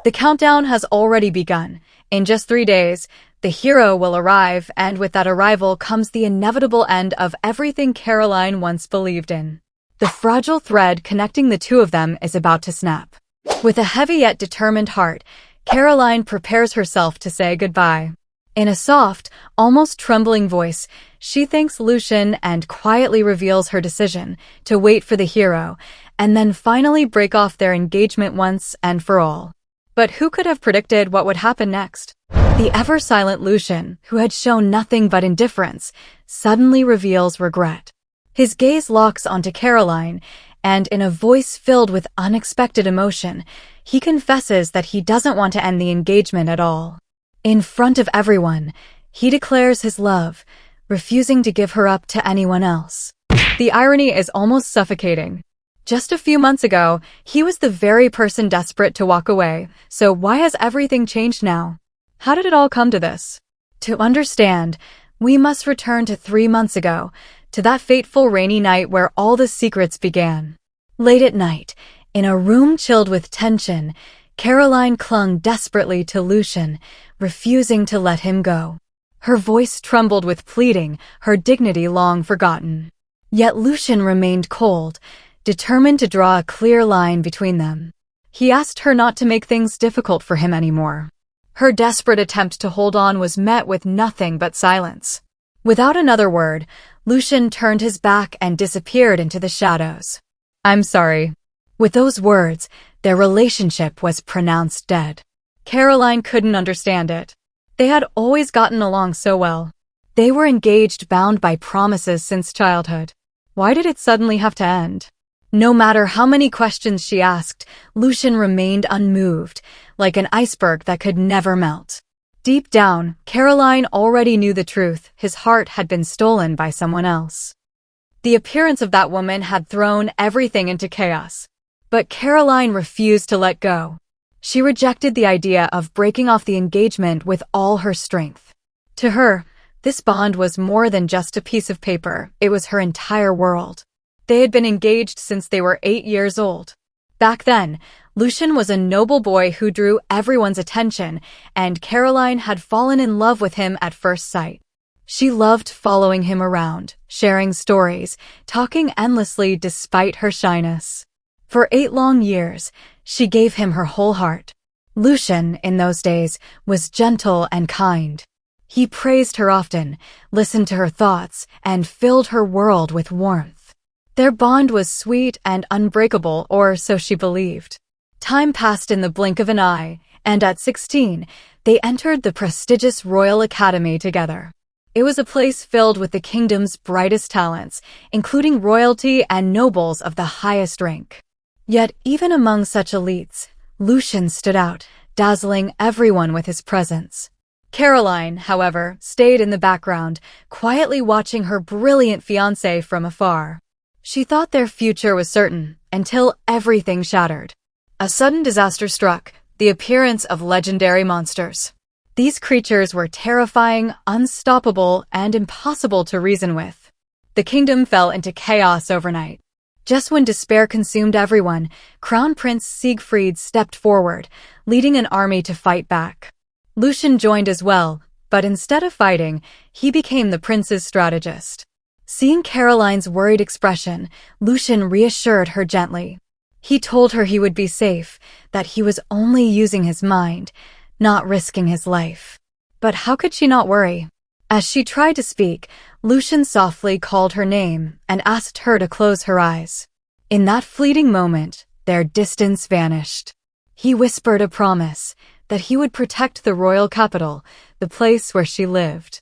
The countdown has already begun. In just 3 days, the hero will arrive, and with that arrival comes the inevitable end of everything Caroline once believed in. The fragile thread connecting the two of them is about to snap. With a heavy yet determined heart, Caroline prepares herself to say goodbye. In a soft, almost trembling voice, she thanks Lucien and quietly reveals her decision to wait for the hero and then finally break off their engagement once and for all. But who could have predicted what would happen next? The ever-silent Lucien, who had shown nothing but indifference, suddenly reveals regret. His gaze locks onto Caroline, and in a voice filled with unexpected emotion, he confesses that he doesn't want to end the engagement at all. In front of everyone, he declares his love, refusing to give her up to anyone else. The irony is almost suffocating. Just a few months ago, he was the very person desperate to walk away, so why has everything changed now? How did it all come to this? To understand, we must return to 3 months ago, to that fateful rainy night where all the secrets began. Late at night, in a room chilled with tension, Caroline clung desperately to Lucien, refusing to let him go. Her voice trembled with pleading, her dignity long forgotten. Yet Lucien remained cold, determined to draw a clear line between them. He asked her not to make things difficult for him anymore. Her desperate attempt to hold on was met with nothing but silence. Without another word, Lucien turned his back and disappeared into the shadows. "I'm sorry." With those words, their relationship was pronounced dead. Caroline couldn't understand it. They had always gotten along so well. They were engaged, bound by promises since childhood. Why did it suddenly have to end? No matter how many questions she asked, Lucien remained unmoved, like an iceberg that could never melt. Deep down, Caroline already knew the truth. His heart had been stolen by someone else. The appearance of that woman had thrown everything into chaos. But Caroline refused to let go. She rejected the idea of breaking off the engagement with all her strength. To her, this bond was more than just a piece of paper. It was her entire world. They had been engaged since they were 8 years old. Back then, Lucien was a noble boy who drew everyone's attention, and Caroline had fallen in love with him at first sight. She loved following him around, sharing stories, talking endlessly despite her shyness. For 8 long years, she gave him her whole heart. Lucien, in those days, was gentle and kind. He praised her often, listened to her thoughts, and filled her world with warmth. Their bond was sweet and unbreakable, or so she believed. Time passed in the blink of an eye, and at 16, they entered the prestigious Royal Academy together. It was a place filled with the kingdom's brightest talents, including royalty and nobles of the highest rank. Yet even among such elites, Lucien stood out, dazzling everyone with his presence. Caroline, however, stayed in the background, quietly watching her brilliant fiancé from afar. She thought their future was certain, until everything shattered. A sudden disaster struck, the appearance of legendary monsters. These creatures were terrifying, unstoppable, and impossible to reason with. The kingdom fell into chaos overnight. Just when despair consumed everyone, Crown Prince Siegfried stepped forward, leading an army to fight back. Lucien joined as well, but instead of fighting, he became the prince's strategist. Seeing Caroline's worried expression, Lucien reassured her gently. He told her he would be safe, that he was only using his mind, not risking his life. But how could she not worry? As she tried to speak, Lucien softly called her name and asked her to close her eyes. In that fleeting moment, their distance vanished. He whispered a promise that he would protect the royal capital, the place where she lived.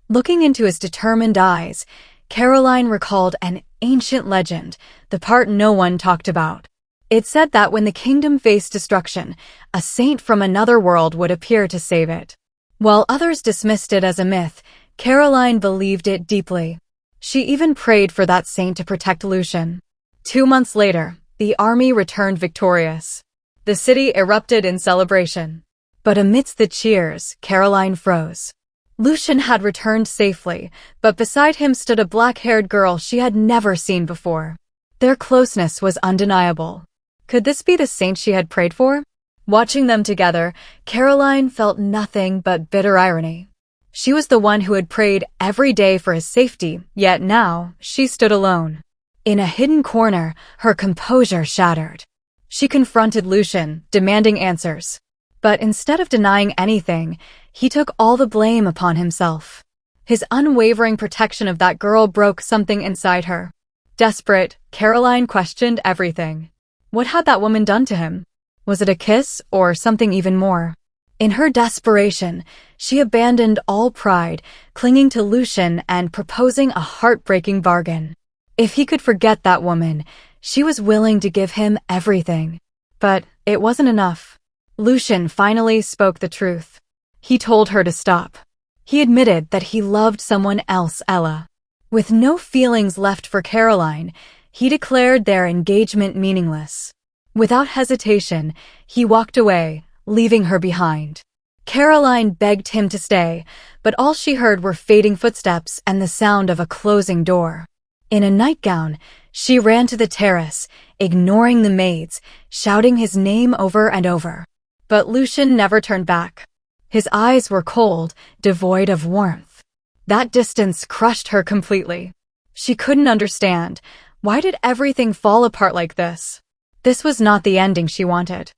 Looking into his determined eyes, Caroline recalled an ancient legend, the part no one talked about. It said that when the kingdom faced destruction, a saint from another world would appear to save it. While others dismissed it as a myth, Caroline believed it deeply. She even prayed for that saint to protect Lucien. 2 months later, the army returned victorious. The city erupted in celebration. But amidst the cheers, Caroline froze. Lucien had returned safely, but beside him stood a black-haired girl she had never seen before. Their closeness was undeniable. Could this be the saint she had prayed for? Watching them together, Caroline felt nothing but bitter irony. She was the one who had prayed every day for his safety, yet now she stood alone. In a hidden corner, her composure shattered. She confronted Lucien, demanding answers. But instead of denying anything, he took all the blame upon himself. His unwavering protection of that girl broke something inside her. Desperate, Caroline questioned everything. What had that woman done to him? Was it a kiss or something even more? In her desperation, she abandoned all pride, clinging to Lucien and proposing a heartbreaking bargain. If he could forget that woman, she was willing to give him everything. But it wasn't enough. Lucien finally spoke the truth. He told her to stop. He admitted that he loved someone else, Ella. With no feelings left for Caroline, he declared their engagement meaningless. Without hesitation, he walked away, leaving her behind. Caroline begged him to stay, but all she heard were fading footsteps and the sound of a closing door. In a nightgown, she ran to the terrace, ignoring the maids, shouting his name over and over. But Lucien never turned back. His eyes were cold, devoid of warmth. That distance crushed her completely. She couldn't understand. Why did everything fall apart like this? This was not the ending she wanted.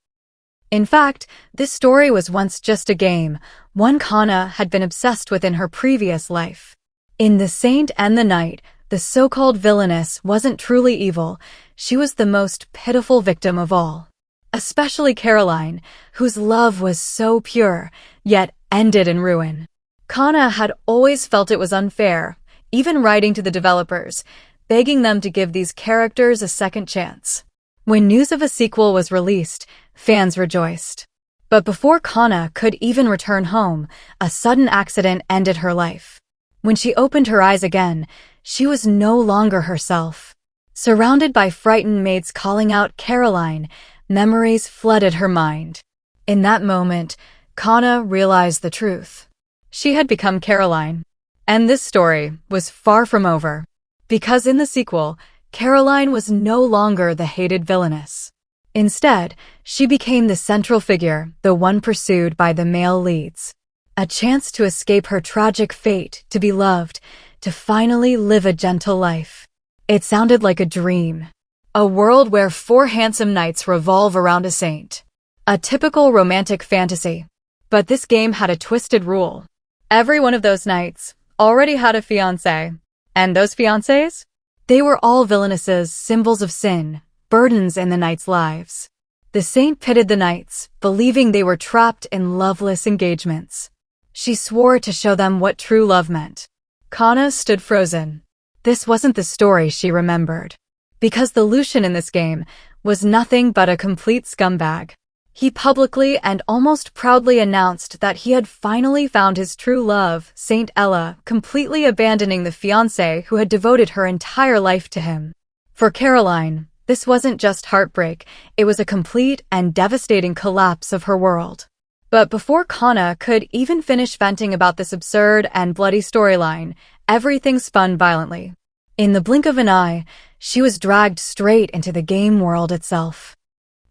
In fact, this story was once just a game, one Kana had been obsessed with in her previous life. In The Saint and the Knight, the so-called villainess wasn't truly evil, she was the most pitiful victim of all. Especially Caroline, whose love was so pure, yet ended in ruin. Kana had always felt it was unfair, even writing to the developers, begging them to give these characters a second chance. When news of a sequel was released, fans rejoiced. But before Kana could even return home, a sudden accident ended her life. When she opened her eyes again, she was no longer herself. Surrounded by frightened maids calling out Caroline, memories flooded her mind. In that moment, Kana realized the truth. She had become Caroline. And this story was far from over. Because in the sequel, Caroline was no longer the hated villainess. Instead, she became the central figure, the one pursued by the male leads. A chance to escape her tragic fate, to be loved, to finally live a gentle life. It sounded like a dream. A world where 4 handsome knights revolve around a saint. A typical romantic fantasy. But this game had a twisted rule. Every one of those knights already had a fiancé. And those fiancés? They were all villainesses, symbols of sin, burdens in the knights' lives. The saint pitted the knights, believing they were trapped in loveless engagements. She swore to show them what true love meant. Kana stood frozen. This wasn't the story she remembered. Because the Lucien in this game was nothing but a complete scumbag. He publicly and almost proudly announced that he had finally found his true love, Saint Ella, completely abandoning the fiancé who had devoted her entire life to him. For Caroline, this wasn't just heartbreak, it was a complete and devastating collapse of her world. But before Kana could even finish venting about this absurd and bloody storyline, everything spun violently. In the blink of an eye, she was dragged straight into the game world itself.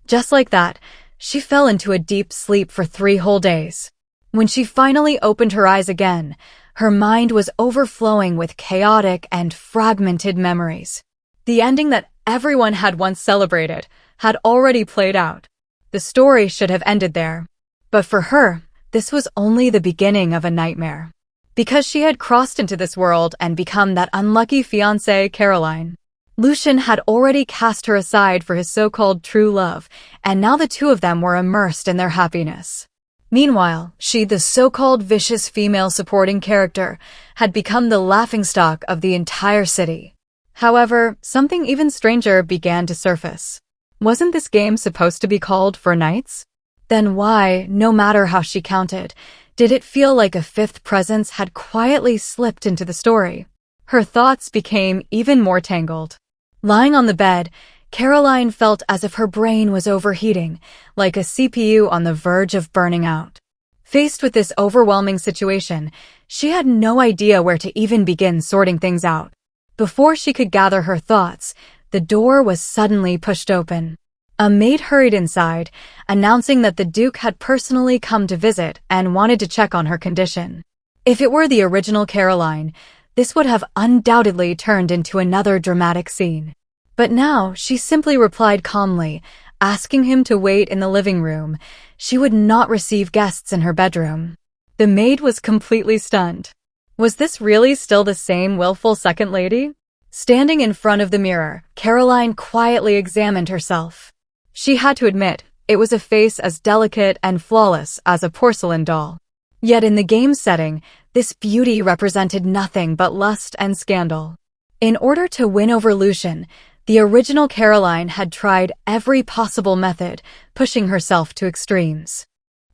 Just like that, she fell into a deep sleep for 3 whole days. When she finally opened her eyes again, her mind was overflowing with chaotic and fragmented memories. The ending that everyone had once celebrated had already played out. The story should have ended there. But for her, this was only the beginning of a nightmare. Because she had crossed into this world and become that unlucky fiancé, Caroline. Lucien had already cast her aside for his so-called true love, and now the two of them were immersed in their happiness. Meanwhile, she, the so-called vicious female supporting character, had become the laughingstock of the entire city. However, something even stranger began to surface. Wasn't this game supposed to be called For Knights? Then why, no matter how she counted, did it feel like a 5th presence had quietly slipped into the story? Her thoughts became even more tangled. Lying on the bed, Caroline felt as if her brain was overheating, like a CPU on the verge of burning out. Faced with this overwhelming situation, she had no idea where to even begin sorting things out. Before she could gather her thoughts, the door was suddenly pushed open. A maid hurried inside, announcing that the Duke had personally come to visit and wanted to check on her condition. If it were the original Caroline, this would have undoubtedly turned into another dramatic scene. But now she simply replied calmly, asking him to wait in the living room. She would not receive guests in her bedroom. The maid was completely stunned. Was this really still the same willful second lady? Standing in front of the mirror, Caroline quietly examined herself. She had to admit, it was a face as delicate and flawless as a porcelain doll. Yet in the game setting, this beauty represented nothing but lust and scandal. In order to win over Lucien, the original Caroline had tried every possible method, pushing herself to extremes.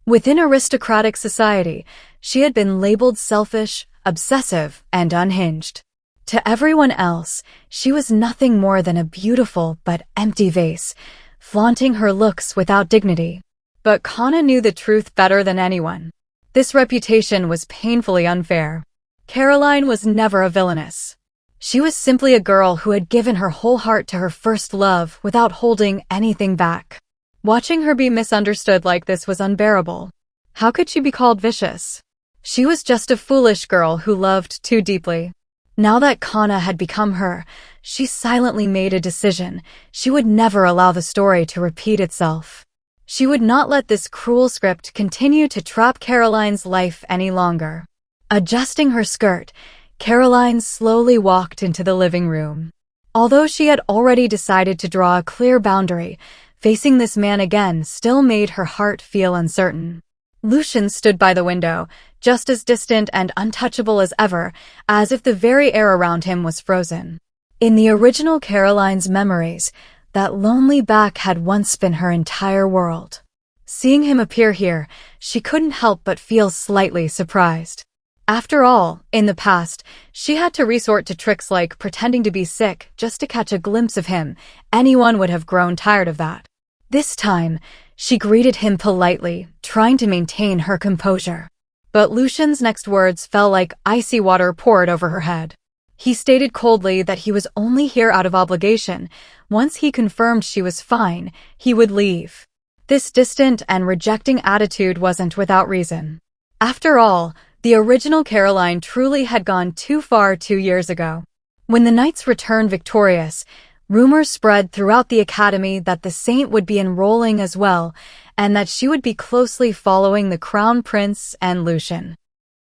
Within aristocratic society, she had been labeled selfish, obsessive, and unhinged. To everyone else, she was nothing more than a beautiful but empty vase, flaunting her looks without dignity. But Kana knew the truth better than anyone. This reputation was painfully unfair. Caroline was never a villainess. She was simply a girl who had given her whole heart to her first love without holding anything back. Watching her be misunderstood like this was unbearable. How could she be called vicious? She was just a foolish girl who loved too deeply. Now that Kana had become her, she silently made a decision. She would never allow the story to repeat itself. She would not let this cruel script continue to trap Caroline's life any longer. Adjusting her skirt, Caroline slowly walked into the living room. Although she had already decided to draw a clear boundary, facing this man again still made her heart feel uncertain. Lucien stood by the window, just as distant and untouchable as ever, as if the very air around him was frozen. In the original Caroline's memories, that lonely back had once been her entire world. Seeing him appear here, she couldn't help but feel slightly surprised. After all, in the past, she had to resort to tricks like pretending to be sick just to catch a glimpse of him. Anyone would have grown tired of that. This time, she greeted him politely, trying to maintain her composure. But Lucien's next words fell like icy water poured over her head. He stated coldly that he was only here out of obligation. Once he confirmed she was fine, he would leave. This distant and rejecting attitude wasn't without reason. After all, the original Caroline truly had gone too far 2 years ago. When the knights returned victorious, rumors spread throughout the academy that the saint would be enrolling as well, and that she would be closely following the crown prince and Lucien.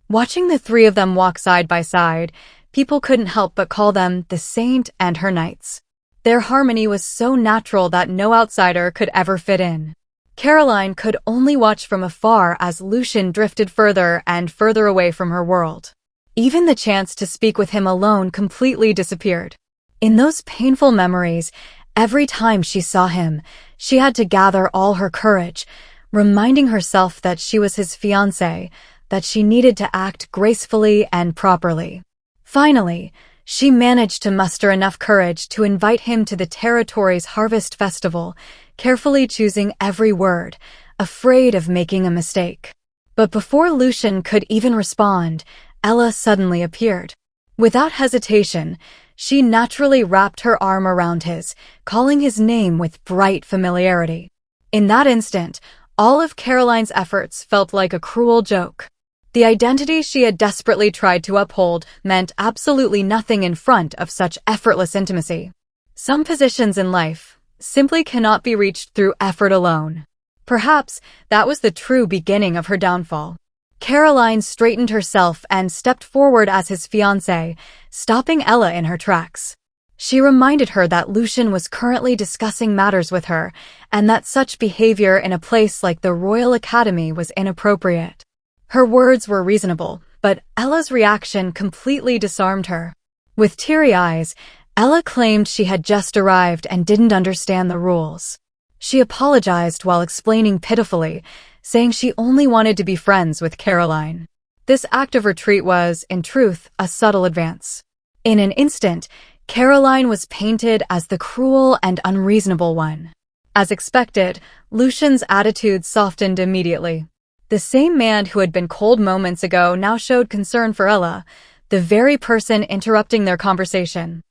Watching the three of them walk side by side, people couldn't help but call them the saint and her knights. Their harmony was so natural that no outsider could ever fit in. Caroline could only watch from afar as Lucien drifted further and further away from her world. Even the chance to speak with him alone completely disappeared. In those painful memories, every time she saw him, she had to gather all her courage, reminding herself that she was his fiancé, that she needed to act gracefully and properly. Finally, she managed to muster enough courage to invite him to the territory's harvest festival, carefully choosing every word, afraid of making a mistake. But before Lucien could even respond, Ella suddenly appeared. Without hesitation, she naturally wrapped her arm around his, calling his name with bright familiarity. In that instant, all of Caroline's efforts felt like a cruel joke. The identity she had desperately tried to uphold meant absolutely nothing in front of such effortless intimacy. Some positions in life simply cannot be reached through effort alone. Perhaps that was the true beginning of her downfall. Caroline straightened herself and stepped forward as his fiancé, stopping Ella in her tracks. She reminded her that Lucien was currently discussing matters with her, and that such behavior in a place like the Royal Academy was inappropriate. Her words were reasonable, but Ella's reaction completely disarmed her. With teary eyes, Ella claimed she had just arrived and didn't understand the rules. She apologized while explaining pitifully, saying she only wanted to be friends with Caroline. This act of retreat was, in truth, a subtle advance. In an instant, Caroline was painted as the cruel and unreasonable one. As expected, Lucien's attitude softened immediately. The same man who had been cold moments ago now showed concern for Ella, the very person interrupting their conversation.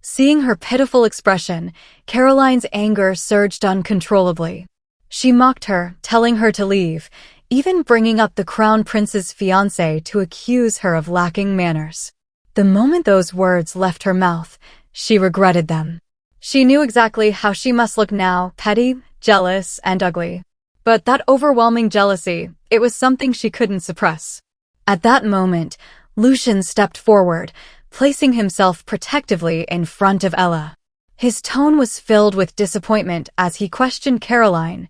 Seeing her pitiful expression, Caroline's anger surged uncontrollably. She mocked her, telling her to leave, even bringing up the crown prince's fiancé to accuse her of lacking manners. The moment those words left her mouth, she regretted them. She knew exactly how she must look now, petty, jealous, and ugly. But that overwhelming jealousy, it was something she couldn't suppress. At that moment, Lucien stepped forward, placing himself protectively in front of Ella. His tone was filled with disappointment as he questioned Caroline.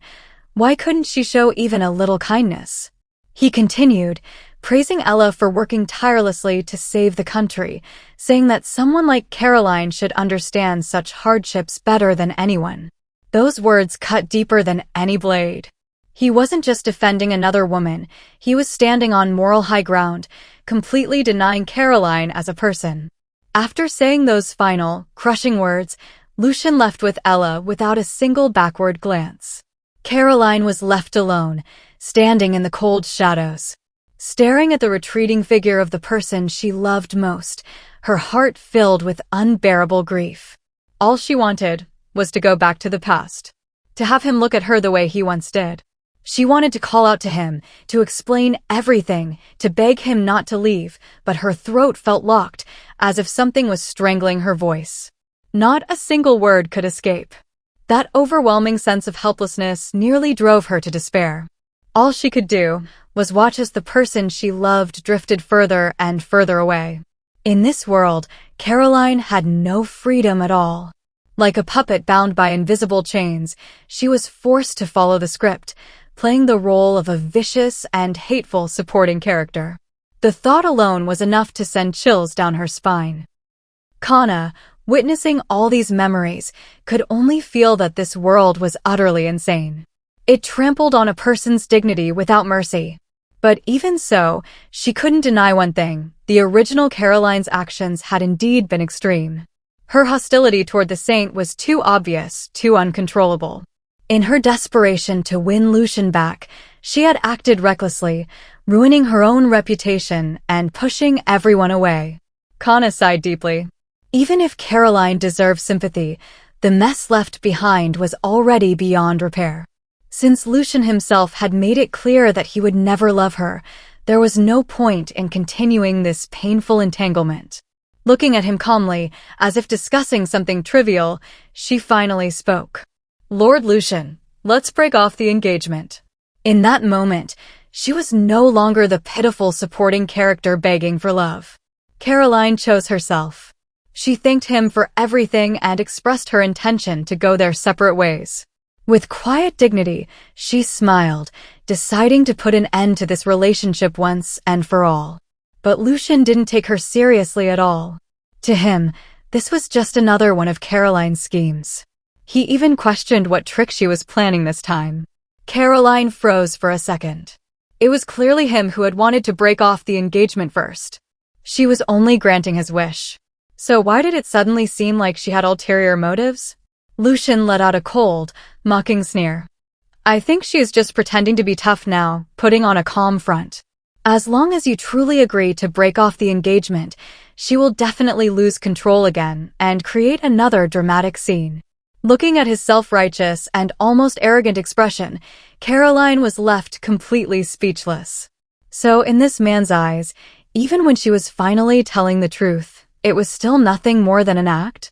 Why couldn't she show even a little kindness? He continued, praising Ella for working tirelessly to save the country, saying that someone like Caroline should understand such hardships better than anyone. Those words cut deeper than any blade. He wasn't just defending another woman, he was standing on moral high ground, completely denying Caroline as a person. After saying those final, crushing words, Lucien left with Ella without a single backward glance. Caroline was left alone, standing in the cold shadows, staring at the retreating figure of the person she loved most, her heart filled with unbearable grief. All she wanted was to go back to the past, to have him look at her the way he once did. She wanted to call out to him, to explain everything, to beg him not to leave, but her throat felt locked, as if something was strangling her voice. Not a single word could escape. That overwhelming sense of helplessness nearly drove her to despair. All she could do was watch as the person she loved drifted further and further away. In this world, Caroline had no freedom at all. Like a puppet bound by invisible chains, she was forced to follow the script, playing the role of a vicious and hateful supporting character. The thought alone was enough to send chills down her spine. Kana, witnessing all these memories, could only feel that this world was utterly insane. It trampled on a person's dignity without mercy. But even so, she couldn't deny one thing: the original Caroline's actions had indeed been extreme. Her hostility toward the saint was too obvious, too uncontrollable. In her desperation to win Lucien back, she had acted recklessly, ruining her own reputation and pushing everyone away. Kana sighed deeply. Even if Caroline deserved sympathy, the mess left behind was already beyond repair. Since Lucien himself had made it clear that he would never love her, there was no point in continuing this painful entanglement. Looking at him calmly, as if discussing something trivial, she finally spoke. Lord Lucien, let's break off the engagement. In that moment, she was no longer the pitiful supporting character begging for love. Caroline chose herself. She thanked him for everything and expressed her intention to go their separate ways. With quiet dignity, she smiled, deciding to put an end to this relationship once and for all. But Lucien didn't take her seriously at all. To him, this was just another one of Caroline's schemes. He even questioned what trick she was planning this time. Caroline froze for a second. It was clearly him who had wanted to break off the engagement first. She was only granting his wish. So why did it suddenly seem like she had ulterior motives? Lucien let out a cold, mocking sneer. I think she is just pretending to be tough now, putting on a calm front. As long as you truly agree to break off the engagement, she will definitely lose control again and create another dramatic scene. Looking at his self-righteous and almost arrogant expression, Caroline was left completely speechless. So in this man's eyes, even when she was finally telling the truth, it was still nothing more than an act?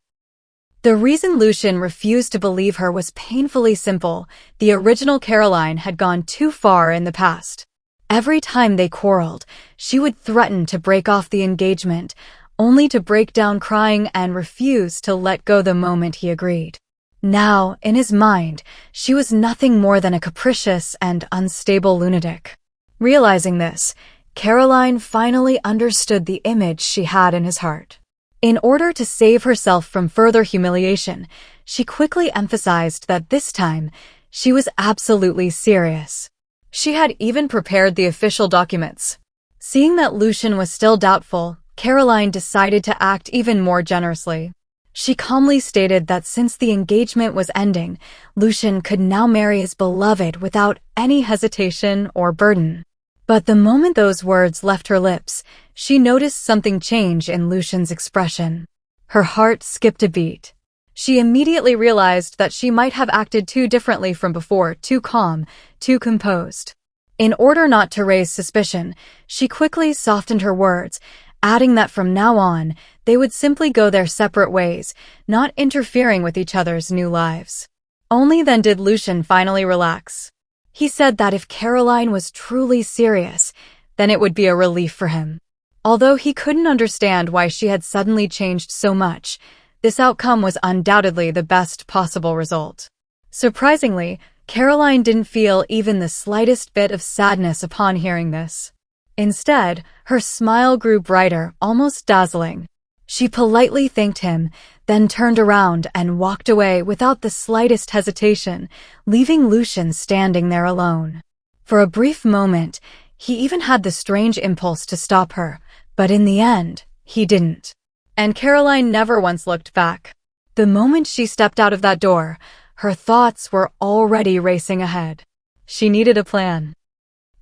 The reason Lucien refused to believe her was painfully simple. The original Caroline had gone too far in the past. Every time they quarreled, she would threaten to break off the engagement, only to break down crying and refuse to let go the moment he agreed. Now, in his mind, she was nothing more than a capricious and unstable lunatic. Realizing this, Caroline finally understood the image she had in his heart. In order to save herself from further humiliation, she quickly emphasized that this time, she was absolutely serious. She had even prepared the official documents. Seeing that Lucien was still doubtful, Caroline decided to act even more generously. She calmly stated that since the engagement was ending, Lucien could now marry his beloved without any hesitation or burden. But the moment those words left her lips, she noticed something change in Lucien's expression. Her heart skipped a beat. She immediately realized that she might have acted too differently from before, too calm, too composed. In order not to raise suspicion, she quickly softened her words, adding that from now on, they would simply go their separate ways, not interfering with each other's new lives. Only then did Lucien finally relax. He said that if Caroline was truly serious, then it would be a relief for him. Although he couldn't understand why she had suddenly changed so much, this outcome was undoubtedly the best possible result. Surprisingly, Caroline didn't feel even the slightest bit of sadness upon hearing this. Instead, her smile grew brighter, almost dazzling. She politely thanked him, then turned around and walked away without the slightest hesitation, leaving Lucien standing there alone. For a brief moment, he even had the strange impulse to stop her, but in the end, he didn't. And Caroline never once looked back. The moment she stepped out of that door, her thoughts were already racing ahead. She needed a plan.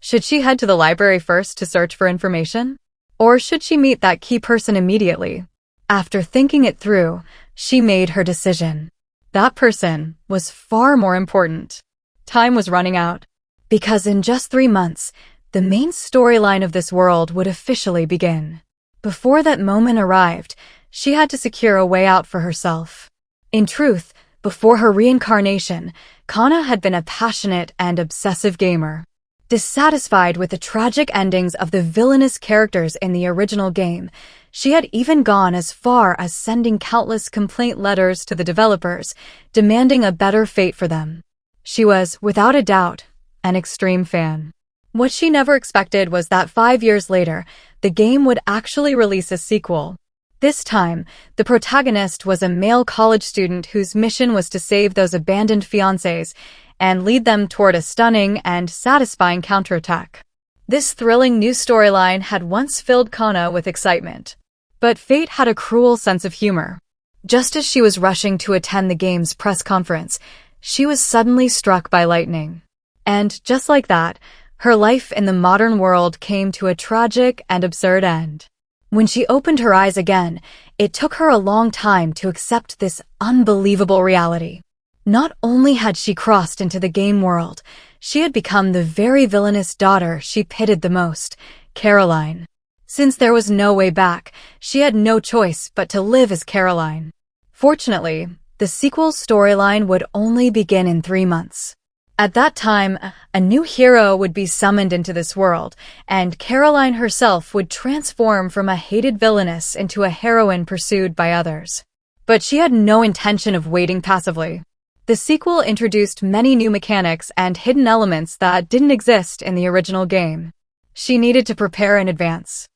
Should she head to the library first to search for information? Or should she meet that key person immediately? After thinking it through, she made her decision. That person was far more important. Time was running out. Because in just 3 months, the main storyline of this world would officially begin. Before that moment arrived, she had to secure a way out for herself. In truth, before her reincarnation, Kana had been a passionate and obsessive gamer. Dissatisfied with the tragic endings of the villainous characters in the original game, she had even gone as far as sending countless complaint letters to the developers, demanding a better fate for them. She was, without a doubt, an extreme fan. What she never expected was that 5 years later, the game would actually release a sequel. This time, the protagonist was a male college student whose mission was to save those abandoned fiancés and lead them toward a stunning and satisfying counterattack. This thrilling new storyline had once filled Kana with excitement. But fate had a cruel sense of humor. Just as she was rushing to attend the game's press conference, she was suddenly struck by lightning. And just like that, her life in the modern world came to a tragic and absurd end. When she opened her eyes again, it took her a long time to accept this unbelievable reality. Not only had she crossed into the game world, she had become the very villainous daughter she pitied the most, Caroline. Since there was no way back, she had no choice but to live as Caroline. Fortunately, the sequel storyline would only begin in 3 months. At that time, a new hero would be summoned into this world, and Caroline herself would transform from a hated villainess into a heroine pursued by others. But she had no intention of waiting passively. The sequel introduced many new mechanics and hidden elements that didn't exist in the original game. She needed to prepare in advance.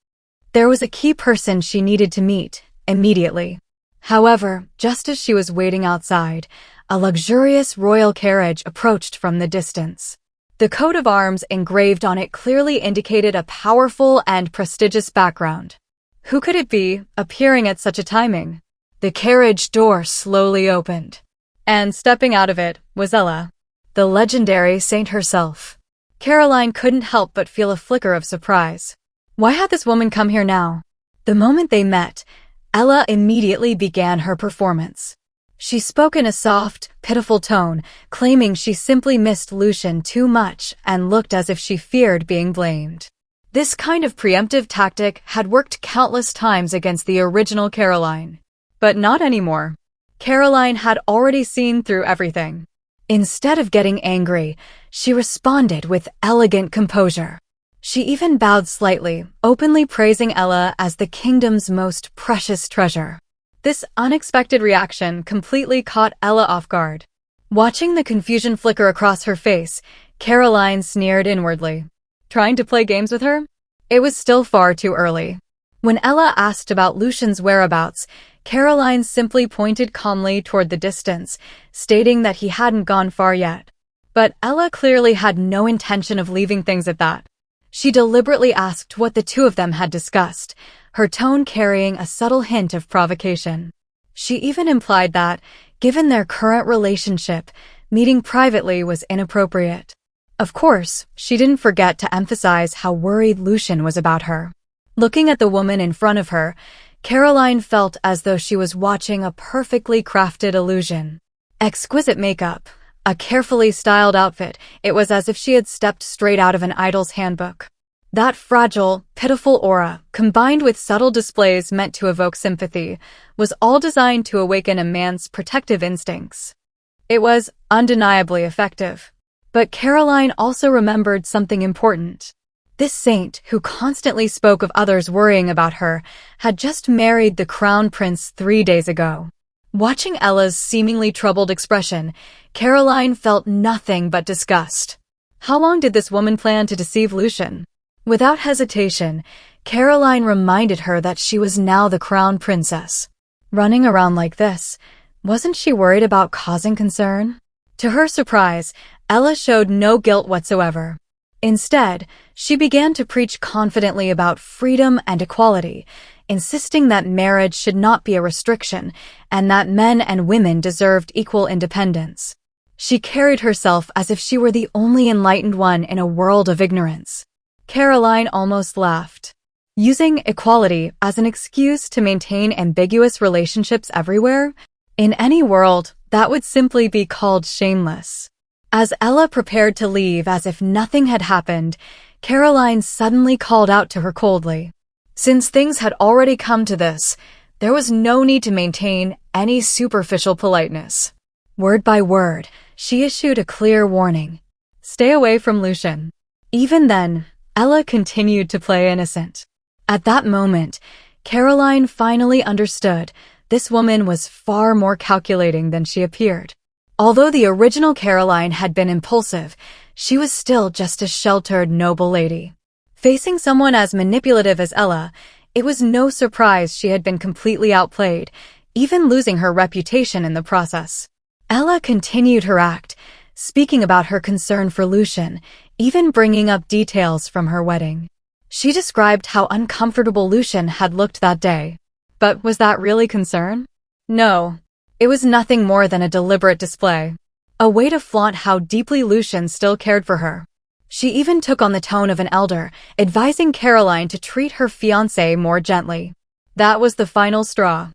There was a key person she needed to meet immediately. However, just as she was waiting outside, a luxurious royal carriage approached from the distance. The coat of arms engraved on it clearly indicated a powerful and prestigious background. Who could it be, appearing at such a timing? The carriage door slowly opened. And stepping out of it was Ella, the legendary saint herself. Caroline couldn't help but feel a flicker of surprise. Why had this woman come here now? The moment they met, Ella immediately began her performance. She spoke in a soft, pitiful tone, claiming she simply missed Lucien too much and looked as if she feared being blamed. This kind of preemptive tactic had worked countless times against the original Caroline. But not anymore. Caroline had already seen through everything. Instead of getting angry, she responded with elegant composure. She even bowed slightly, openly praising Ella as the kingdom's most precious treasure. This unexpected reaction completely caught Ella off guard. Watching the confusion flicker across her face, Caroline sneered inwardly. Trying to play games with her? It was still far too early. When Ella asked about Lucien's whereabouts, Caroline simply pointed calmly toward the distance, stating that he hadn't gone far yet. But Ella clearly had no intention of leaving things at that. She deliberately asked what the two of them had discussed, her tone carrying a subtle hint of provocation. She even implied that, given their current relationship, meeting privately was inappropriate. Of course, she didn't forget to emphasize how worried Lucien was about her. Looking at the woman in front of her, Caroline felt as though she was watching a perfectly crafted illusion. Exquisite makeup, a carefully styled outfit, it was as if she had stepped straight out of an idol's handbook. That fragile, pitiful aura, combined with subtle displays meant to evoke sympathy, was all designed to awaken a man's protective instincts. It was undeniably effective. But Caroline also remembered something important. This saint, who constantly spoke of others worrying about her, had just married the crown prince 3 days ago. Watching Ella's seemingly troubled expression, Caroline felt nothing but disgust. How long did this woman plan to deceive Lucien? Without hesitation, Caroline reminded her that she was now the crown princess. Running around like this, wasn't she worried about causing concern? To her surprise, Ella showed no guilt whatsoever. Instead, she began to preach confidently about freedom and equality, insisting that marriage should not be a restriction and that men and women deserved equal independence. She carried herself as if she were the only enlightened one in a world of ignorance. Caroline almost laughed. Using equality as an excuse to maintain ambiguous relationships everywhere? In any world, that would simply be called shameless. As Ella prepared to leave as if nothing had happened, Caroline suddenly called out to her coldly. Since things had already come to this, there was no need to maintain any superficial politeness. Word by word, she issued a clear warning. Stay away from Lucien. Even then, Ella continued to play innocent. At that moment, Caroline finally understood this woman was far more calculating than she appeared. Although the original Caroline had been impulsive, she was still just a sheltered, noble lady. Facing someone as manipulative as Ella, it was no surprise she had been completely outplayed, even losing her reputation in the process. Ella continued her act, speaking about her concern for Lucien, even bringing up details from her wedding. She described how uncomfortable Lucien had looked that day. But was that really concern? No. It was nothing more than a deliberate display. A way to flaunt how deeply Lucien still cared for her. She even took on the tone of an elder, advising Caroline to treat her fiancé more gently. That was the final straw.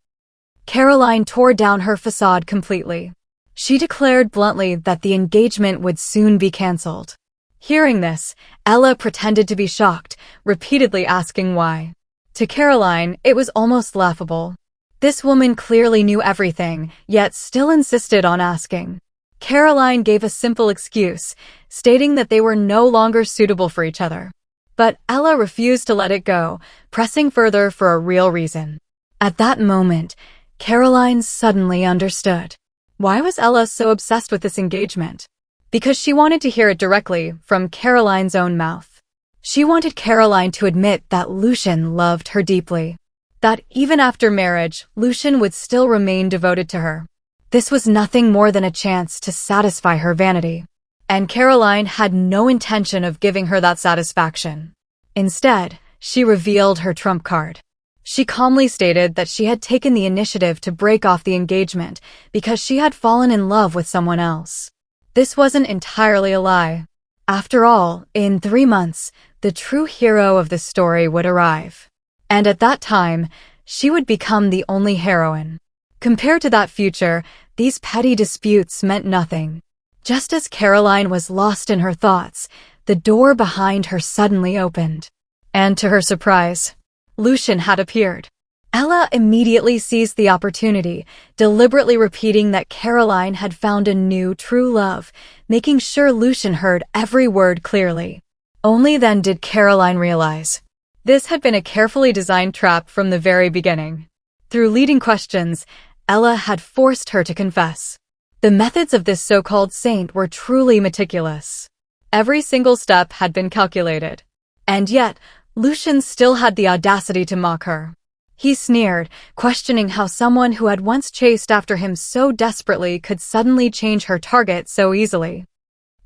Caroline tore down her facade completely. She declared bluntly that the engagement would soon be cancelled. Hearing this, Ella pretended to be shocked, repeatedly asking why. To Caroline, it was almost laughable. This woman clearly knew everything, yet still insisted on asking. Caroline gave a simple excuse, stating that they were no longer suitable for each other. But Ella refused to let it go, pressing further for a real reason. At that moment, Caroline suddenly understood. Why was Ella so obsessed with this engagement? Because she wanted to hear it directly from Caroline's own mouth. She wanted Caroline to admit that Lucien loved her deeply. That even after marriage, Lucien would still remain devoted to her. This was nothing more than a chance to satisfy her vanity. And Caroline had no intention of giving her that satisfaction. Instead, she revealed her trump card. She calmly stated that she had taken the initiative to break off the engagement because she had fallen in love with someone else. This wasn't entirely a lie. After all, in 3 months, the true hero of the story would arrive. And at that time, she would become the only heroine. Compared to that future, these petty disputes meant nothing. Just as Caroline was lost in her thoughts, the door behind her suddenly opened. And to her surprise, Lucien had appeared. Ella immediately seized the opportunity, deliberately repeating that Caroline had found a new, true love, making sure Lucien heard every word clearly. Only then did Caroline realize. This had been a carefully designed trap from the very beginning. Through leading questions, Ella had forced her to confess. The methods of this so-called saint were truly meticulous. Every single step had been calculated. And yet, Lucien still had the audacity to mock her. He sneered, questioning how someone who had once chased after him so desperately could suddenly change her target so easily.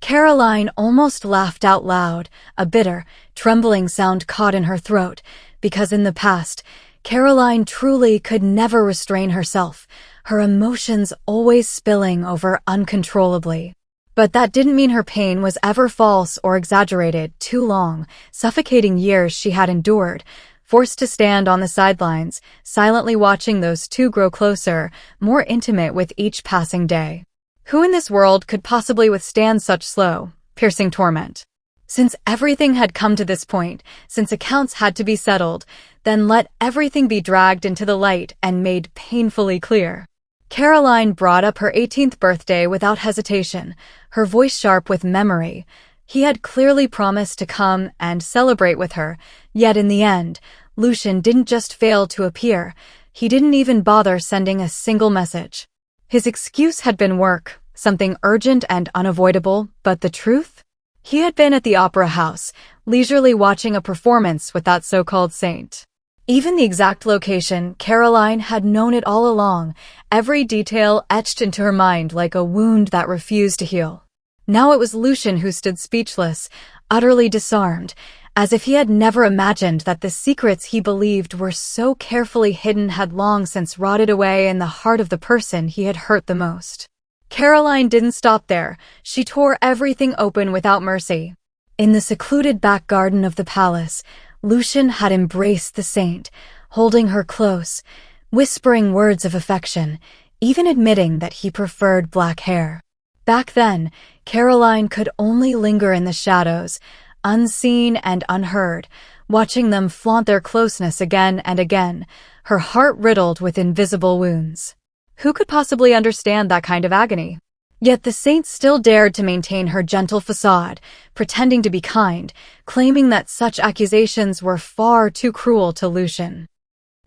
Caroline almost laughed out loud, a bitter, trembling sound caught in her throat, because in the past, Caroline truly could never restrain herself, her emotions always spilling over uncontrollably. But that didn't mean her pain was ever false or exaggerated. Too long, suffocating years she had endured, forced to stand on the sidelines, silently watching those two grow closer, more intimate with each passing day. Who in this world could possibly withstand such slow, piercing torment? Since everything had come to this point, since accounts had to be settled, then let everything be dragged into the light and made painfully clear. Caroline brought up her 18th birthday without hesitation, her voice sharp with memory. He had clearly promised to come and celebrate with her, yet in the end, Lucien didn't just fail to appear, he didn't even bother sending a single message. His excuse had been work, something urgent and unavoidable, but the truth? He had been at the opera house, leisurely watching a performance with that so-called saint. Even the exact location, Caroline had known it all along, every detail etched into her mind like a wound that refused to heal. Now it was Lucien who stood speechless, utterly disarmed, as if he had never imagined that the secrets he believed were so carefully hidden had long since rotted away in the heart of the person he had hurt the most. Caroline didn't stop there. She tore everything open without mercy. In the secluded back garden of the palace, Lucien had embraced the saint, holding her close, whispering words of affection, even admitting that he preferred black hair. Back then, Caroline could only linger in the shadows, unseen and unheard, watching them flaunt their closeness again and again, her heart riddled with invisible wounds. Who could possibly understand that kind of agony? Yet the saint still dared to maintain her gentle facade, pretending to be kind, claiming that such accusations were far too cruel to Lucien.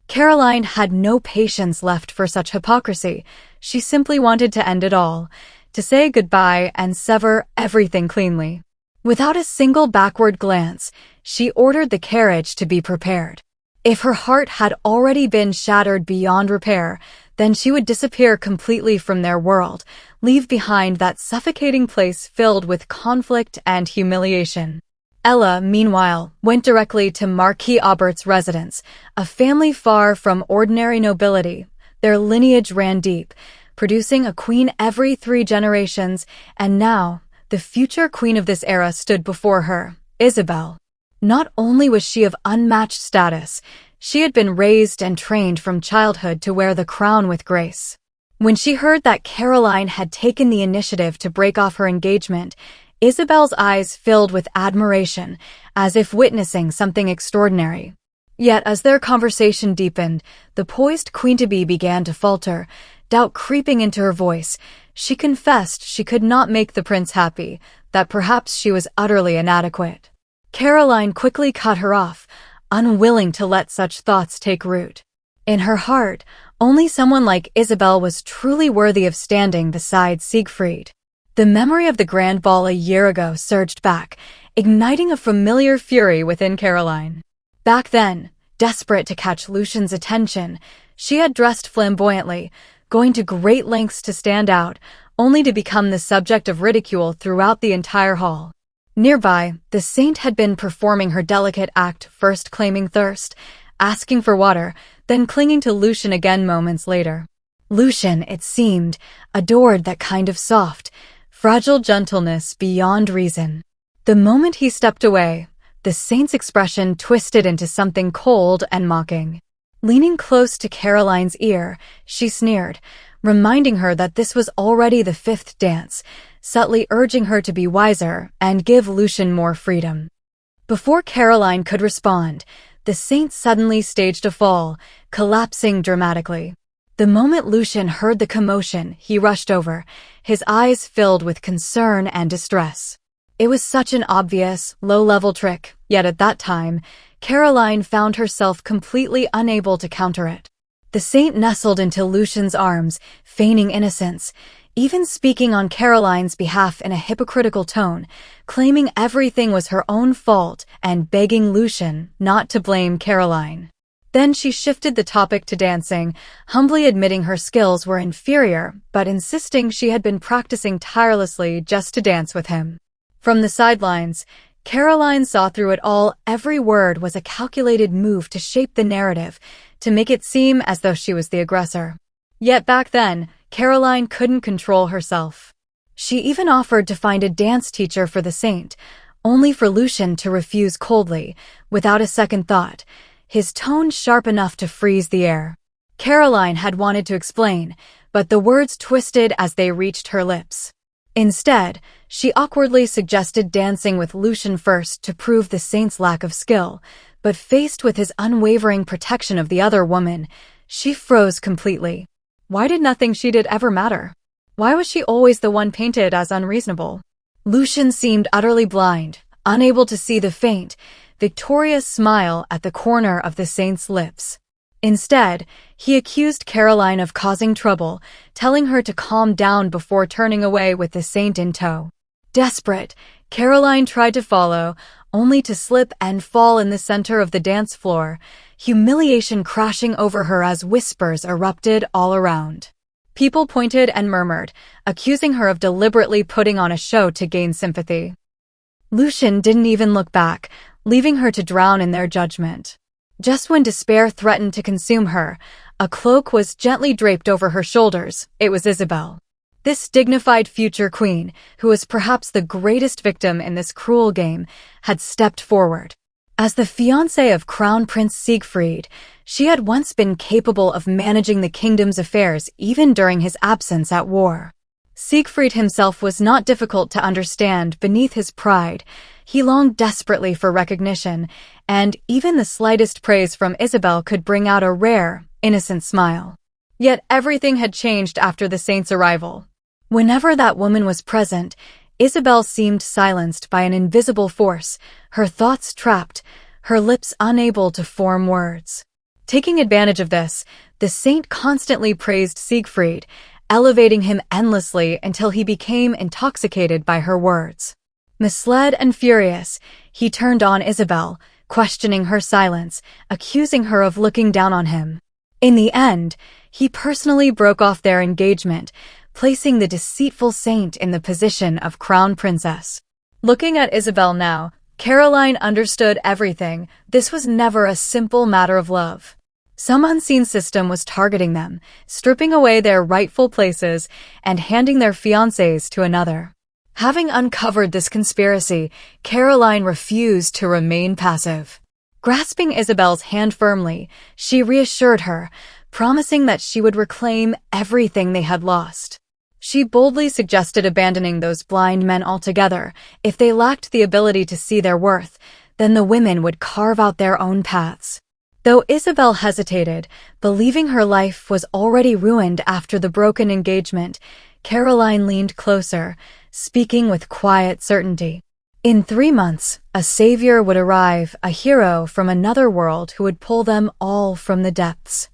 Caroline had no patience left for such hypocrisy. She simply wanted to end it all, to say goodbye and sever everything cleanly. Without a single backward glance, she ordered the carriage to be prepared. If her heart had already been shattered beyond repair, then she would disappear completely from their world, leave behind that suffocating place filled with conflict and humiliation. Ella, meanwhile, went directly to Marquis Aubert's residence, a family far from ordinary nobility. Their lineage ran deep, producing a queen every 3 generations, and now, the future queen of this era stood before her, Isabelle. Not only was she of unmatched status, she had been raised and trained from childhood to wear the crown with grace. When she heard that Caroline had taken the initiative to break off her engagement, Isabelle's eyes filled with admiration, as if witnessing something extraordinary. Yet as their conversation deepened, the poised queen-to-be began to falter, doubt creeping into her voice. She confessed she could not make the prince happy, that perhaps she was utterly inadequate. Caroline quickly cut her off, unwilling to let such thoughts take root. In her heart, only someone like Isabelle was truly worthy of standing beside Siegfried. The memory of the grand ball a year ago surged back, igniting a familiar fury within Caroline. Back then, desperate to catch Lucien's attention, she had dressed flamboyantly, going to great lengths to stand out, only to become the subject of ridicule throughout the entire hall. Nearby, the saint had been performing her delicate act, first claiming thirst, asking for water, then clinging to Lucien again moments later. Lucien, it seemed, adored that kind of soft, fragile gentleness beyond reason. The moment he stepped away, the saint's expression twisted into something cold and mocking. Leaning close to Caroline's ear, she sneered, reminding her that this was already the 5th dance, subtly urging her to be wiser and give Lucien more freedom. Before Caroline could respond, the saint suddenly staged a fall, collapsing dramatically. The moment Lucien heard the commotion, he rushed over, his eyes filled with concern and distress. It was such an obvious, low-level trick, yet at that time, Caroline found herself completely unable to counter it. The saint nestled into Lucien's arms, feigning innocence, even speaking on Caroline's behalf in a hypocritical tone, claiming everything was her own fault and begging Lucien not to blame Caroline. Then she shifted the topic to dancing, humbly admitting her skills were inferior, but insisting she had been practicing tirelessly just to dance with him. From the sidelines, Caroline saw through it all. Every word was a calculated move to shape the narrative, to make it seem as though she was the aggressor. Yet back then, Caroline couldn't control herself. She even offered to find a dance teacher for the saint, only for Lucien to refuse coldly, without a second thought. his tone sharp enough to freeze the air. Caroline had wanted to explain, but the words twisted as they reached her lips. Instead, she awkwardly suggested dancing with Lucien first to prove the saint's lack of skill, but faced with his unwavering protection of the other woman, she froze completely. Why did nothing she did ever matter? Why was she always the one painted as unreasonable? Lucien seemed utterly blind, unable to see the faint, victorious smile at the corner of the saint's lips. Instead, he accused Caroline of causing trouble, telling her to calm down before turning away with the saint in tow. Desperate, Caroline tried to follow, only to slip and fall in the center of the dance floor, humiliation crashing over her as whispers erupted all around. People pointed and murmured, accusing her of deliberately putting on a show to gain sympathy. Lucien didn't even look back, leaving her to drown in their judgment. Just when despair threatened to consume her, a cloak was gently draped over her shoulders. It was Isabelle. This dignified future queen, who was perhaps the greatest victim in this cruel game, had stepped forward. As the fiancé of Crown Prince Siegfried, she had once been capable of managing the kingdom's affairs even during his absence at war. Siegfried himself was not difficult to understand. Beneath his pride, he longed desperately for recognition, and even the slightest praise from Isabelle could bring out a rare, innocent smile. Yet everything had changed after the saint's arrival. Whenever that woman was present, Isabelle seemed silenced by an invisible force, her thoughts trapped, her lips unable to form words. Taking advantage of this, the saint constantly praised Siegfried, elevating him endlessly until he became intoxicated by her words. Misled and furious, he turned on Isabelle, questioning her silence, accusing her of looking down on him. In the end, he personally broke off their engagement, placing the deceitful saint in the position of crown princess. Looking at Isabelle now, Caroline understood everything. This was never a simple matter of love. Some unseen system was targeting them, stripping away their rightful places and handing their fiancés to another. Having uncovered this conspiracy, Caroline refused to remain passive. Grasping Isabelle's hand firmly, she reassured her, promising that she would reclaim everything they had lost. She boldly suggested abandoning those blind men altogether. If they lacked the ability to see their worth, then the women would carve out their own paths. Though Isabelle hesitated, believing her life was already ruined after the broken engagement, Caroline leaned closer, speaking with quiet certainty. In 3 months, a savior would arrive, a hero from another world who would pull them all from the depths.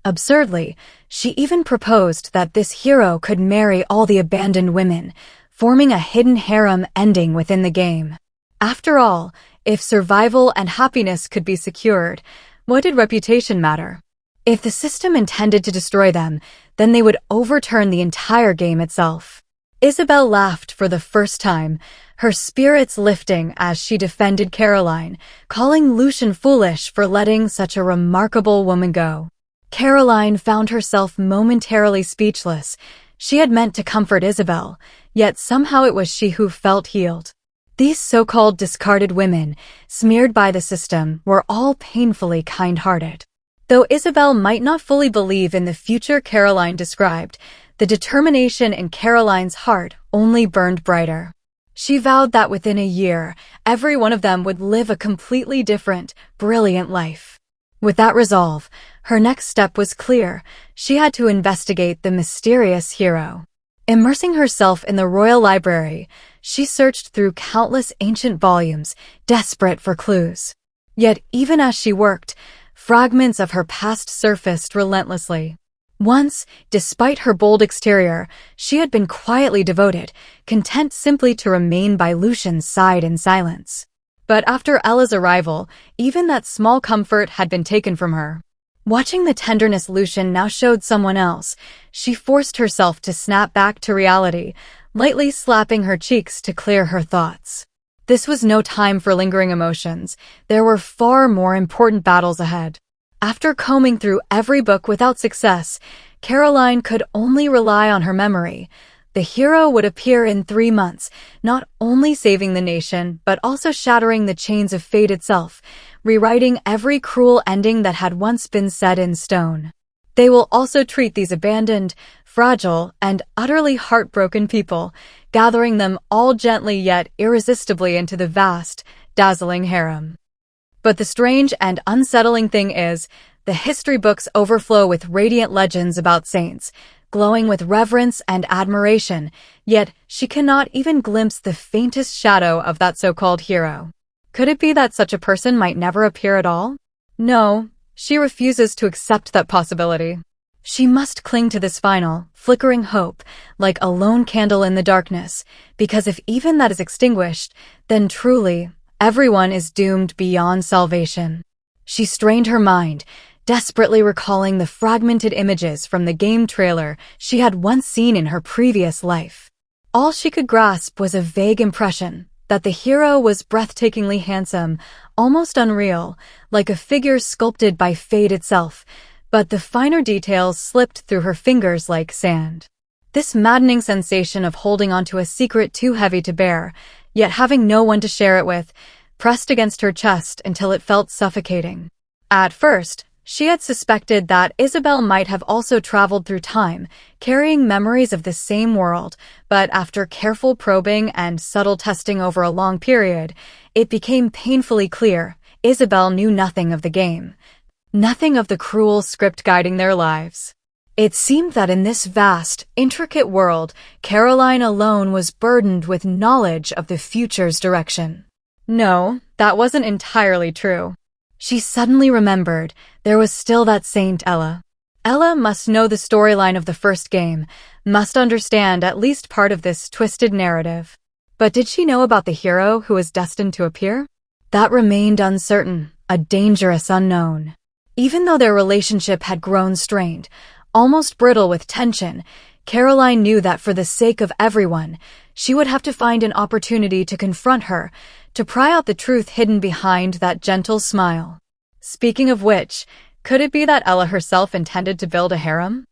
Absurdly, she even proposed that this hero could marry all the abandoned women, forming a hidden harem ending within the game. After all, if survival and happiness could be secured, what did reputation matter? If the system intended to destroy them, then they would overturn the entire game itself. Isabelle laughed for the first time, her spirits lifting as she defended Caroline, calling Lucien foolish for letting such a remarkable woman go. Caroline found herself momentarily speechless. She had meant to comfort Isabelle, yet somehow it was she who felt healed. These so-called discarded women, smeared by the system, were all painfully kind-hearted. Though Isabelle might not fully believe in the future Caroline described, the determination in Caroline's heart only burned brighter. She vowed that within a year, every one of them would live a completely different, brilliant life. With that resolve, her next step was clear. She had to investigate the mysterious hero. Immersing herself in the royal library, she searched through countless ancient volumes, desperate for clues. Yet even as she worked, fragments of her past surfaced relentlessly. Once, despite her bold exterior, she had been quietly devoted, content simply to remain by Lucien's side in silence. But after Ella's arrival, even that small comfort had been taken from her. Watching the tenderness Lucien now showed someone else, she forced herself to snap back to reality, lightly slapping her cheeks to clear her thoughts. This was no time for lingering emotions. There were far more important battles ahead. After combing through every book without success, Caroline could only rely on her memory. The hero would appear in 3 months, not only saving the nation, but also shattering the chains of fate itself. rewriting every cruel ending that had once been set in stone. They will also treat these abandoned, fragile, and utterly heartbroken people, gathering them all gently yet irresistibly into the vast, dazzling harem. But the strange and unsettling thing is, the history books overflow with radiant legends about saints, glowing with reverence and admiration, yet she cannot even glimpse the faintest shadow of that so-called hero. Could it be that such a person might never appear at all? No, she refuses to accept that possibility. She must cling to this final, flickering hope, like a lone candle in the darkness, because if even that is extinguished, then truly, everyone is doomed beyond salvation. She strained her mind, desperately recalling the fragmented images from the game trailer she had once seen in her previous life. All she could grasp was a vague impression that the hero was breathtakingly handsome, almost unreal, like a figure sculpted by fate itself, but the finer details slipped through her fingers like sand. This maddening sensation of holding onto a secret too heavy to bear, yet having no one to share it with, pressed against her chest until it felt suffocating. At first, she had suspected that Isabel might have also traveled through time, carrying memories of the same world, but after careful probing and subtle testing over a long period, it became painfully clear Isabel knew nothing of the game, nothing of the cruel script guiding their lives. It seemed that in this vast, intricate world, Caroline alone was burdened with knowledge of the future's direction. No, that wasn't entirely true. She suddenly remembered there was still that Saint Ella. Ella must know the storyline of the first game, must understand at least part of this twisted narrative. But did she know about the hero who was destined to appear? That remained uncertain, a dangerous unknown. Even though their relationship had grown strained, almost brittle with tension, Caroline knew that for the sake of everyone, she would have to find an opportunity to confront her, to pry out the truth hidden behind that gentle smile. Speaking of which, could it be that Ella herself intended to build a harem?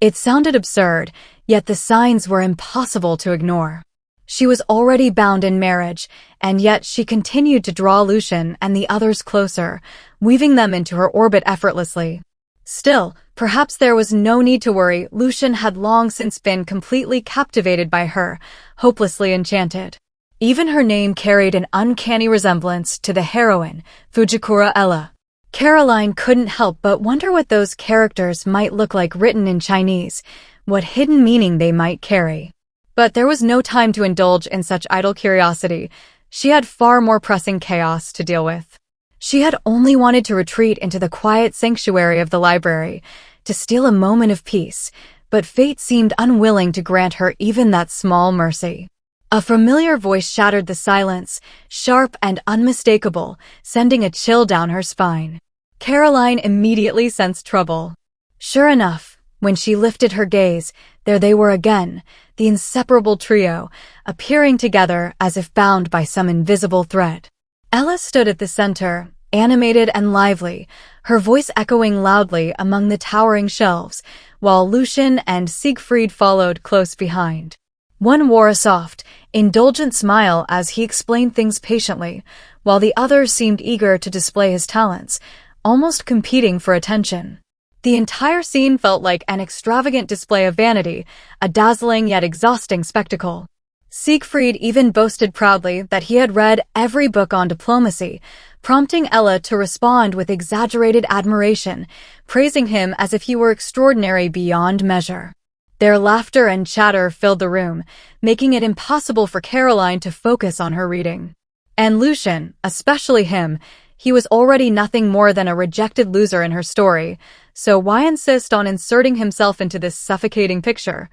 It sounded absurd, yet the signs were impossible to ignore. She was already bound in marriage, and yet she continued to draw Lucien and the others closer, weaving them into her orbit effortlessly. Still, perhaps there was no need to worry. Lucien had long since been completely captivated by her, hopelessly enchanted. Even her name carried an uncanny resemblance to the heroine, Fujikura Ella. Caroline couldn't help but wonder what those characters might look like written in Chinese, what hidden meaning they might carry. But there was no time to indulge in such idle curiosity. She had far more pressing chaos to deal with. She had only wanted to retreat into the quiet sanctuary of the library, to steal a moment of peace, but fate seemed unwilling to grant her even that small mercy. A familiar voice shattered the silence, sharp and unmistakable, sending a chill down her spine. Caroline immediately sensed trouble. Sure enough, when she lifted her gaze, there they were again, the inseparable trio, appearing together as if bound by some invisible thread. Ella stood at the center, animated and lively, her voice echoing loudly among the towering shelves, while Lucien and Siegfried followed close behind. One wore a soft, indulgent smile as he explained things patiently, while the other seemed eager to display his talents, almost competing for attention. The entire scene felt like an extravagant display of vanity, a dazzling yet exhausting spectacle. Siegfried even boasted proudly that he had read every book on diplomacy, prompting Ella to respond with exaggerated admiration, praising him as if he were extraordinary beyond measure. Their laughter and chatter filled the room, making it impossible for Caroline to focus on her reading. And Lucien, especially him, he was already nothing more than a rejected loser in her story, so why insist on inserting himself into this suffocating picture?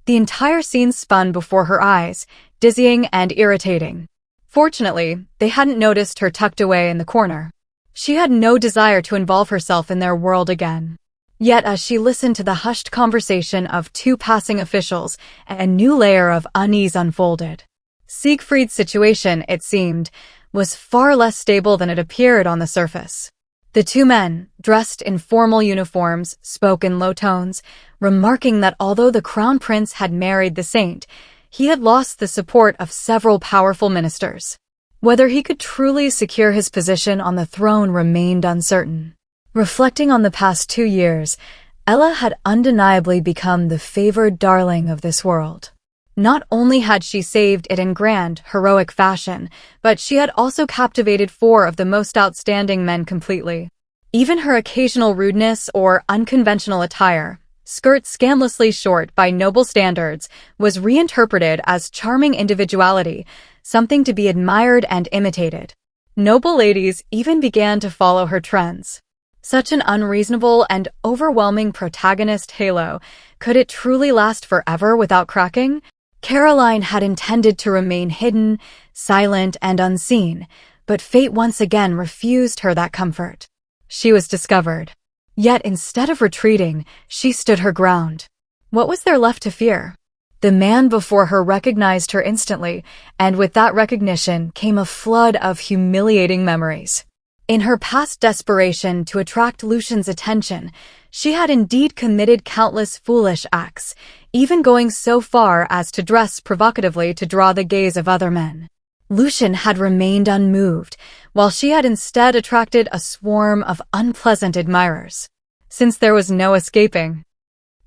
The entire scene spun before her eyes, dizzying and irritating. Fortunately, they hadn't noticed her tucked away in the corner. She had no desire to involve herself in their world again. Yet as she listened to the hushed conversation of two passing officials, a new layer of unease unfolded. Siegfried's situation, it seemed, was far less stable than it appeared on the surface. The two men, dressed in formal uniforms, spoke in low tones, remarking that although the crown prince had married the saint, he had lost the support of several powerful ministers. Whether he could truly secure his position on the throne remained uncertain. Reflecting on the past 2 years, Ella had undeniably become the favored darling of this world. Not only had she saved it in grand, heroic fashion, but she had also captivated 4 of the most outstanding men completely. Even her occasional rudeness or unconventional attire, skirt scandalously short by noble standards, was reinterpreted as charming individuality, something to be admired and imitated. Noble ladies even began to follow her trends. Such an unreasonable and overwhelming protagonist halo, could it truly last forever without cracking? Caroline had intended to remain hidden, silent, and unseen, but fate once again refused her that comfort. She was discovered. Yet instead of retreating, she stood her ground. What was there left to fear? The man before her recognized her instantly, and with that recognition came a flood of humiliating memories. In her past desperation to attract Lucien's attention, she had indeed committed countless foolish acts, even going so far as to dress provocatively to draw the gaze of other men. Lucien had remained unmoved, while she had instead attracted a swarm of unpleasant admirers. Since there was no escaping.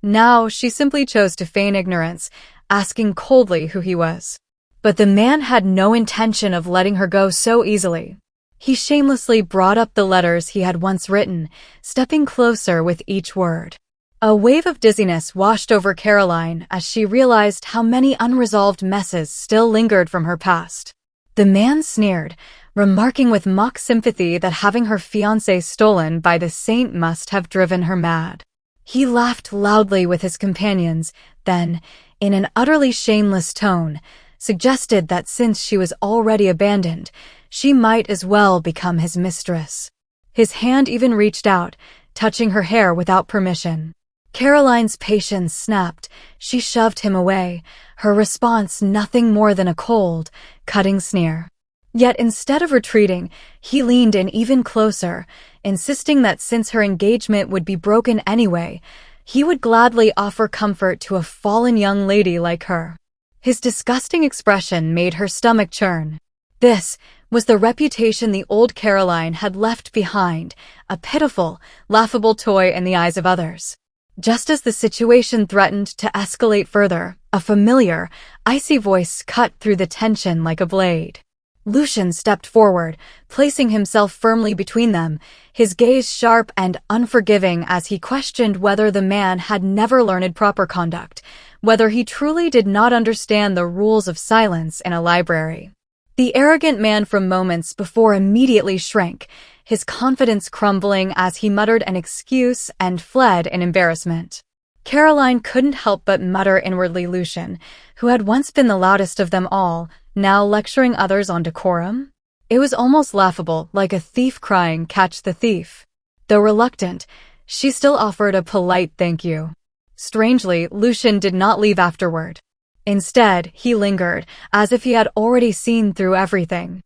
Now she simply chose to feign ignorance, asking coldly who he was. But the man had no intention of letting her go so easily. He shamelessly brought up the letters he had once written, stepping closer with each word. A wave of dizziness washed over Caroline as she realized how many unresolved messes still lingered from her past. The man sneered, remarking with mock sympathy that having her fiancé stolen by the saint must have driven her mad. He laughed loudly with his companions, then, in an utterly shameless tone, suggested that since she was already abandoned, she might as well become his mistress. His hand even reached out, touching her hair without permission. Caroline's patience snapped. She shoved him away, her response nothing more than a cold, cutting sneer. Yet instead of retreating, he leaned in even closer, insisting that since her engagement would be broken anyway, he would gladly offer comfort to a fallen young lady like her. His disgusting expression made her stomach churn. This was the reputation the old Caroline had left behind, a pitiful, laughable toy in the eyes of others. Just as the situation threatened to escalate further, a familiar, icy voice cut through the tension like a blade. Lucien stepped forward, placing himself firmly between them, his gaze sharp and unforgiving as he questioned whether the man had never learned proper conduct, whether he truly did not understand the rules of silence in a library. The arrogant man from moments before immediately shrank, his confidence crumbling as he muttered an excuse and fled in embarrassment. Caroline couldn't help but mutter inwardly. Lucien, who had once been the loudest of them all, now lecturing others on decorum? It was almost laughable, like a thief crying, "Catch the thief." Though reluctant, she still offered a polite thank you. Strangely, Lucien did not leave afterward. Instead, he lingered, as if he had already seen through everything.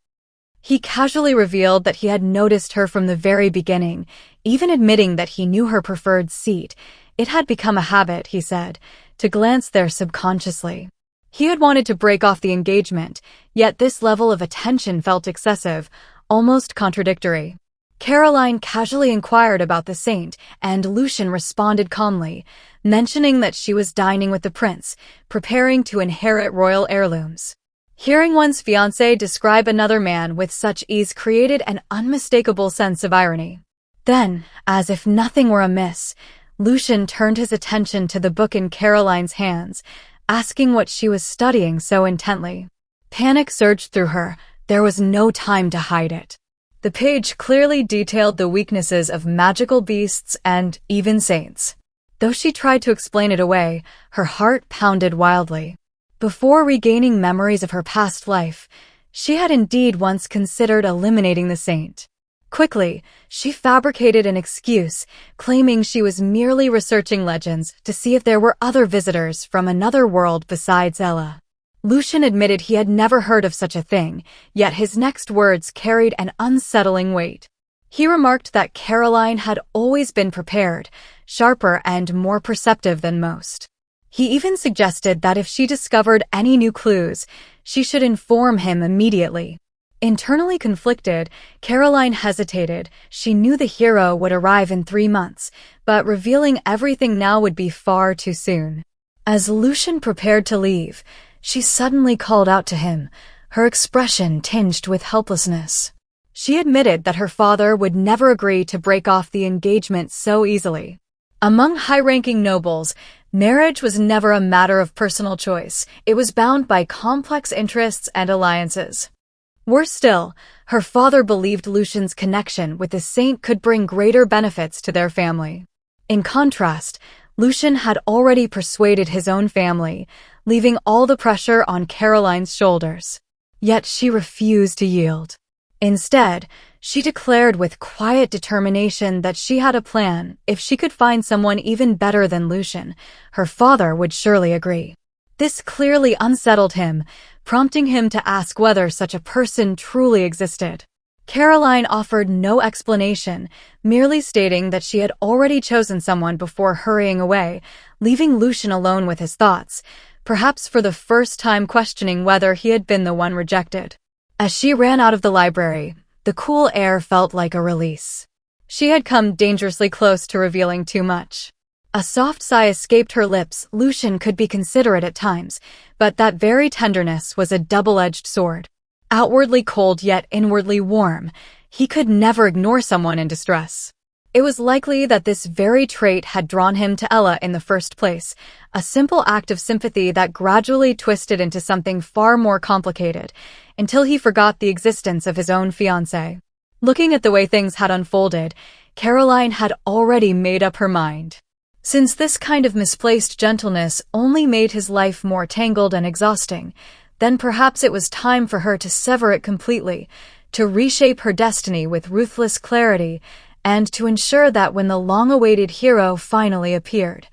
He casually revealed that he had noticed her from the very beginning, even admitting that he knew her preferred seat. It had become a habit, he said, to glance there subconsciously. He had wanted to break off the engagement, yet this level of attention felt excessive, almost contradictory. Caroline casually inquired about the saint, and Lucien responded calmly, mentioning that she was dining with the prince, preparing to inherit royal heirlooms. Hearing one's fiancé describe another man with such ease created an unmistakable sense of irony. Then, as if nothing were amiss, Lucien turned his attention to the book in Caroline's hands, asking what she was studying so intently. Panic surged through her. There was no time to hide it. The page clearly detailed the weaknesses of magical beasts and even saints. Though she tried to explain it away, her heart pounded wildly. Before regaining memories of her past life, she had indeed once considered eliminating the saint. Quickly, she fabricated an excuse, claiming she was merely researching legends to see if there were other visitors from another world besides Ella. Lucien admitted he had never heard of such a thing, yet his next words carried an unsettling weight. He remarked that Caroline had always been prepared, sharper and more perceptive than most. He even suggested that if she discovered any new clues, she should inform him immediately. Internally conflicted, Caroline hesitated. She knew the hero would arrive in 3 months, but revealing everything now would be far too soon. As Lucien prepared to leave, she suddenly called out to him, her expression tinged with helplessness. She admitted that her father would never agree to break off the engagement so easily. Among high-ranking nobles, marriage was never a matter of personal choice. It was bound by complex interests and alliances. Worse still, her father believed Lucien's connection with the saint could bring greater benefits to their family. In contrast, Lucien had already persuaded his own family, leaving all the pressure on Caroline's shoulders. Yet she refused to yield. Instead, she declared with quiet determination that she had a plan. If she could find someone even better than Lucien, her father would surely agree. This clearly unsettled him, prompting him to ask whether such a person truly existed. Caroline offered no explanation, merely stating that she had already chosen someone before hurrying away, leaving Lucien alone with his thoughts, perhaps for the first time questioning whether he had been the one rejected. As she ran out of the library, the cool air felt like a release. She had come dangerously close to revealing too much. A soft sigh escaped her lips. Lucien could be considerate at times, but that very tenderness was a double-edged sword. Outwardly cold yet inwardly warm, he could never ignore someone in distress. It was likely that this very trait had drawn him to Ella in the first place, a simple act of sympathy that gradually twisted into something far more complicated, until he forgot the existence of his own fiancé. Looking at the way things had unfolded, Caroline had already made up her mind. Since this kind of misplaced gentleness only made his life more tangled and exhausting, then perhaps it was time for her to sever it completely, to reshape her destiny with ruthless clarity, and to ensure that when the long-awaited hero finally appeared,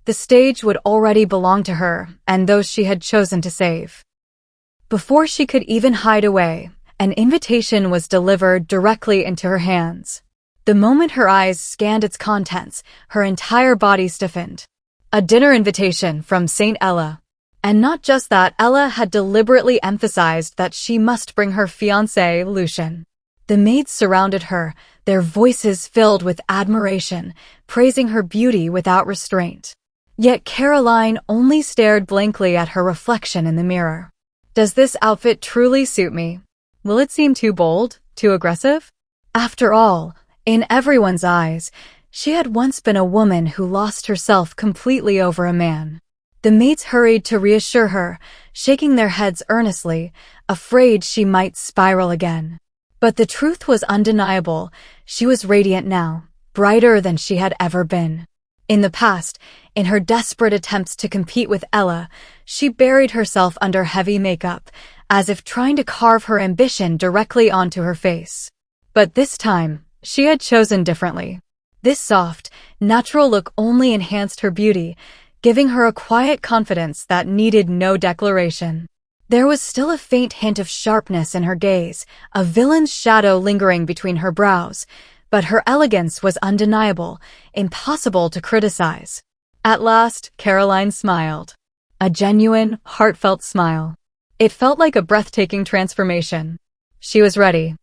the stage would already belong to her and those she had chosen to save. Before she could even hide away, an invitation was delivered directly into her hands. The moment her eyes scanned its contents, her entire body stiffened. A dinner invitation from Saint Ella. And not just that, Ella had deliberately emphasized that she must bring her fiancé, Lucien. The maids surrounded her, their voices filled with admiration, praising her beauty without restraint. Yet Caroline only stared blankly at her reflection in the mirror. Does this outfit truly suit me? Will it seem too bold, too aggressive? After all, in everyone's eyes, she had once been a woman who lost herself completely over a man. The maids hurried to reassure her, shaking their heads earnestly, afraid she might spiral again. But the truth was undeniable. She was radiant now, brighter than she had ever been. In the past, in her desperate attempts to compete with Ella, she buried herself under heavy makeup, as if trying to carve her ambition directly onto her face. But this time, she had chosen differently. This soft, natural look only enhanced her beauty, giving her a quiet confidence that needed no declaration. There was still a faint hint of sharpness in her gaze, a villain's shadow lingering between her brows, but her elegance was undeniable, impossible to criticize. At last, Caroline smiled. A genuine, heartfelt smile. It felt like a breathtaking transformation. She was ready.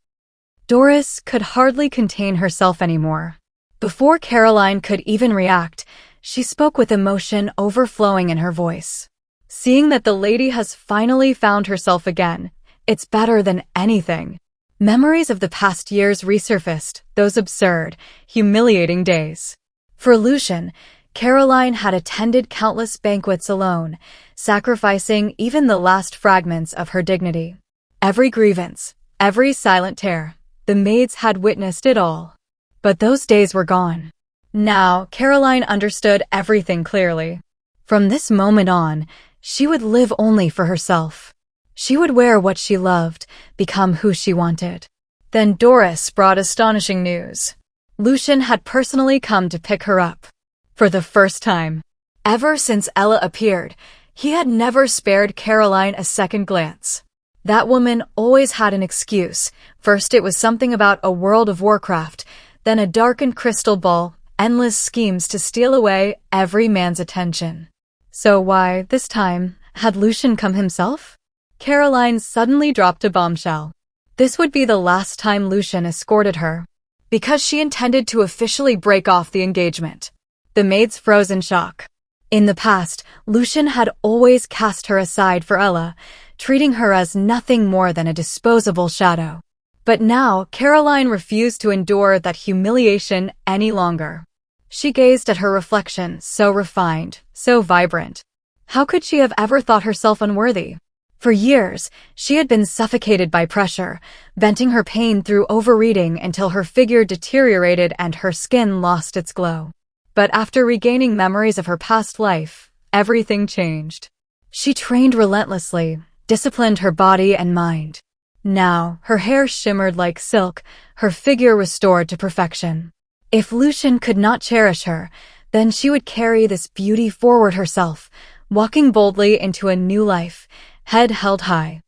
Doris could hardly contain herself anymore. Before Caroline could even react, she spoke with emotion overflowing in her voice. Seeing that the lady has finally found herself again, it's better than anything. Memories of the past years resurfaced, those absurd, humiliating days. For Lucien, Caroline had attended countless banquets alone, sacrificing even the last fragments of her dignity. Every grievance, every silent tear, the maids had witnessed it all. But those days were gone. Now, Caroline understood everything clearly. From this moment on, she would live only for herself. She would wear what she loved, become who she wanted. Then Doris brought astonishing news. Lucien had personally come to pick her up. For the first time. Ever since Ella appeared, he had never spared Caroline a second glance. That woman always had an excuse. First it was something about a World of Warcraft, then a darkened crystal ball, endless schemes to steal away every man's attention. So why, this time, had Lucien come himself? Caroline suddenly dropped a bombshell. This would be the last time Lucien escorted her, because she intended to officially break off the engagement. The maids froze in shock. In the past, Lucien had always cast her aside for Ella, treating her as nothing more than a disposable shadow. But now, Caroline refused to endure that humiliation any longer. She gazed at her reflection, so refined, so vibrant. How could she have ever thought herself unworthy? For years, she had been suffocated by pressure, venting her pain through overeating until her figure deteriorated and her skin lost its glow. But after regaining memories of her past life, everything changed. She trained relentlessly, disciplined her body and mind. Now, her hair shimmered like silk, her figure restored to perfection. If Lucien could not cherish her, then she would carry this beauty forward herself, walking boldly into a new life, head held high.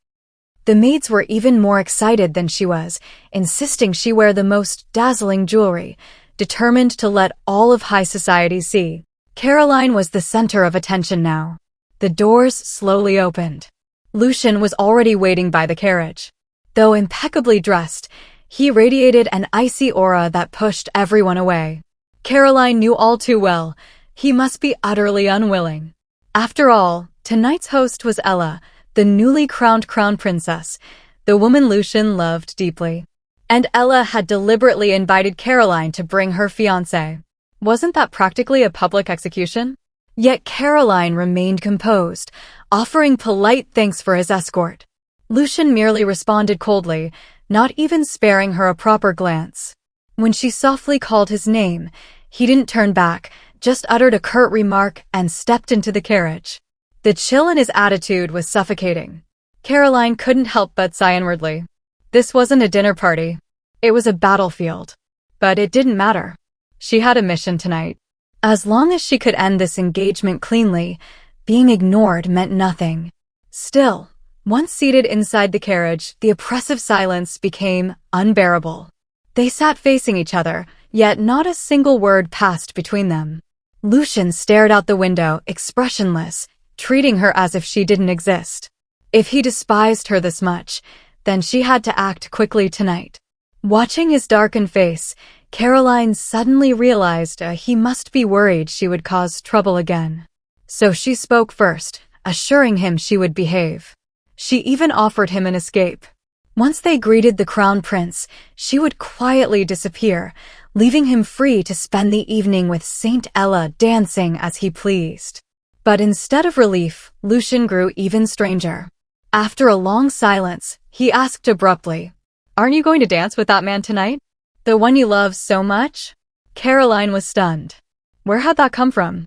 The maids were even more excited than she was, insisting she wear the most dazzling jewelry, determined to let all of high society see. Caroline was the center of attention now. The doors slowly opened. Lucien was already waiting by the carriage. Though impeccably dressed, he radiated an icy aura that pushed everyone away. Caroline knew all too well, he must be utterly unwilling. After all, tonight's host was Ella, the newly crowned crown princess, the woman Lucien loved deeply. And Ella had deliberately invited Caroline to bring her fiancé. Wasn't that practically a public execution? Yet Caroline remained composed, offering polite thanks for his escort. Lucien merely responded coldly, not even sparing her a proper glance. When she softly called his name, he didn't turn back, just uttered a curt remark and stepped into the carriage. The chill in his attitude was suffocating. Caroline couldn't help but sigh inwardly. This wasn't a dinner party. It was a battlefield. But it didn't matter. She had a mission tonight. As long as she could end this engagement cleanly, being ignored meant nothing. Still, once seated inside the carriage, the oppressive silence became unbearable. They sat facing each other, yet not a single word passed between them. Lucien stared out the window, expressionless, treating her as if she didn't exist. If he despised her this much, then she had to act quickly tonight. Watching his darkened face, Caroline suddenly realized he must be worried she would cause trouble again. So she spoke first, assuring him she would behave. She even offered him an escape. Once they greeted the crown prince, she would quietly disappear, leaving him free to spend the evening with Saint Ella dancing as he pleased. But instead of relief, Lucien grew even stranger. After a long silence, he asked abruptly, "Aren't you going to dance with that man tonight? The one you love so much?" Caroline was stunned. Where had that come from?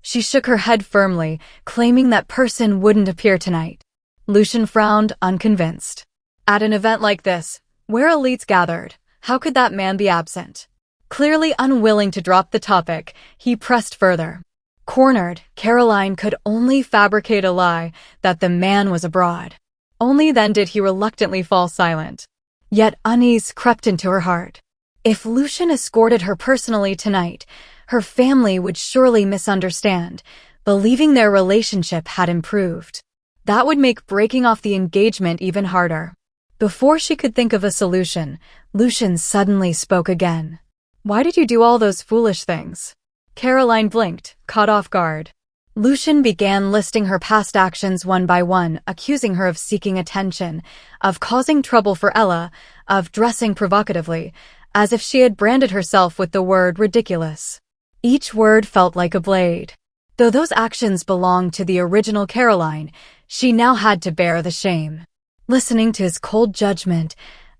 She shook her head firmly, claiming that person wouldn't appear tonight. Lucien frowned, unconvinced. At an event like this, where elites gathered, how could that man be absent? Clearly unwilling to drop the topic, he pressed further. Cornered, Caroline could only fabricate a lie that the man was abroad. Only then did he reluctantly fall silent. Yet unease crept into her heart. If Lucien escorted her personally tonight, her family would surely misunderstand, believing their relationship had improved. That would make breaking off the engagement even harder. Before she could think of a solution, Lucien suddenly spoke again. "Why did you do all those foolish things?" Caroline blinked, caught off guard. Lucien began listing her past actions one by one, accusing her of seeking attention, of causing trouble for Ella, of dressing provocatively, as if she had branded herself with the word ridiculous. Each word felt like a blade. Though those actions belonged to the original Caroline, she now had to bear the shame. Listening to his cold judgment,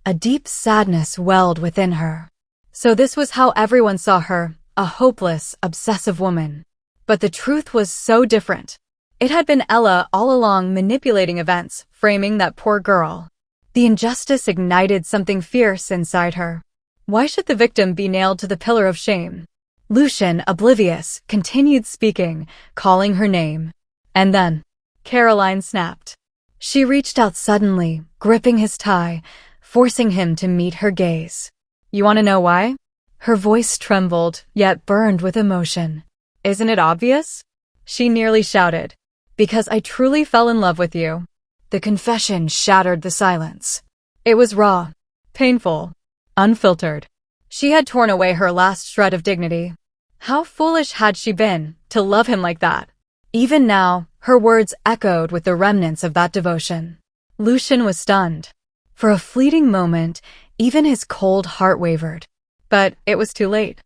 a deep sadness welled within her. So this was how everyone saw her, a hopeless, obsessive woman. But the truth was so different. It had been Ella all along manipulating events, framing that poor girl. The injustice ignited something fierce inside her. Why should the victim be nailed to the pillar of shame? Lucien, oblivious, continued speaking, calling her name. And then, Caroline snapped. She reached out suddenly, gripping his tie, forcing him to meet her gaze. "You want to know why?" Her voice trembled, yet burned with emotion. "Isn't it obvious?" She nearly shouted. "Because I truly fell in love with you." The confession shattered the silence. It was raw, painful, unfiltered. She had torn away her last shred of dignity. How foolish had she been to love him like that? Even now, her words echoed with the remnants of that devotion. Lucien was stunned. For a fleeting moment, even his cold heart wavered. But it was too late.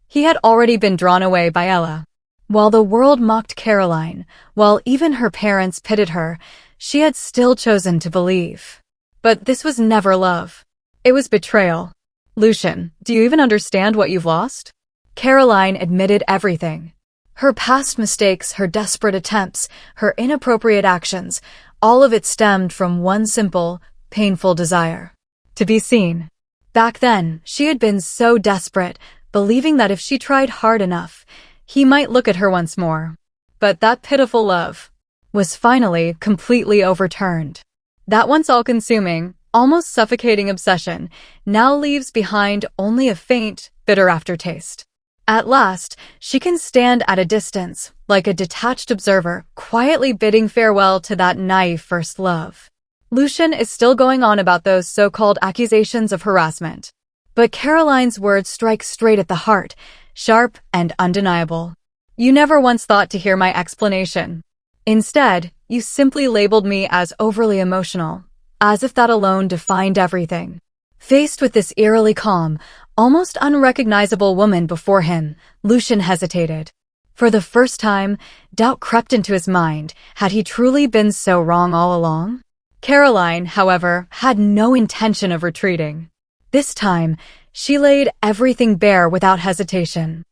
He had already been drawn away by Ella. While the world mocked Caroline, while even her parents pitied her, she had still chosen to believe. But this was never love. It was betrayal. Lucien, do you even understand what you've lost? Caroline admitted everything. Her past mistakes, her desperate attempts, her inappropriate actions, all of it stemmed from one simple, painful desire. To be seen. Back then, she had been so desperate, believing that if she tried hard enough, he might look at her once more. But that pitiful love was finally completely overturned. That once all-consuming, almost suffocating obsession now leaves behind only a faint, bitter aftertaste. At last, she can stand at a distance, like a detached observer, quietly bidding farewell to that naive first love. Lucien is still going on about those so-called accusations of harassment. But Caroline's words strike straight at the heart, sharp and undeniable. You never once thought to hear my explanation. Instead, you simply labeled me as overly emotional, as if that alone defined everything. Faced with this eerily calm, almost unrecognizable woman before him, Lucien hesitated. For the first time, doubt crept into his mind. Had he truly been so wrong all along? Caroline, however, had no intention of retreating. This time, she laid everything bare without hesitation.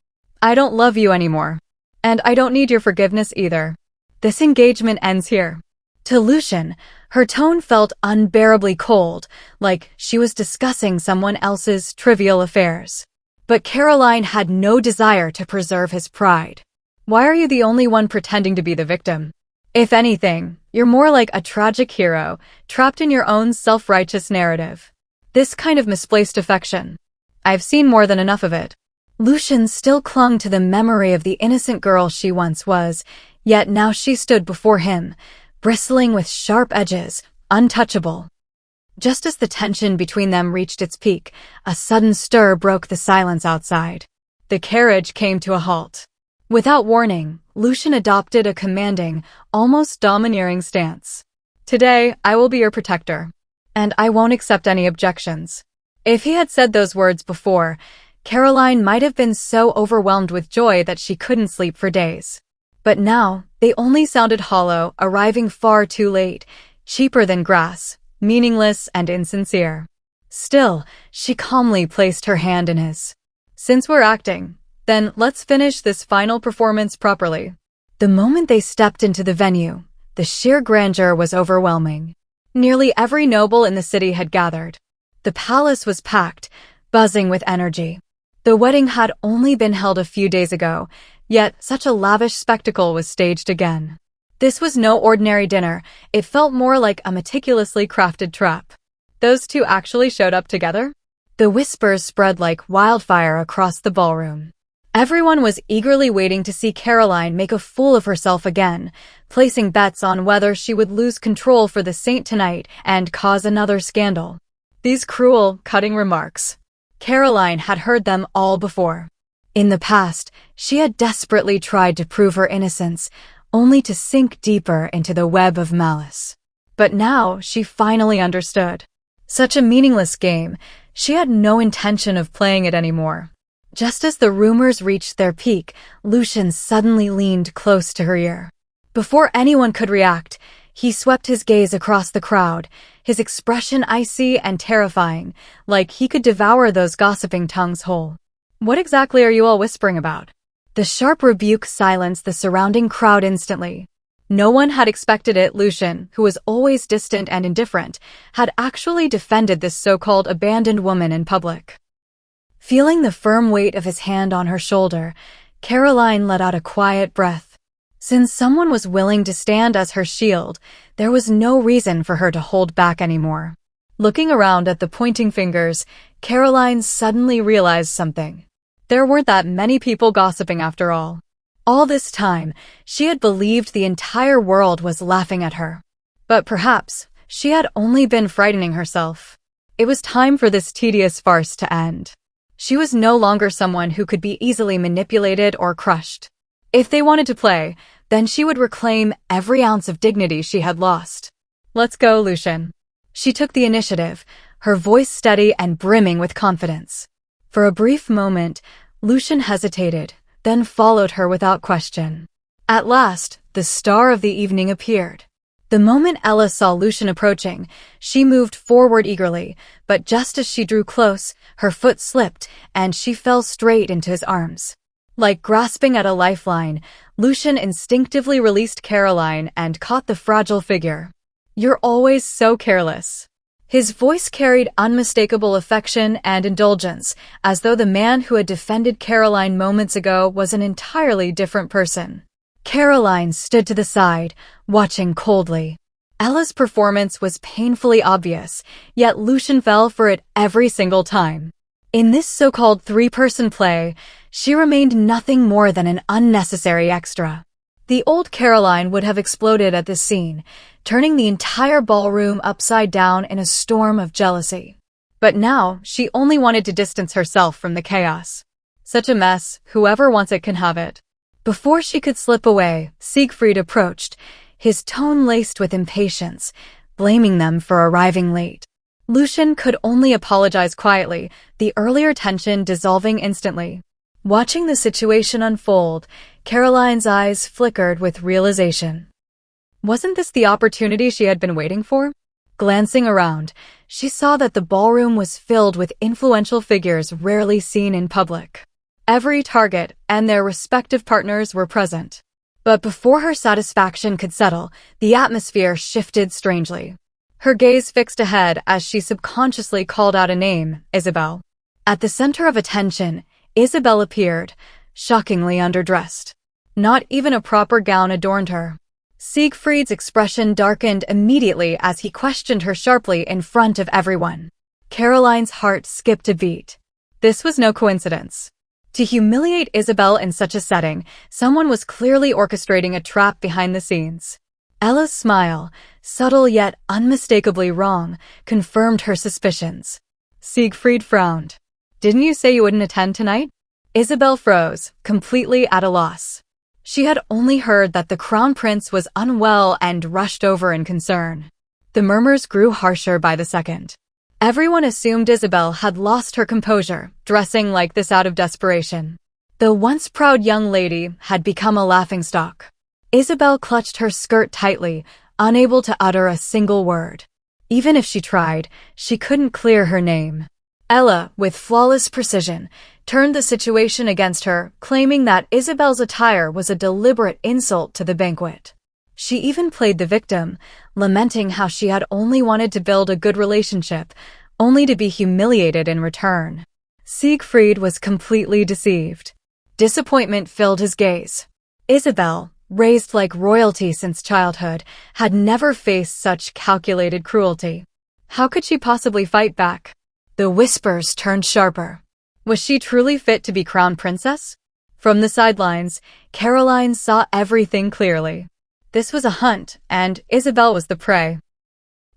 I don't love you anymore. And I don't need your forgiveness either. This engagement ends here. To Lucien, her tone felt unbearably cold, like she was discussing someone else's trivial affairs. But Caroline had no desire to preserve his pride. Why are you the only one pretending to be the victim? If anything, you're more like a tragic hero, trapped in your own self-righteous narrative. This kind of misplaced affection. I've seen more than enough of it. Lucien still clung to the memory of the innocent girl she once was, yet now she stood before him, bristling with sharp edges, untouchable. Just as the tension between them reached its peak, a sudden stir broke the silence outside. The carriage came to a halt. Without warning, Lucien adopted a commanding, almost domineering stance. Today, I will be your protector, and I won't accept any objections. If he had said those words before, Caroline might have been so overwhelmed with joy that she couldn't sleep for days. But now, they only sounded hollow, arriving far too late, cheaper than grass, meaningless and insincere. Still, she calmly placed her hand in his. Since we're acting, then let's finish this final performance properly. The moment they stepped into the venue, the sheer grandeur was overwhelming. Nearly every noble in the city had gathered. The palace was packed, buzzing with energy. The wedding had only been held a few days ago, yet such a lavish spectacle was staged again. This was no ordinary dinner. It felt more like a meticulously crafted trap. Those two actually showed up together? The whispers spread like wildfire across the ballroom. Everyone was eagerly waiting to see Caroline make a fool of herself again, placing bets on whether she would lose control for the saint tonight and cause another scandal. These cruel, cutting remarks. Caroline had heard them all before. In the past, she had desperately tried to prove her innocence, only to sink deeper into the web of malice. But now she finally understood. Such a meaningless game, she had no intention of playing it anymore. Just as the rumors reached their peak, Lucien suddenly leaned close to her ear. Before anyone could react, he swept his gaze across the crowd, his expression icy and terrifying, like he could devour those gossiping tongues whole. What exactly are you all whispering about? The sharp rebuke silenced the surrounding crowd instantly. No one had expected it. Lucien, who was always distant and indifferent, had actually defended this so-called abandoned woman in public. Feeling the firm weight of his hand on her shoulder, Caroline let out a quiet breath. Since someone was willing to stand as her shield, there was no reason for her to hold back anymore. Looking around at the pointing fingers, Caroline suddenly realized something. There weren't that many people gossiping after all. All this time, she had believed the entire world was laughing at her. But perhaps, She had only been frightening herself. It was time for this tedious farce to end. She was no longer someone who could be easily manipulated or crushed. If they wanted to play, then she would reclaim every ounce of dignity she had lost. Let's go, Lucien. She took the initiative, her voice steady and brimming with confidence. For a brief moment, Lucien hesitated, then followed her without question. At last, the star of the evening appeared. The moment Ella saw Lucien approaching, she moved forward eagerly, but just as she drew close, her foot slipped, and she fell straight into his arms. Like grasping at a lifeline, Lucien instinctively released Caroline and caught the fragile figure. "You're always so careless." His voice carried unmistakable affection and indulgence, as though the man who had defended Caroline moments ago was an entirely different person. Caroline stood to the side, watching coldly. Ella's performance was painfully obvious, yet Lucien fell for it every single time. In this so-called three-person play, she remained nothing more than an unnecessary extra. The old Caroline would have exploded at this scene, turning the entire ballroom upside down in a storm of jealousy. But now, she only wanted to distance herself from the chaos. Such a mess, whoever wants it can have it. Before she could slip away, Siegfried approached, his tone laced with impatience, blaming them for arriving late. Lucien could only apologize quietly, the earlier tension dissolving instantly. Watching the situation unfold, Caroline's eyes flickered with realization. Wasn't this the opportunity she had been waiting for? Glancing around, she saw that the ballroom was filled with influential figures rarely seen in public. Every target and their respective partners were present. But before her satisfaction could settle, the atmosphere shifted strangely. Her gaze fixed ahead as she subconsciously called out a name, Isabelle. At the center of attention, Isabelle appeared, shockingly underdressed. Not even a proper gown adorned her. Siegfried's expression darkened immediately as he questioned her sharply in front of everyone. Caroline's heart skipped a beat. This was no coincidence. To humiliate Isabelle in such a setting, someone was clearly orchestrating a trap behind the scenes. Ella's smile, subtle yet unmistakably wrong, confirmed her suspicions. Siegfried frowned. "Didn't you say you wouldn't attend tonight?" Isabelle froze, completely at a loss. She had only heard that the crown prince was unwell and rushed over in concern. The murmurs grew harsher by the second. Everyone assumed Isabelle had lost her composure, dressing like this out of desperation. The once proud young lady had become a laughingstock. Isabelle clutched her skirt tightly, unable to utter a single word. Even if she tried, she couldn't clear her name. Ella, with flawless precision, turned the situation against her, claiming that Isabelle's attire was a deliberate insult to the banquet. She even played the victim, lamenting how she had only wanted to build a good relationship, only to be humiliated in return. Siegfried was completely deceived. Disappointment filled his gaze. Isabelle, raised like royalty since childhood, had never faced such calculated cruelty. How could she possibly fight back? The whispers turned sharper. Was she truly fit to be crown princess? From the sidelines, Caroline saw everything clearly. This was a hunt, and Isabelle was the prey.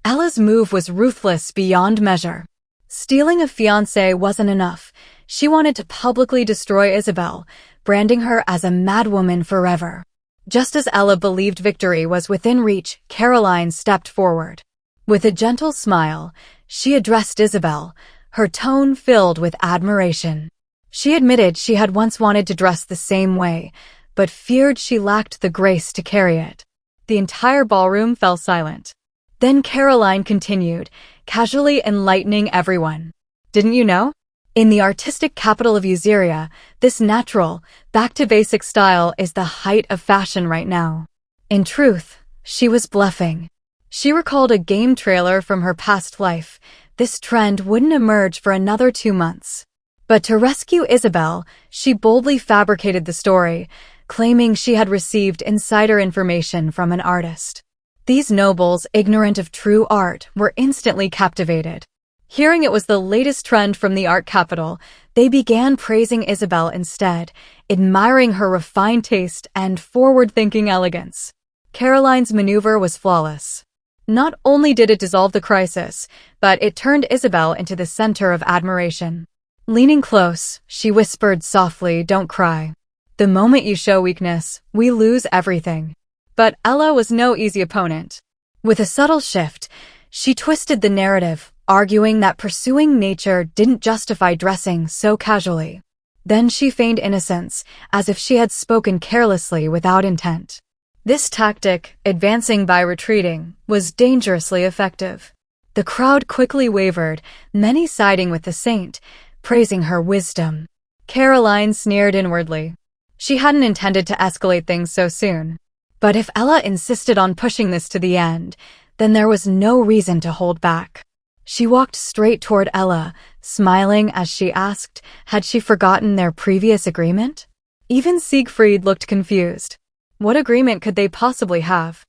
Ella's move was ruthless beyond measure. Stealing a fiancé wasn't enough. She wanted to publicly destroy Isabelle, branding her as a madwoman forever. Just as Ella believed victory was within reach, Caroline stepped forward. With a gentle smile, she addressed Isabelle, her tone filled with admiration. She admitted she had once wanted to dress the same way, but feared she lacked the grace to carry it. The entire ballroom fell silent. Then Caroline continued, casually enlightening everyone. "Didn't you know? In the artistic capital of Useria, this natural, back-to-basic style is the height of fashion right now." In truth, she was bluffing. She recalled a game trailer from her past life. This trend wouldn't emerge for another 2 months. But to rescue Isabelle, she boldly fabricated the story, claiming she had received insider information from an artist. These nobles, ignorant of true art, were instantly captivated. Hearing it was the latest trend from the art capital, they began praising Isabelle instead, admiring her refined taste and forward-thinking elegance. Caroline's maneuver was flawless. Not only did it dissolve the crisis, but it turned Isabel into the center of admiration. Leaning close, she whispered softly, "Don't cry. The moment you show weakness, we lose everything." But Ella was no easy opponent. With a subtle shift, she twisted the narrative, arguing that pursuing nature didn't justify dressing so casually. Then she feigned innocence, as if she had spoken carelessly without intent. This tactic, advancing by retreating, was dangerously effective. The crowd quickly wavered, many siding with the saint, praising her wisdom. Caroline sneered inwardly. She hadn't intended to escalate things so soon. But if Ella insisted on pushing this to the end, then there was no reason to hold back. She walked straight toward Ella, smiling as she asked, had she forgotten their previous agreement? Even Siegfried looked confused. What agreement could they possibly have?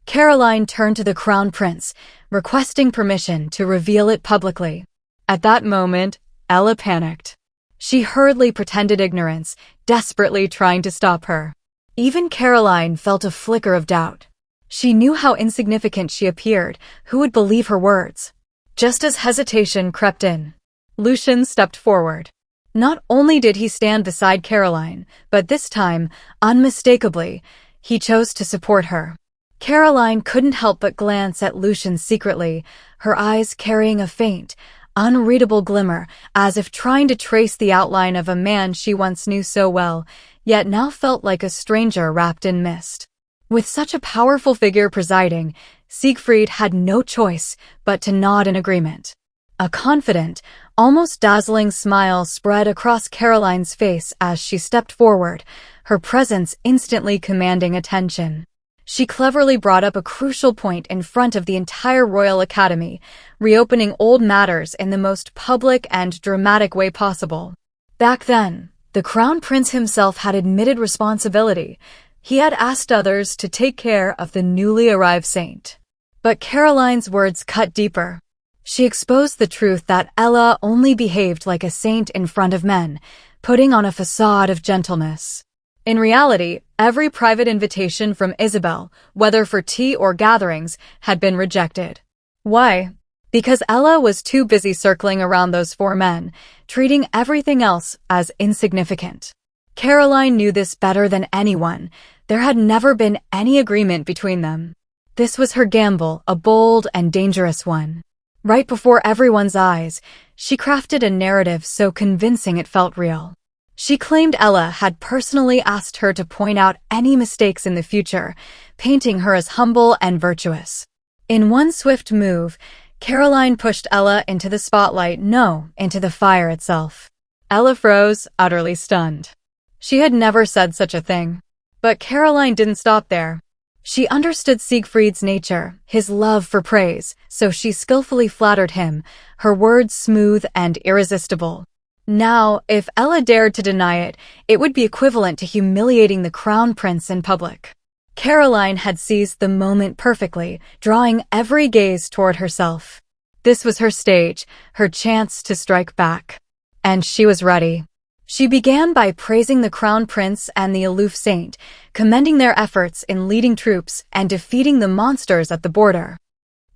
Caroline turned to the crown prince, requesting permission to reveal it publicly. At that moment, Ella panicked. She hurriedly pretended ignorance, desperately trying to stop her. Even Caroline felt a flicker of doubt. She knew how insignificant she appeared. Who would believe her words? Just as hesitation crept in, Lucien stepped forward. Not only did he stand beside Caroline, but this time, unmistakably, he chose to support her. Caroline couldn't help but glance at Lucien secretly, her eyes carrying a faint, unreadable glimmer, as if trying to trace the outline of a man she once knew so well, yet now felt like a stranger wrapped in mist. With such a powerful figure presiding, Siegfried had no choice but to nod in agreement. A confident, almost dazzling smile spread across Caroline's face as she stepped forward, her presence instantly commanding attention. She cleverly brought up a crucial point in front of the entire Royal Academy, reopening old matters in the most public and dramatic way possible. Back then, the Crown Prince himself had admitted responsibility. He had asked others to take care of the newly arrived saint. But Caroline's words cut deeper. She exposed the truth that Ella only behaved like a saint in front of men, putting on a facade of gentleness. In reality, every private invitation from Isabel, whether for tea or gatherings, had been rejected. Why? Because Ella was too busy circling around those four men, treating everything else as insignificant. Caroline knew this better than anyone. There had never been any agreement between them. This was her gamble, a bold and dangerous one. Right before everyone's eyes, she crafted a narrative so convincing it felt real. She claimed Ella had personally asked her to point out any mistakes in the future, painting her as humble and virtuous. In one swift move, Caroline pushed Ella into the spotlight, no, into the fire itself. Ella froze, utterly stunned. She had never said such a thing. But Caroline didn't stop there. She understood Siegfried's nature, his love for praise, so she skillfully flattered him, her words smooth and irresistible. Now, if Ella dared to deny it, it would be equivalent to humiliating the crown prince in public. Caroline had seized the moment perfectly, drawing every gaze toward herself. This was her stage, her chance to strike back. And she was ready. She began by praising the crown prince and the aloof saint, commending their efforts in leading troops and defeating the monsters at the border.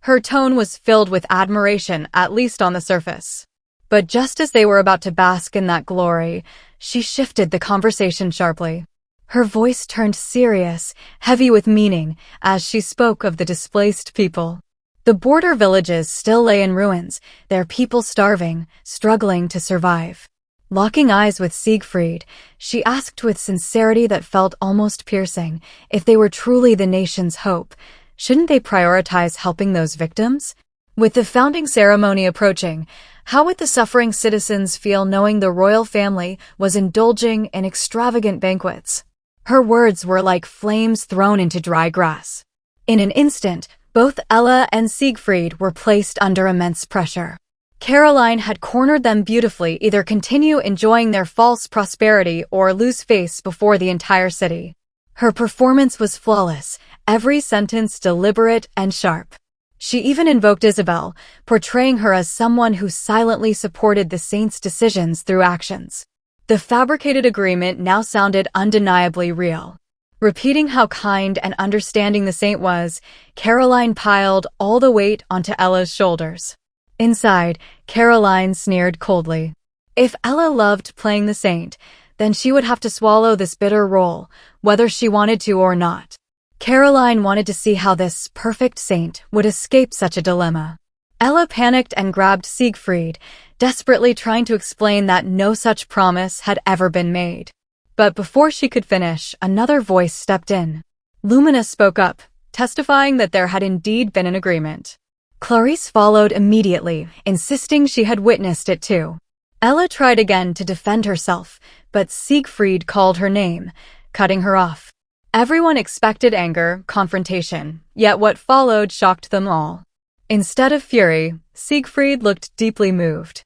Her tone was filled with admiration, at least on the surface. But just as they were about to bask in that glory, she shifted the conversation sharply. Her voice turned serious, heavy with meaning, as she spoke of the displaced people. The border villages still lay in ruins, their people starving, struggling to survive. Locking eyes with Siegfried, she asked with sincerity that felt almost piercing, if they were truly the nation's hope, shouldn't they prioritize helping those victims? With the founding ceremony approaching, how would the suffering citizens feel knowing the royal family was indulging in extravagant banquets? Her words were like flames thrown into dry grass. In an instant, both Ella and Siegfried were placed under immense pressure. Caroline had cornered them beautifully, either continue enjoying their false prosperity or lose face before the entire city. Her performance was flawless, every sentence deliberate and sharp. She even invoked Isabel, portraying her as someone who silently supported the saint's decisions through actions. The fabricated agreement now sounded undeniably real. Repeating how kind and understanding the saint was, Caroline piled all the weight onto Ella's shoulders. Inside, Caroline sneered coldly. If Ella loved playing the saint, then she would have to swallow this bitter role, whether she wanted to or not. Caroline wanted to see how this perfect saint would escape such a dilemma. Ella panicked and grabbed Siegfried, desperately trying to explain that no such promise had ever been made. But before she could finish, another voice stepped in. Lumina spoke up, testifying that there had indeed been an agreement. Clarisse followed immediately, insisting she had witnessed it too. Ella tried again to defend herself, but Siegfried called her name, cutting her off. Everyone expected anger, confrontation, yet what followed shocked them all. Instead of fury, Siegfried looked deeply moved.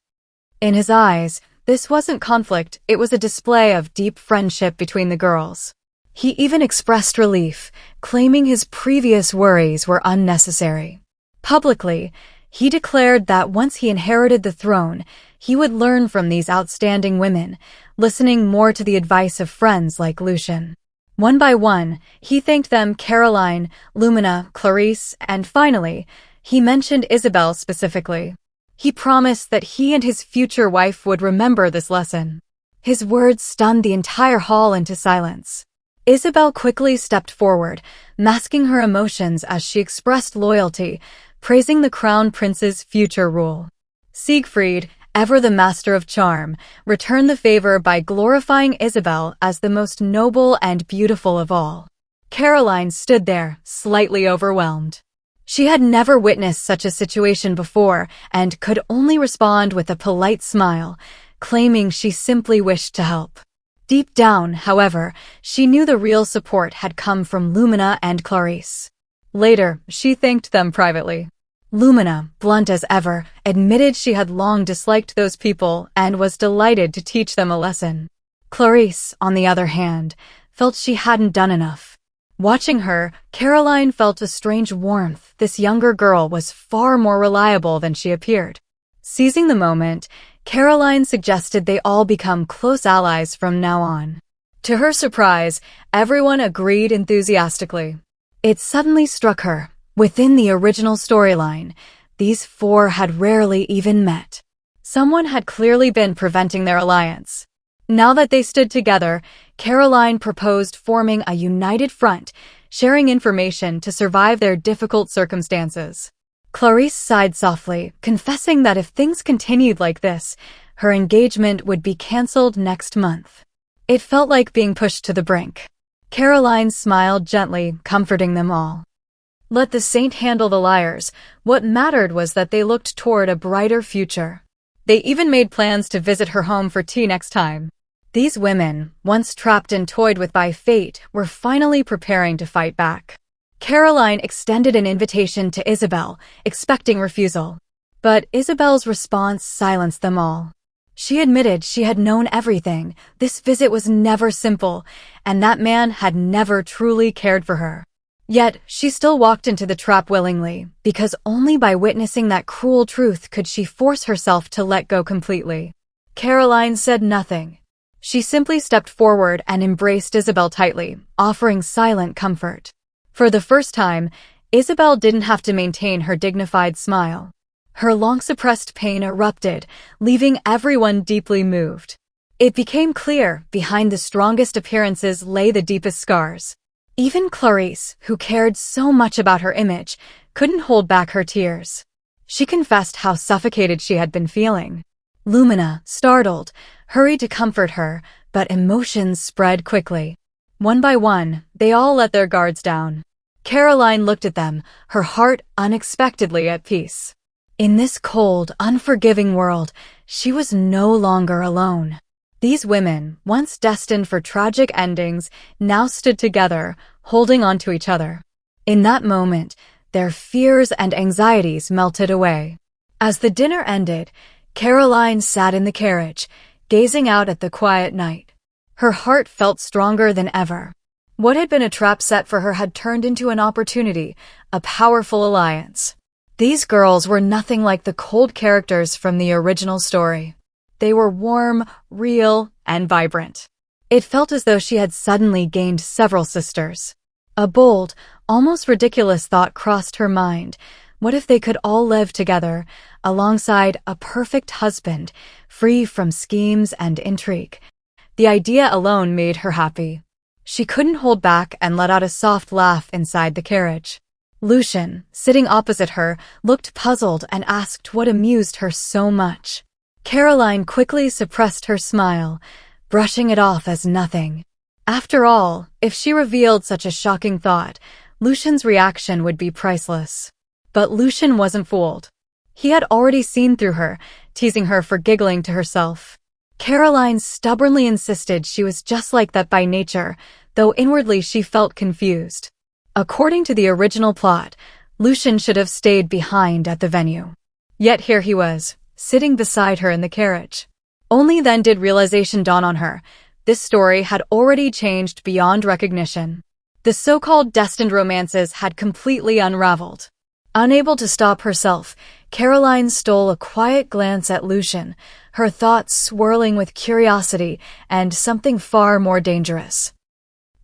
In his eyes, this wasn't conflict, it was a display of deep friendship between the girls. He even expressed relief, claiming his previous worries were unnecessary. Publicly, he declared that once he inherited the throne, he would learn from these outstanding women, listening more to the advice of friends like Lucien. One by one, he thanked them: Caroline, Lumina, Clarisse, and finally, he mentioned Isabelle specifically. He promised that he and his future wife would remember this lesson. His words stunned the entire hall into silence. Isabelle quickly stepped forward, masking her emotions as she expressed loyalty, praising the crown prince's future rule. Siegfried, ever the master of charm, returned the favor by glorifying Isabelle as the most noble and beautiful of all. Caroline stood there, slightly overwhelmed. She had never witnessed such a situation before and could only respond with a polite smile, claiming she simply wished to help. Deep down, however, she knew the real support had come from Lumina and Clarisse. Later, she thanked them privately. Lumina, blunt as ever, admitted she had long disliked those people and was delighted to teach them a lesson. Clarisse, on the other hand, felt she hadn't done enough. Watching her, Caroline felt a strange warmth. This younger girl was far more reliable than she appeared. Seizing the moment, Caroline suggested they all become close allies from now on. To her surprise, everyone agreed enthusiastically. It suddenly struck her. Within the original storyline, these four had rarely even met. Someone had clearly been preventing their alliance. Now that they stood together, Caroline proposed forming a united front, sharing information to survive their difficult circumstances. Clarisse sighed softly, confessing that if things continued like this, her engagement would be cancelled next month. It felt like being pushed to the brink. Caroline smiled gently, comforting them all. Let the saint handle the liars. What mattered was that they looked toward a brighter future. They even made plans to visit her home for tea next time. These women, once trapped and toyed with by fate, were finally preparing to fight back. Caroline extended an invitation to Isabelle, expecting refusal. But Isabelle's response silenced them all. She admitted she had known everything. This visit was never simple, and that man had never truly cared for her. Yet, she still walked into the trap willingly, because only by witnessing that cruel truth could she force herself to let go completely. Caroline said nothing. She simply stepped forward and embraced Isabelle tightly, offering silent comfort. For the first time, Isabelle didn't have to maintain her dignified smile. Her long-suppressed pain erupted, leaving everyone deeply moved. It became clear, behind the strongest appearances lay the deepest scars. Even Clarisse, who cared so much about her image, couldn't hold back her tears. She confessed how suffocated she had been feeling. Lumina, startled, hurried to comfort her, but emotions spread quickly. One by one, they all let their guards down. Caroline looked at them, her heart unexpectedly at peace. In this cold, unforgiving world, she was no longer alone. These women, once destined for tragic endings, now stood together, holding on to each other. In that moment, their fears and anxieties melted away. As the dinner ended, Caroline sat in the carriage, gazing out at the quiet night. Her heart felt stronger than ever. What had been a trap set for her had turned into an opportunity, a powerful alliance. These girls were nothing like the cold characters from the original story. They were warm, real, and vibrant. It felt as though she had suddenly gained several sisters. A bold, almost ridiculous thought crossed her mind. What if they could all live together, alongside a perfect husband, free from schemes and intrigue? The idea alone made her happy. She couldn't hold back and let out a soft laugh inside the carriage. Lucien, sitting opposite her, looked puzzled and asked what amused her so much. Caroline quickly suppressed her smile, brushing it off as nothing. After all, if she revealed such a shocking thought, Lucien's reaction would be priceless. But Lucien wasn't fooled. He had already seen through her, teasing her for giggling to herself. Caroline stubbornly insisted she was just like that by nature, though inwardly she felt confused. According to the original plot, Lucien should have stayed behind at the venue. Yet here he was, sitting beside her in the carriage. Only then did realization dawn on her. This story had already changed beyond recognition. The so-called destined romances had completely unraveled. Unable to stop herself, Caroline stole a quiet glance at Lucien, her thoughts swirling with curiosity and something far more dangerous.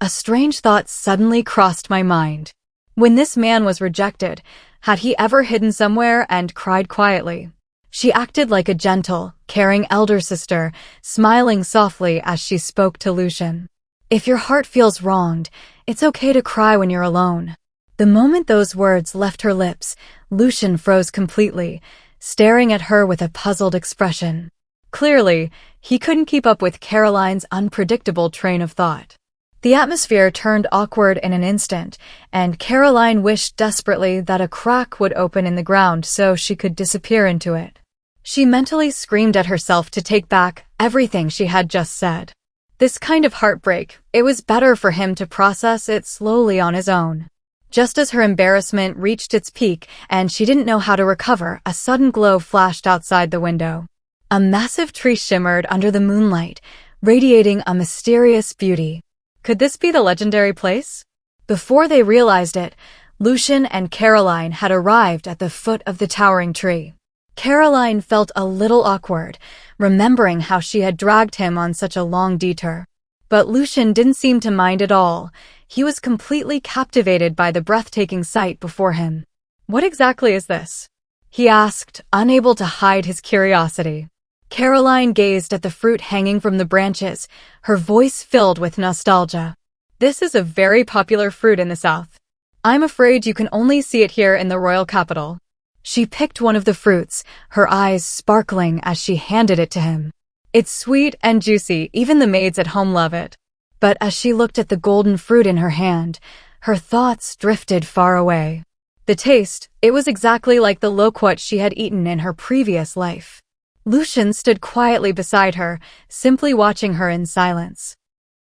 A strange thought suddenly crossed my mind. When this man was rejected, had he ever hidden somewhere and cried quietly? She acted like a gentle, caring elder sister, smiling softly as she spoke to Lucien. If your heart feels wronged, it's okay to cry when you're alone. The moment those words left her lips, Lucien froze completely, staring at her with a puzzled expression. Clearly, he couldn't keep up with Caroline's unpredictable train of thought. The atmosphere turned awkward in an instant, and Caroline wished desperately that a crack would open in the ground so she could disappear into it. She mentally screamed at herself to take back everything she had just said. This kind of heartbreak, it was better for him to process it slowly on his own. Just as her embarrassment reached its peak and she didn't know how to recover, a sudden glow flashed outside the window. A massive tree shimmered under the moonlight, radiating a mysterious beauty. Could this be the legendary place? Before they realized it, Lucien and Caroline had arrived at the foot of the towering tree. Caroline felt a little awkward, remembering how she had dragged him on such a long detour. But Lucien didn't seem to mind at all. He was completely captivated by the breathtaking sight before him. "What exactly is this?" he asked, unable to hide his curiosity. Caroline gazed at the fruit hanging from the branches, her voice filled with nostalgia. "This is a very popular fruit in the South. I'm afraid you can only see it here in the royal capital." She picked one of the fruits, her eyes sparkling as she handed it to him. "It's sweet and juicy, even the maids at home love it." But as she looked at the golden fruit in her hand, her thoughts drifted far away. The taste, it was exactly like the loquat she had eaten in her previous life. Lucien stood quietly beside her, simply watching her in silence.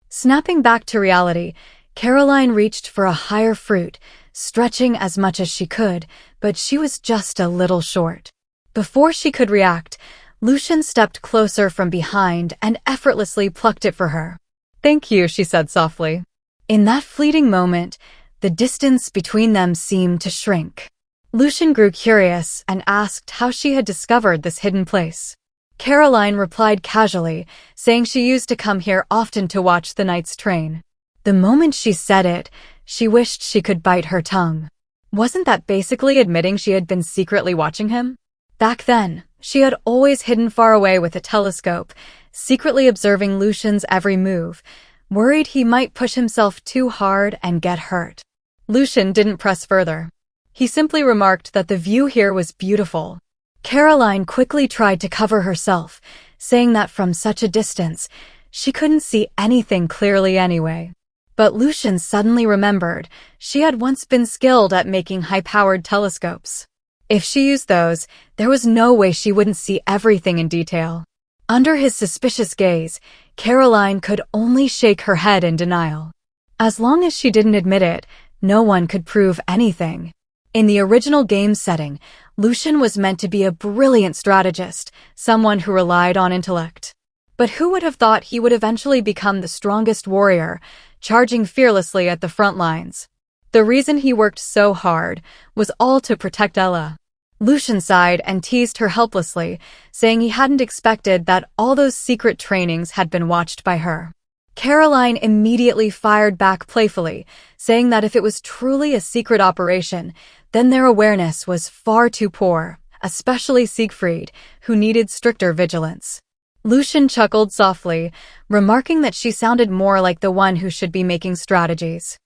Snapping back to reality, Caroline reached for a higher fruit, stretching as much as she could, but she was just a little short. Before she could react, Lucien stepped closer from behind and effortlessly plucked it for her. "Thank you," she said softly. In that fleeting moment, the distance between them seemed to shrink. Lucien grew curious and asked how she had discovered this hidden place. Caroline replied casually, saying she used to come here often to watch the night's train. The moment she said it, she wished she could bite her tongue. Wasn't that basically admitting she had been secretly watching him? Back then, she had always hidden far away with a telescope, secretly observing Lucien's every move, worried he might push himself too hard and get hurt. Lucien didn't press further. He simply remarked that the view here was beautiful. Caroline quickly tried to cover herself, saying that from such a distance, she couldn't see anything clearly anyway. But Lucien suddenly remembered she had once been skilled at making high-powered telescopes. If she used those, there was no way she wouldn't see everything in detail. Under his suspicious gaze, Caroline could only shake her head in denial. As long as she didn't admit it, no one could prove anything. In the original game setting, Lucien was meant to be a brilliant strategist, someone who relied on intellect. But who would have thought he would eventually become the strongest warrior, charging fearlessly at the front lines? The reason he worked so hard was all to protect Ella. Lucien sighed and teased her helplessly, saying he hadn't expected that all those secret trainings had been watched by her. Caroline immediately fired back playfully, saying that if it was truly a secret operation, then their awareness was far too poor, especially Siegfried, who needed stricter vigilance. Lucien chuckled softly, remarking that she sounded more like the one who should be making strategies.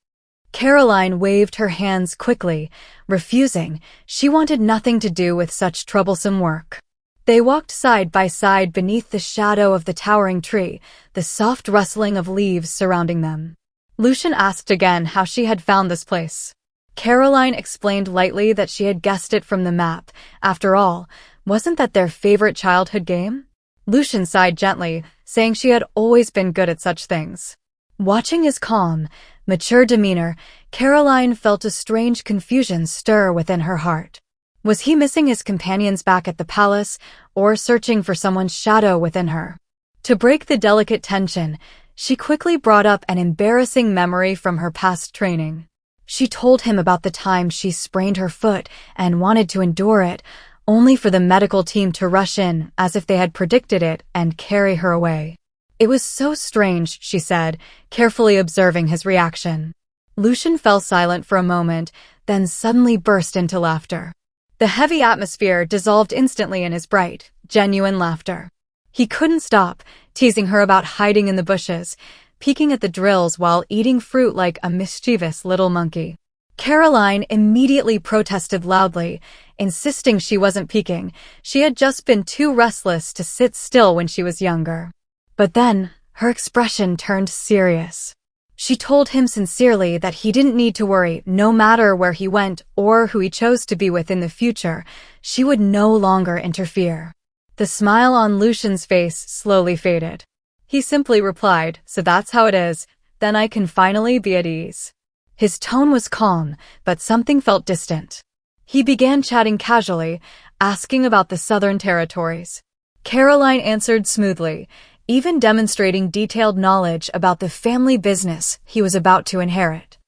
Caroline waved her hands quickly, refusing. She wanted nothing to do with such troublesome work. They walked side by side beneath the shadow of the towering tree, the soft rustling of leaves surrounding them. Lucien asked again how she had found this place. Caroline explained lightly that she had guessed it from the map. After all, wasn't that their favorite childhood game? Lucien sighed gently, saying she had always been good at such things. Watching his calm, mature demeanor, Caroline felt a strange confusion stir within her heart. Was he missing his companions back at the palace, or searching for someone's shadow within her? To break the delicate tension, she quickly brought up an embarrassing memory from her past training. She told him about the time she sprained her foot and wanted to endure it, only for the medical team to rush in as if they had predicted it and carry her away. It was so strange, she said, carefully observing his reaction. Lucien fell silent for a moment, then suddenly burst into laughter. The heavy atmosphere dissolved instantly in his bright, genuine laughter. He couldn't stop, teasing her about hiding in the bushes, peeking at the drills while eating fruit like a mischievous little monkey. Caroline immediately protested loudly, insisting she wasn't peeking. She had just been too restless to sit still when she was younger. But then, her expression turned serious. She told him sincerely that he didn't need to worry, no matter where he went or who he chose to be with in the future, she would no longer interfere. The smile on Lucien's face slowly faded. He simply replied, "So that's how it is, then I can finally be at ease." His tone was calm, but something felt distant. He began chatting casually, asking about the southern territories. Caroline answered smoothly, even demonstrating detailed knowledge about the family business he was about to inherit.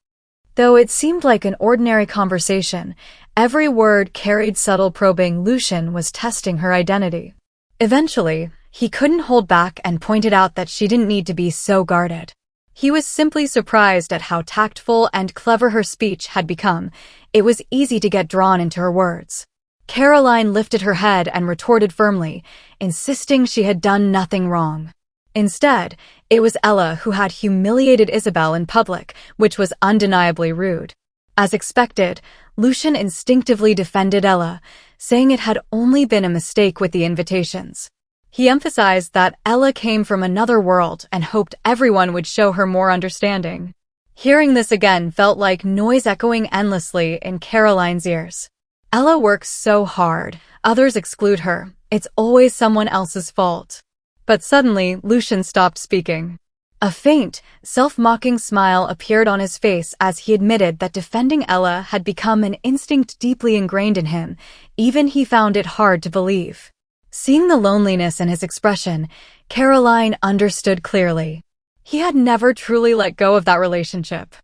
Though it seemed like an ordinary conversation, every word carried subtle probing. Lucien was testing her identity. Eventually, he couldn't hold back and pointed out that she didn't need to be so guarded. He was simply surprised at how tactful and clever her speech had become. It was easy to get drawn into her words. Caroline lifted her head and retorted firmly, insisting she had done nothing wrong. Instead, it was Ella who had humiliated Isabel in public, which was undeniably rude. As expected, Lucien instinctively defended Ella, saying it had only been a mistake with the invitations. He emphasized that Ella came from another world and hoped everyone would show her more understanding. Hearing this again felt like noise echoing endlessly in Caroline's ears. Ella works so hard, others exclude her, it's always someone else's fault. But suddenly, Lucien stopped speaking. A faint, self-mocking smile appeared on his face as he admitted that defending Ella had become an instinct deeply ingrained in him, even he found it hard to believe. Seeing the loneliness in his expression, Caroline understood clearly. He had never truly let go of that relationship.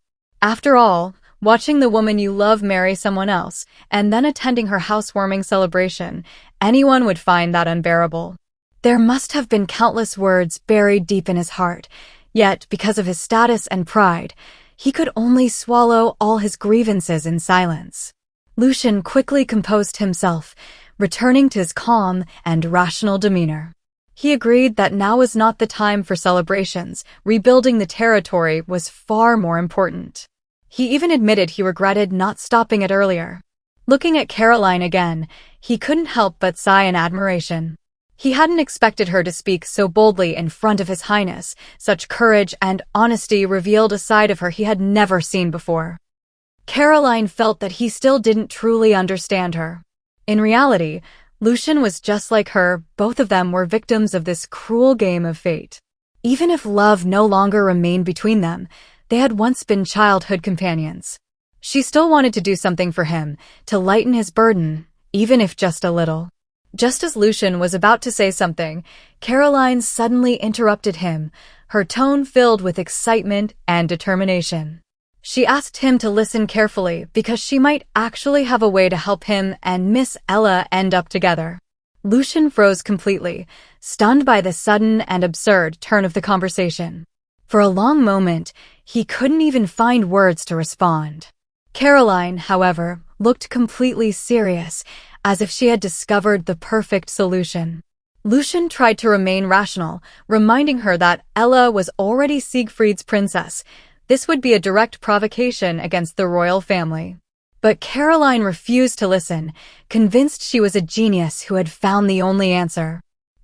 After all, watching the woman you love marry someone else, and then attending her housewarming celebration, anyone would find that unbearable. There must have been countless words buried deep in his heart, yet because of his status and pride, he could only swallow all his grievances in silence. Lucien quickly composed himself, returning to his calm and rational demeanor. He agreed that now was not the time for celebrations. Rebuilding the territory was far more important. He even admitted he regretted not stopping it earlier. Looking at Caroline again, he couldn't help but sigh in admiration. He hadn't expected her to speak so boldly in front of His Highness. Such courage and honesty revealed a side of her he had never seen before. Caroline felt that he still didn't truly understand her. In reality, Lucien was just like her. Both of them were victims of this cruel game of fate. Even if love no longer remained between them, they had once been childhood companions. She still wanted to do something for him, to lighten his burden, even if just a little. Just as Lucien was about to say something, Caroline suddenly interrupted him, her tone filled with excitement and determination. She asked him to listen carefully because she might actually have a way to help him and Miss Ella end up together. Lucien froze completely, stunned by the sudden and absurd turn of the conversation. For a long moment, he couldn't even find words to respond. Caroline, however, looked completely serious, as if she had discovered the perfect solution. Lucien tried to remain rational, reminding her that Ella was already Siegfried's princess. This would be a direct provocation against the royal family. But Caroline refused to listen, convinced she was a genius who had found the only answer.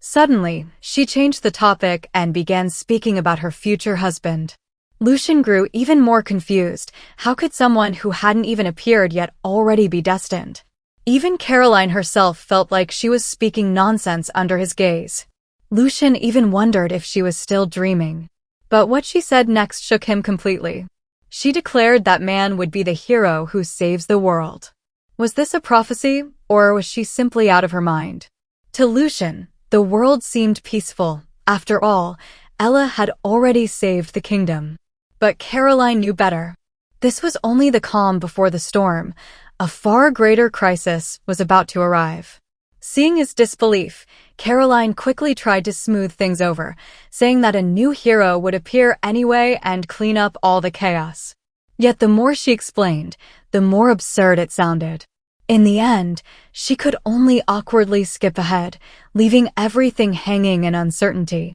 Suddenly, she changed the topic and began speaking about her future husband. Lucien grew even more confused. How could someone who hadn't even appeared yet already be destined? Even Caroline herself felt like she was speaking nonsense under his gaze. Lucien even wondered if she was still dreaming. But what she said next shook him completely. She declared that man would be the hero who saves the world. Was this a prophecy, or was she simply out of her mind? To Lucien, the world seemed peaceful. After all, Ella had already saved the kingdom. But Caroline knew better. This was only the calm before the storm. A far greater crisis was about to arrive. Seeing his disbelief, Caroline quickly tried to smooth things over, saying that a new hero would appear anyway and clean up all the chaos. Yet the more she explained, the more absurd it sounded. In the end, she could only awkwardly skip ahead, leaving everything hanging in uncertainty.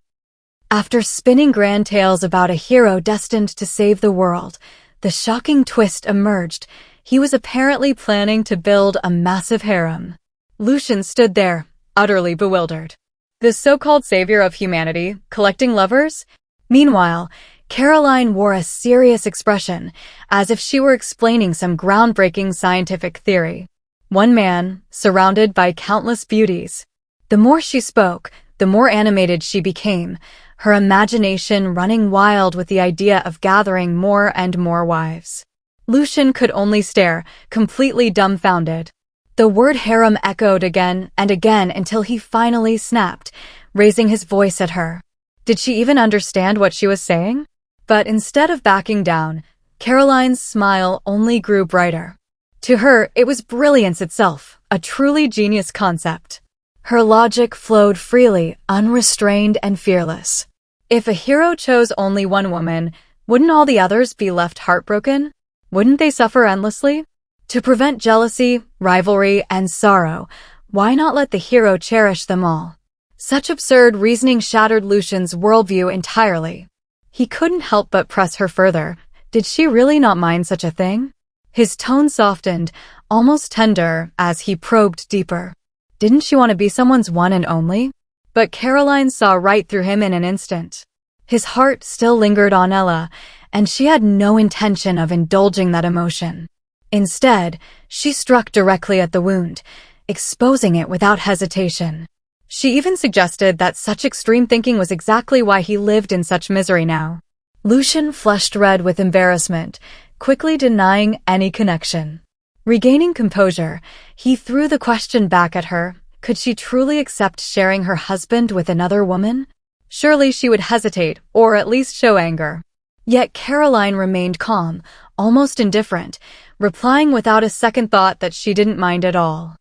After spinning grand tales about a hero destined to save the world, the shocking twist emerged. He was apparently planning to build a massive harem. Lucien stood there, utterly bewildered. The so-called savior of humanity, collecting lovers? Meanwhile, Caroline wore a serious expression, as if she were explaining some groundbreaking scientific theory. One man, surrounded by countless beauties. The more she spoke, the more animated she became, her imagination running wild with the idea of gathering more and more wives. Lucien could only stare, completely dumbfounded. The word harem echoed again and again until he finally snapped, raising his voice at her. Did she even understand what she was saying? But instead of backing down, Caroline's smile only grew brighter. To her, it was brilliance itself, a truly genius concept. Her logic flowed freely, unrestrained and fearless. If a hero chose only one woman, wouldn't all the others be left heartbroken? Wouldn't they suffer endlessly? To prevent jealousy, rivalry, and sorrow, why not let the hero cherish them all? Such absurd reasoning shattered Lucien's worldview entirely. He couldn't help but press her further. Did she really not mind such a thing? His tone softened, almost tender, as he probed deeper. Didn't she want to be someone's one and only? But Caroline saw right through him in an instant. His heart still lingered on Ella, and she had no intention of indulging that emotion. Instead, she struck directly at the wound, exposing it without hesitation. She even suggested that such extreme thinking was exactly why he lived in such misery now. Lucien flushed red with embarrassment, quickly denying any connection. Regaining composure, he threw the question back at her. Could she truly accept sharing her husband with another woman? Surely she would hesitate, or at least show anger. Yet Caroline remained calm, almost indifferent, replying without a second thought that she didn't mind at all.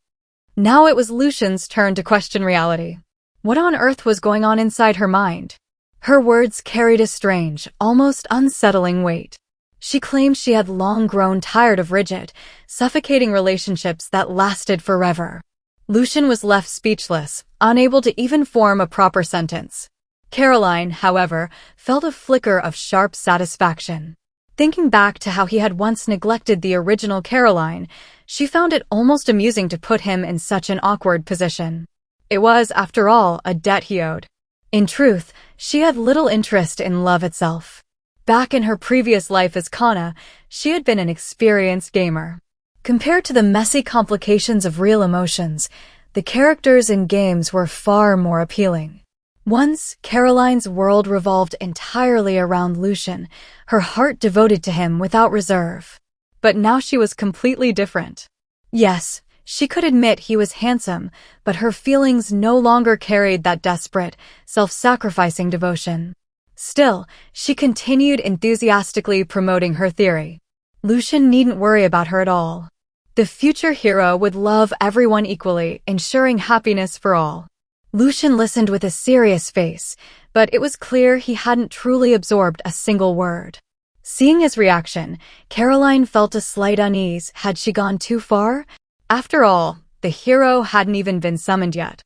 Now it was Lucien's turn to question reality. What on earth was going on inside her mind? Her words carried a strange, almost unsettling weight. She claimed she had long grown tired of rigid, suffocating relationships that lasted forever. Lucien was left speechless, unable to even form a proper sentence. Caroline, however, felt a flicker of sharp satisfaction. Thinking back to how he had once neglected the original Caroline, she found it almost amusing to put him in such an awkward position. It was, after all, a debt he owed. In truth, she had little interest in love itself. Back in her previous life as Kana, she had been an experienced gamer. Compared to the messy complications of real emotions, the characters in games were far more appealing. Once, Caroline's world revolved entirely around Lucien, her heart devoted to him without reserve. But now she was completely different. Yes, she could admit he was handsome, but her feelings no longer carried that desperate, self-sacrificing devotion. Still, she continued enthusiastically promoting her theory. Lucien needn't worry about her at all. The future hero would love everyone equally, ensuring happiness for all. Lucien listened with a serious face, but it was clear he hadn't truly absorbed a single word. Seeing his reaction, Caroline felt a slight unease. Had she gone too far? After all, the hero hadn't even been summoned yet.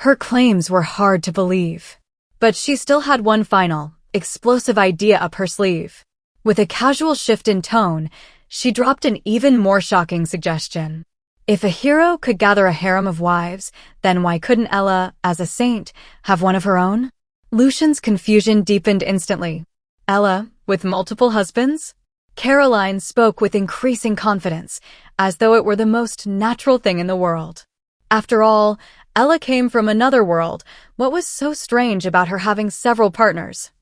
Her claims were hard to believe. But she still had one final, explosive idea up her sleeve. With a casual shift in tone, she dropped an even more shocking suggestion. If a hero could gather a harem of wives, then why couldn't Ella, as a saint, have one of her own? Lucien's confusion deepened instantly. Ella, with multiple husbands? Caroline spoke with increasing confidence, as though it were the most natural thing in the world. After all, Ella came from another world. What was so strange about her having several partners?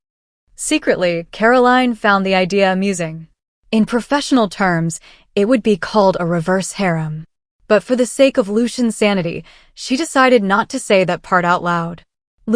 Secretly, Caroline found the idea amusing. In professional terms, it would be called a reverse harem. But for the sake of Lucien's sanity, she decided not to say that part out loud.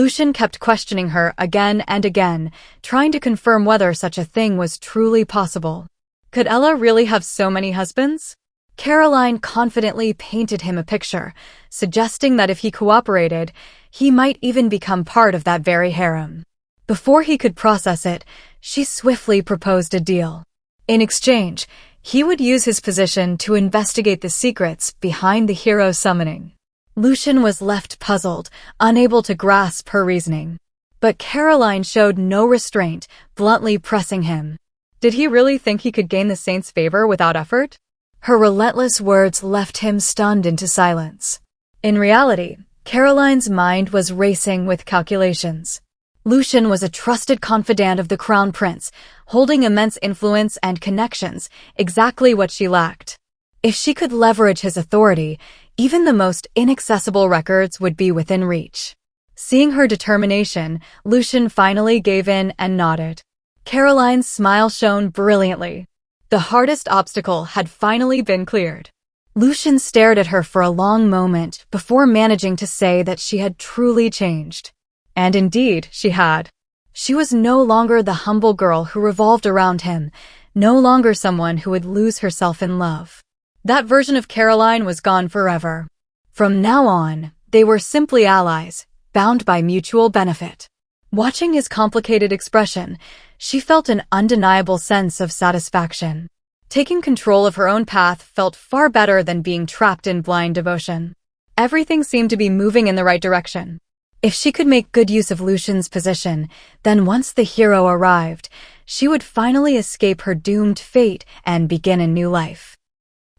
Lucien kept questioning her again and again, trying to confirm whether such a thing was truly possible. Could Ella really have so many husbands? Caroline confidently painted him a picture, suggesting that if he cooperated, he might even become part of that very harem. Before he could process it, she swiftly proposed a deal. In exchange, he would use his position to investigate the secrets behind the hero's summoning. Lucien was left puzzled, unable to grasp her reasoning. But Caroline showed no restraint, bluntly pressing him. Did he really think he could gain the saint's favor without effort? Her relentless words left him stunned into silence. In reality, Caroline's mind was racing with calculations. Lucien was a trusted confidant of the crown prince, holding immense influence and connections, exactly what she lacked. If she could leverage his authority, even the most inaccessible records would be within reach. Seeing her determination, Lucien finally gave in and nodded. Caroline's smile shone brilliantly. The hardest obstacle had finally been cleared. Lucien stared at her for a long moment before managing to say that she had truly changed. And indeed, she had. She was no longer the humble girl who revolved around him, no longer someone who would lose herself in love. That version of Caroline was gone forever. From now on, they were simply allies, bound by mutual benefit. Watching his complicated expression, she felt an undeniable sense of satisfaction. Taking control of her own path felt far better than being trapped in blind devotion. Everything seemed to be moving in the right direction. If she could make good use of Lucien's position, then once the hero arrived, she would finally escape her doomed fate and begin a new life.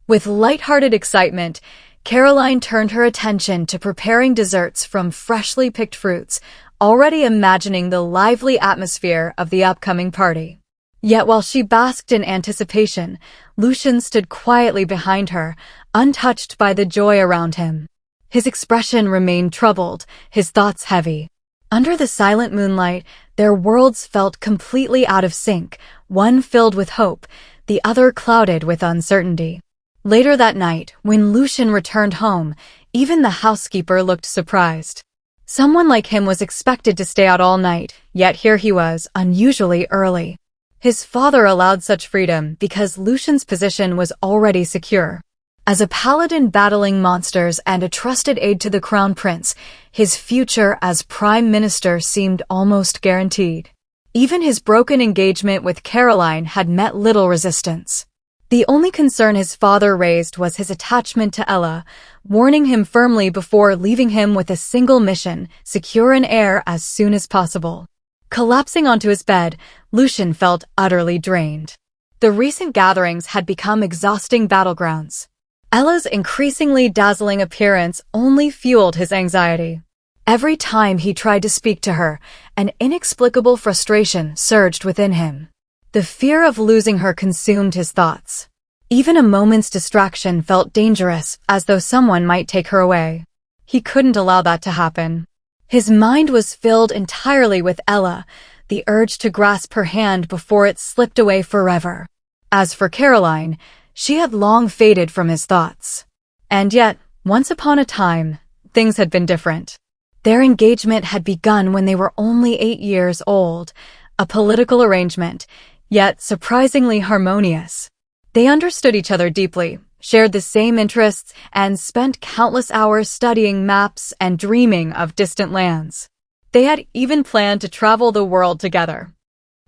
With light-hearted excitement, Caroline turned her attention to preparing desserts from freshly picked fruits, already imagining the lively atmosphere of the upcoming party. Yet while she basked in anticipation, Lucien stood quietly behind her, untouched by the joy around him. His expression remained troubled, his thoughts heavy. Under the silent moonlight, their worlds felt completely out of sync, one filled with hope, the other clouded with uncertainty. Later that night, when Lucien returned home, even the housekeeper looked surprised. Someone like him was expected to stay out all night, yet here he was, unusually early. His father allowed such freedom because Lucien's position was already secure. As a paladin battling monsters and a trusted aide to the crown prince, his future as prime minister seemed almost guaranteed. Even his broken engagement with Caroline had met little resistance. The only concern his father raised was his attachment to Ella, warning him firmly before leaving him with a single mission: secure an heir as soon as possible. Collapsing onto his bed, Lucien felt utterly drained. The recent gatherings had become exhausting battlegrounds. Ella's increasingly dazzling appearance only fueled his anxiety. Every time he tried to speak to her, an inexplicable frustration surged within him. The fear of losing her consumed his thoughts. Even a moment's distraction felt dangerous, as though someone might take her away. He couldn't allow that to happen. His mind was filled entirely with Ella, the urge to grasp her hand before it slipped away forever. As for Caroline, she had long faded from his thoughts. And yet, once upon a time, things had been different. Their engagement had begun when they were only 8 years old, a political arrangement, yet surprisingly harmonious. They understood each other deeply, shared the same interests, and spent countless hours studying maps and dreaming of distant lands. They had even planned to travel the world together.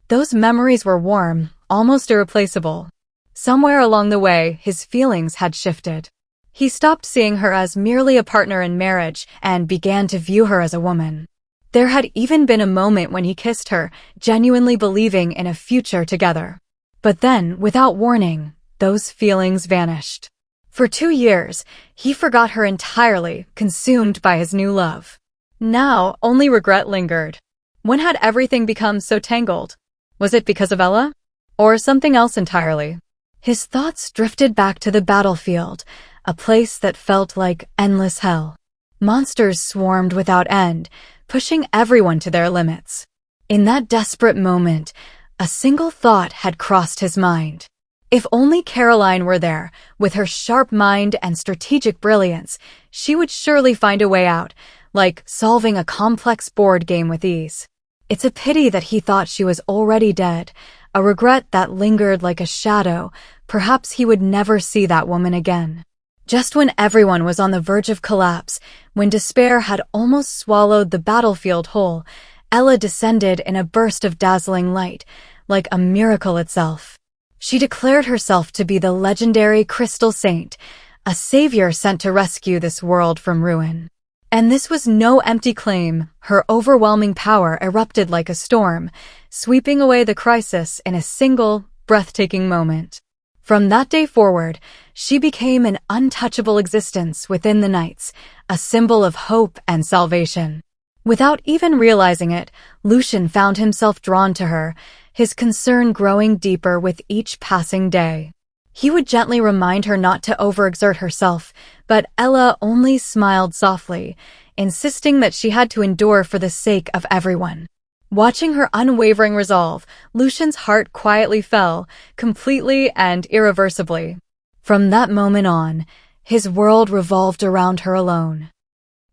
Those memories were warm, almost irreplaceable. Somewhere along the way, his feelings had shifted. He stopped seeing her as merely a partner in marriage and began to view her as a woman. There had even been a moment when he kissed her, genuinely believing in a future together. But then, without warning, those feelings vanished. For 2 years, he forgot her entirely, consumed by his new love. Now, only regret lingered. When had everything become so tangled? Was it because of Ella? Or something else entirely? His thoughts drifted back to the battlefield, a place that felt like endless hell. Monsters swarmed without end, pushing everyone to their limits. In that desperate moment, a single thought had crossed his mind. If only Caroline were there, with her sharp mind and strategic brilliance, she would surely find a way out, like solving a complex board game with ease. It's a pity that he thought she was already dead, a regret that lingered like a shadow. Perhaps he would never see that woman again. Just when everyone was on the verge of collapse, when despair had almost swallowed the battlefield whole, Ella descended in a burst of dazzling light, like a miracle itself. She declared herself to be the legendary Crystal Saint, a savior sent to rescue this world from ruin. And this was no empty claim. Her overwhelming power erupted like a storm, sweeping away the crisis in a single, breathtaking moment. From that day forward, she became an untouchable existence within the Knights, a symbol of hope and salvation. Without even realizing it, Lucien found himself drawn to her, his concern growing deeper with each passing day. He would gently remind her not to overexert herself, but Ella only smiled softly, insisting that she had to endure for the sake of everyone. Watching her unwavering resolve, Lucien's heart quietly fell, completely and irreversibly. From that moment on, his world revolved around her alone.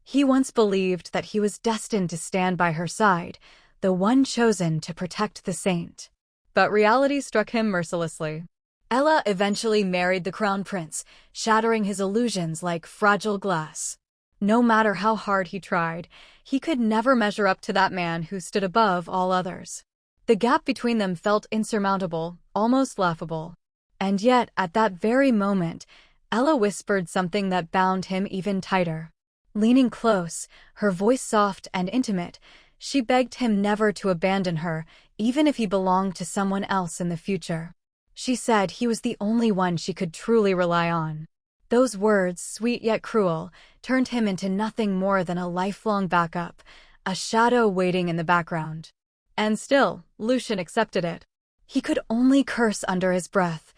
He once believed that he was destined to stand by her side, the one chosen to protect the saint. But reality struck him mercilessly. Ella eventually married the crown prince, shattering his illusions like fragile glass. No matter how hard he tried, he could never measure up to that man who stood above all others. The gap between them felt insurmountable, almost laughable. And yet, at that very moment, Ella whispered something that bound him even tighter. Leaning close, her voice soft and intimate, she begged him never to abandon her, even if he belonged to someone else in the future. She said he was the only one she could truly rely on. Those words, sweet yet cruel, turned him into nothing more than a lifelong backup, a shadow waiting in the background. And still, Lucien accepted it. He could only curse under his breath,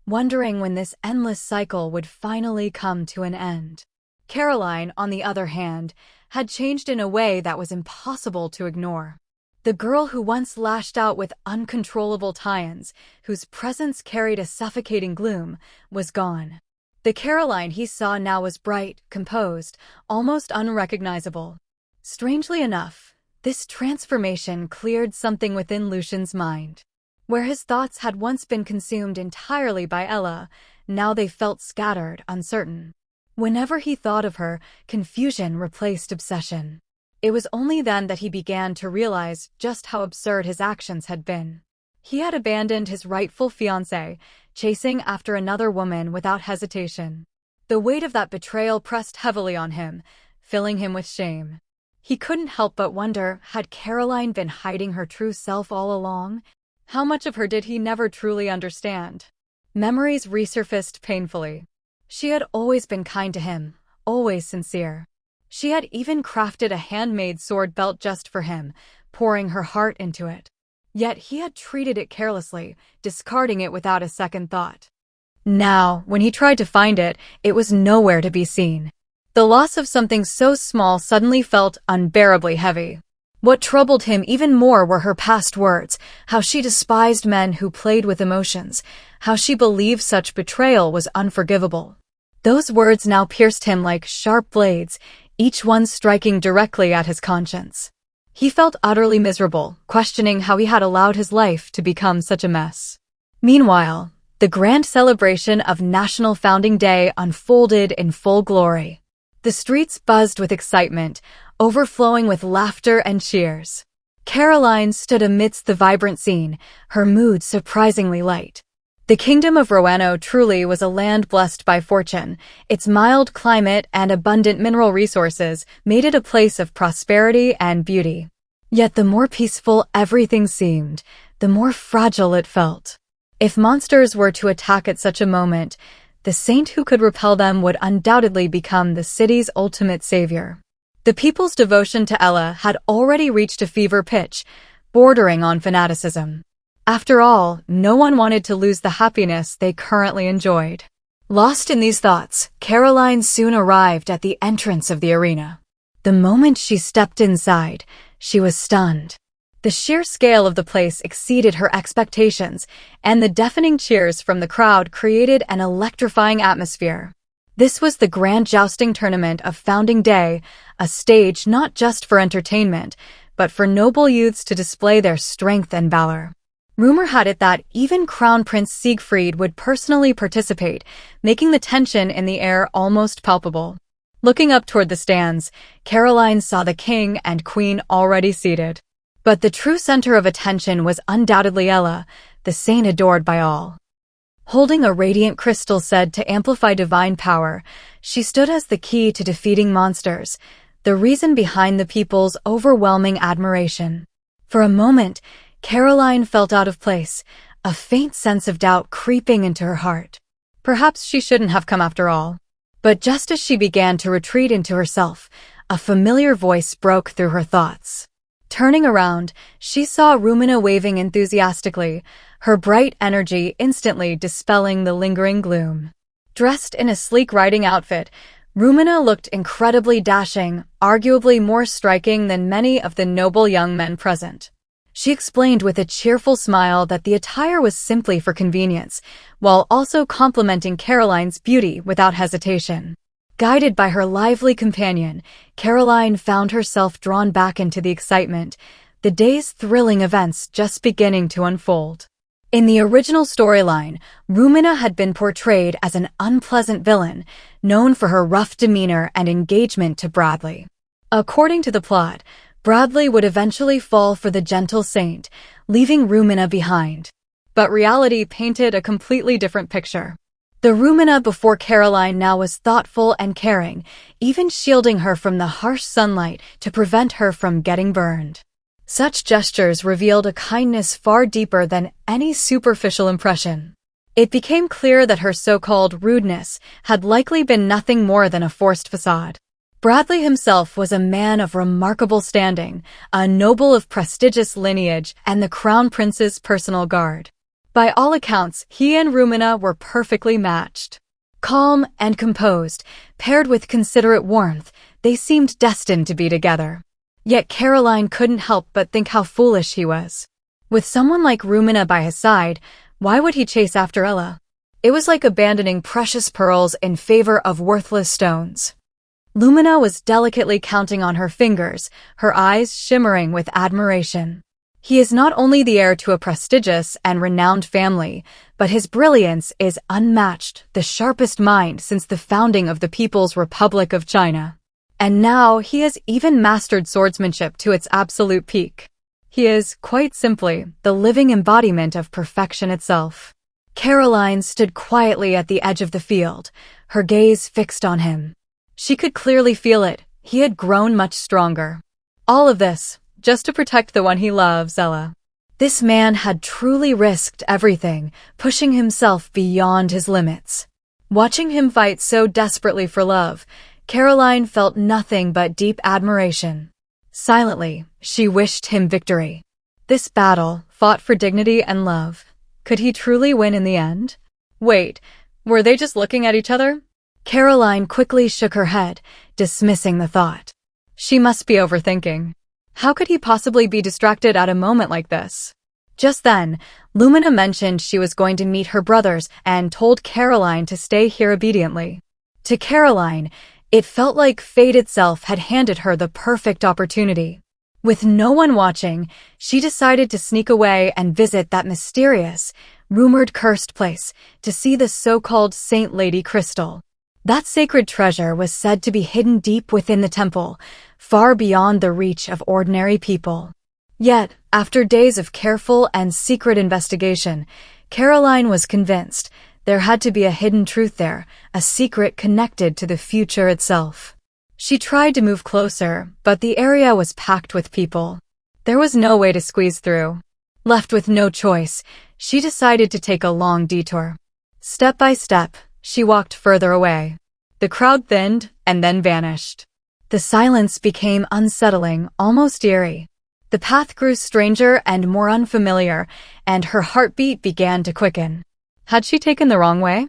wondering when this endless cycle would finally come to an end. Caroline, on the other hand, had changed in a way that was impossible to ignore. The girl who once lashed out with uncontrollable tie-ins, whose presence carried a suffocating gloom, was gone. The Caroline he saw now was bright, composed, almost unrecognizable. Strangely enough, this transformation cleared something within Lucien's mind. Where his thoughts had once been consumed entirely by Ella, now they felt scattered, uncertain. Whenever he thought of her, confusion replaced obsession. It was only then that he began to realize just how absurd his actions had been. He had abandoned his rightful fiancé, chasing after another woman without hesitation. The weight of that betrayal pressed heavily on him, filling him with shame. He couldn't help but wonder, had Caroline been hiding her true self all along? How much of her did he never truly understand? Memories resurfaced painfully. She had always been kind to him, always sincere. She had even crafted a handmade sword belt just for him, pouring her heart into it. Yet he had treated it carelessly, discarding it without a second thought. Now, when he tried to find it, it was nowhere to be seen. The loss of something so small suddenly felt unbearably heavy. What troubled him even more were her past words, how she despised men who played with emotions, how she believed such betrayal was unforgivable. Those words now pierced him like sharp blades, each one striking directly at his conscience. He felt utterly miserable, questioning how he had allowed his life to become such a mess. Meanwhile, the grand celebration of National Founding Day unfolded in full glory. The streets buzzed with excitement, overflowing with laughter and cheers. Caroline stood amidst the vibrant scene, her mood surprisingly light. The kingdom of Roanoke truly was a land blessed by fortune. Its mild climate and abundant mineral resources made it a place of prosperity and beauty. Yet the more peaceful everything seemed, the more fragile it felt. If monsters were to attack at such a moment, the saint who could repel them would undoubtedly become the city's ultimate savior. The people's devotion to Ella had already reached a fever pitch, bordering on fanaticism. After all, no one wanted to lose the happiness they currently enjoyed. Lost in these thoughts, Caroline soon arrived at the entrance of the arena. The moment she stepped inside, she was stunned. The sheer scale of the place exceeded her expectations, and the deafening cheers from the crowd created an electrifying atmosphere. This was the Grand Jousting Tournament of Founding Day, a stage not just for entertainment, but for noble youths to display their strength and valor. Rumor had it that even Crown Prince Siegfried would personally participate, making the tension in the air almost palpable. Looking up toward the stands, Caroline saw the king and queen already seated. But the true center of attention was undoubtedly Ella, the saint adored by all. Holding a radiant crystal said to amplify divine power, she stood as the key to defeating monsters, the reason behind the people's overwhelming admiration. For a moment, Caroline felt out of place, a faint sense of doubt creeping into her heart. Perhaps she shouldn't have come after all. But just as she began to retreat into herself, a familiar voice broke through her thoughts. Turning around, she saw Rumina waving enthusiastically, her bright energy instantly dispelling the lingering gloom. Dressed in a sleek riding outfit, Rumina looked incredibly dashing, arguably more striking than many of the noble young men present. She explained with a cheerful smile that the attire was simply for convenience, while also complimenting Caroline's beauty without hesitation. Guided by her lively companion, Caroline found herself drawn back into the excitement, the day's thrilling events just beginning to unfold. In the original storyline, Rumina had been portrayed as an unpleasant villain, known for her rough demeanor and engagement to Bradley. According to the plot, Bradley would eventually fall for the gentle saint, leaving Rumina behind. But reality painted a completely different picture. The Rumina before Caroline now was thoughtful and caring, even shielding her from the harsh sunlight to prevent her from getting burned. Such gestures revealed a kindness far deeper than any superficial impression. It became clear that her so-called rudeness had likely been nothing more than a forced facade. Bradley himself was a man of remarkable standing, a noble of prestigious lineage, and the Crown Prince's personal guard. By all accounts, he and Rumina were perfectly matched. Calm and composed, paired with considerate warmth, they seemed destined to be together. Yet Caroline couldn't help but think how foolish he was. With someone like Rumina by his side, why would he chase after Ella? It was like abandoning precious pearls in favor of worthless stones. Lumina was delicately counting on her fingers, her eyes shimmering with admiration. He is not only the heir to a prestigious and renowned family, but his brilliance is unmatched, the sharpest mind since the founding of the People's Republic of China. And now he has even mastered swordsmanship to its absolute peak. He is, quite simply, the living embodiment of perfection itself. Caroline stood quietly at the edge of the field, her gaze fixed on him. She could clearly feel it. He had grown much stronger. All of this, just to protect the one he loves, Ella. This man had truly risked everything, pushing himself beyond his limits. Watching him fight so desperately for love, Caroline felt nothing but deep admiration. Silently, she wished him victory. This battle, fought for dignity and love, could he truly win in the end? Wait, were they just looking at each other? Caroline quickly shook her head, dismissing the thought. She must be overthinking. How could he possibly be distracted at a moment like this? Just then, Lumina mentioned she was going to meet her brothers and told Caroline to stay here obediently. To Caroline, it felt like fate itself had handed her the perfect opportunity. With no one watching, she decided to sneak away and visit that mysterious, rumored cursed place to see the so-called Saint Lady Crystal. That sacred treasure was said to be hidden deep within the temple, far beyond the reach of ordinary people. Yet, after days of careful and secret investigation, Caroline was convinced there had to be a hidden truth there, a secret connected to the future itself. She tried to move closer, but the area was packed with people. There was no way to squeeze through. Left with no choice, she decided to take a long detour. Step by step, she walked further away. The crowd thinned and then vanished. The silence became unsettling, almost eerie. The path grew stranger and more unfamiliar, and her heartbeat began to quicken. Had she taken the wrong way?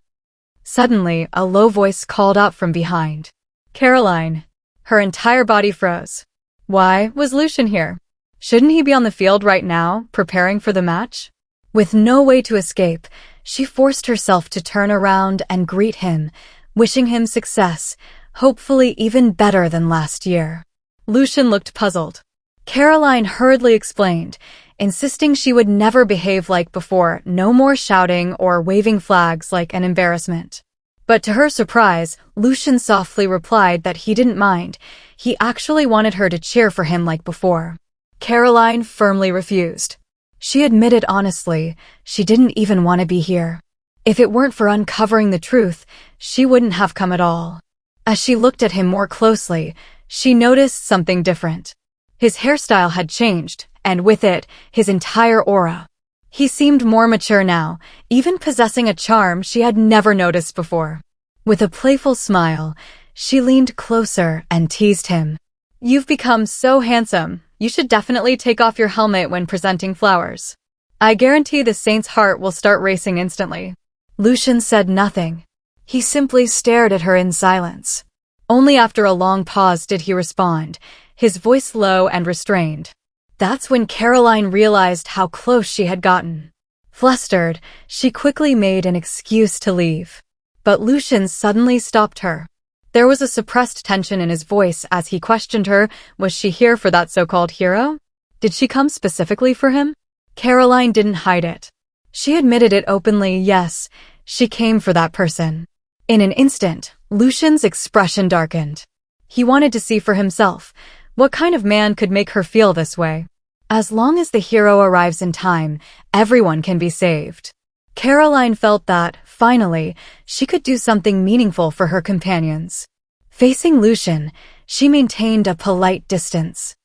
Suddenly, a low voice called out from behind. Caroline. Her entire body froze. Why was Lucien here? Shouldn't he be on the field right now, preparing for the match? With no way to escape, she forced herself to turn around and greet him, wishing him success, hopefully even better than last year. Lucien looked puzzled. Caroline hurriedly explained, insisting she would never behave like before, no more shouting or waving flags like an embarrassment. But to her surprise, Lucien softly replied that he didn't mind. He actually wanted her to cheer for him like before. Caroline firmly refused. She admitted honestly, she didn't even want to be here. If it weren't for uncovering the truth, she wouldn't have come at all. As she looked at him more closely, she noticed something different. His hairstyle had changed, and with it, his entire aura. He seemed more mature now, even possessing a charm she had never noticed before. With a playful smile, she leaned closer and teased him. You've become so handsome. You should definitely take off your helmet when presenting flowers. I guarantee the saint's heart will start racing instantly. Lucien said nothing. He simply stared at her in silence. Only after a long pause did he respond, his voice low and restrained. That's when Caroline realized how close she had gotten. Flustered, she quickly made an excuse to leave. But Lucien suddenly stopped her. There was a suppressed tension in his voice as he questioned her, was she here for that so-called hero? Did she come specifically for him? Caroline didn't hide it. She admitted it openly, yes, she came for that person. In an instant, Lucien's expression darkened. He wanted to see for himself, what kind of man could make her feel this way? As long as the hero arrives in time, everyone can be saved. Caroline felt that, finally, she could do something meaningful for her companions. Facing Lucien, she maintained a polite distance.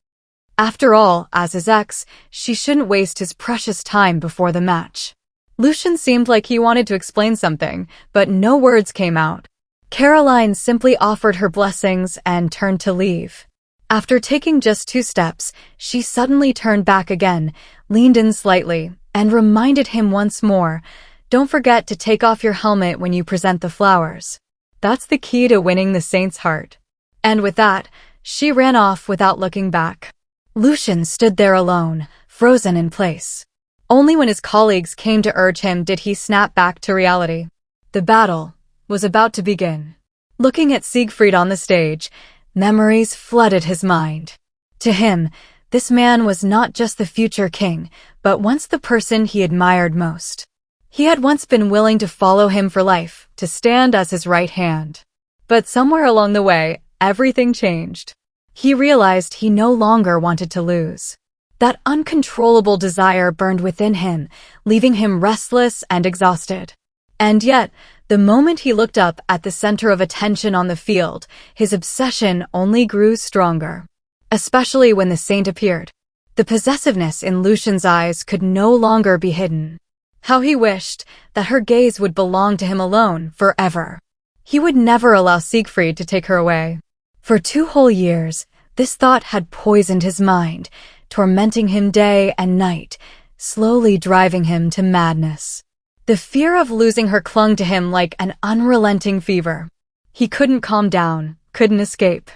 After all, as his ex, she shouldn't waste his precious time before the match. Lucien seemed like he wanted to explain something, but no words came out. Caroline simply offered her blessings and turned to leave. After taking just 2 steps, she suddenly turned back again, leaned in slightly, and reminded him once more, don't forget to take off your helmet when you present the flowers. That's the key to winning the saint's heart. And with that, she ran off without looking back. Lucien stood there alone, frozen in place. Only when his colleagues came to urge him did he snap back to reality. The battle was about to begin. Looking at Siegfried on the stage, memories flooded his mind. To him, this man was not just the future king, but once the person he admired most. He had once been willing to follow him for life, to stand as his right hand. But somewhere along the way, everything changed. He realized he no longer wanted to lose. That uncontrollable desire burned within him, leaving him restless and exhausted. And yet, the moment he looked up at the center of attention on the field, his obsession only grew stronger. Especially when the saint appeared. The possessiveness in Lucien's eyes could no longer be hidden. How he wished that her gaze would belong to him alone forever. He would never allow Siegfried to take her away. For 2 whole years, this thought had poisoned his mind, tormenting him day and night, slowly driving him to madness. The fear of losing her clung to him like an unrelenting fever. He couldn't calm down, couldn't escape.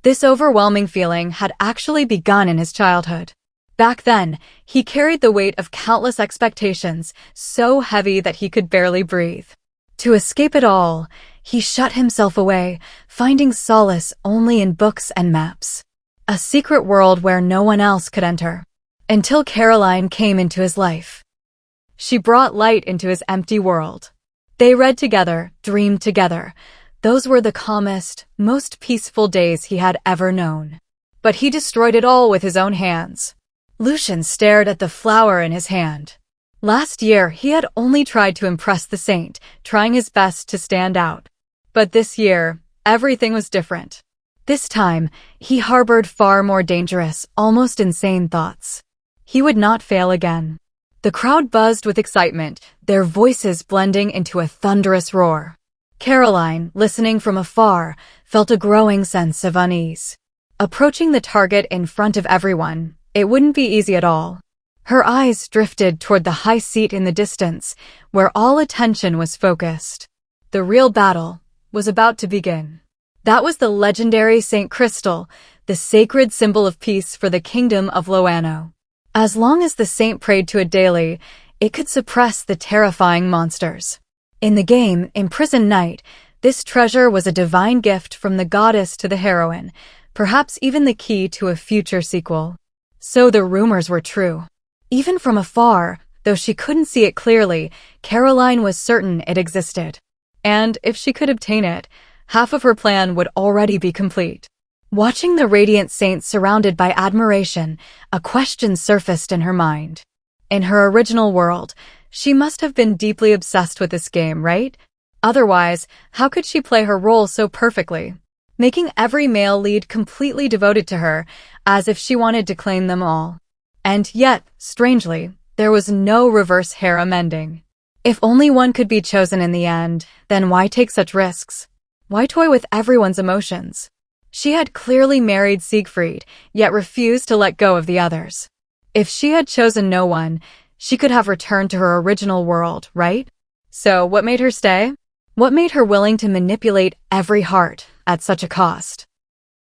This overwhelming feeling had actually begun in his childhood. Back then, he carried the weight of countless expectations, so heavy that he could barely breathe. To escape it all, he shut himself away, finding solace only in books and maps. A secret world where no one else could enter. Until Caroline came into his life. She brought light into his empty world. They read together, dreamed together, Those were the calmest, most peaceful days he had ever known. But he destroyed it all with his own hands. Lucien stared at the flower in his hand. Last year, he had only tried to impress the saint, trying his best to stand out. But this year, everything was different. This time, he harbored far more dangerous, almost insane thoughts. He would not fail again. The crowd buzzed with excitement, their voices blending into a thunderous roar. Caroline, listening from afar, felt a growing sense of unease. Approaching the target in front of everyone, it wouldn't be easy at all. Her eyes drifted toward the high seat in the distance, where all attention was focused. The real battle was about to begin. That was the legendary Saint Crystal, the sacred symbol of peace for the kingdom of Loano. As long as the saint prayed to it daily, it could suppress the terrifying monsters. In the game, Imprisoned Knight, this treasure was a divine gift from the goddess to the heroine, perhaps even the key to a future sequel. So the rumors were true. Even from afar, though she couldn't see it clearly, Caroline was certain it existed. And if she could obtain it, half of her plan would already be complete. Watching the radiant saint surrounded by admiration, a question surfaced in her mind. In her original world, she must have been deeply obsessed with this game, right? Otherwise, how could she play her role so perfectly, making every male lead completely devoted to her, as if she wanted to claim them all? And yet, strangely, there was no reverse harem ending. If only one could be chosen in the end, then why take such risks? Why toy with everyone's emotions? She had clearly married Siegfried, yet refused to let go of the others. If she had chosen no one, she could have returned to her original world, right? So what made her stay? What made her willing to manipulate every heart at such a cost?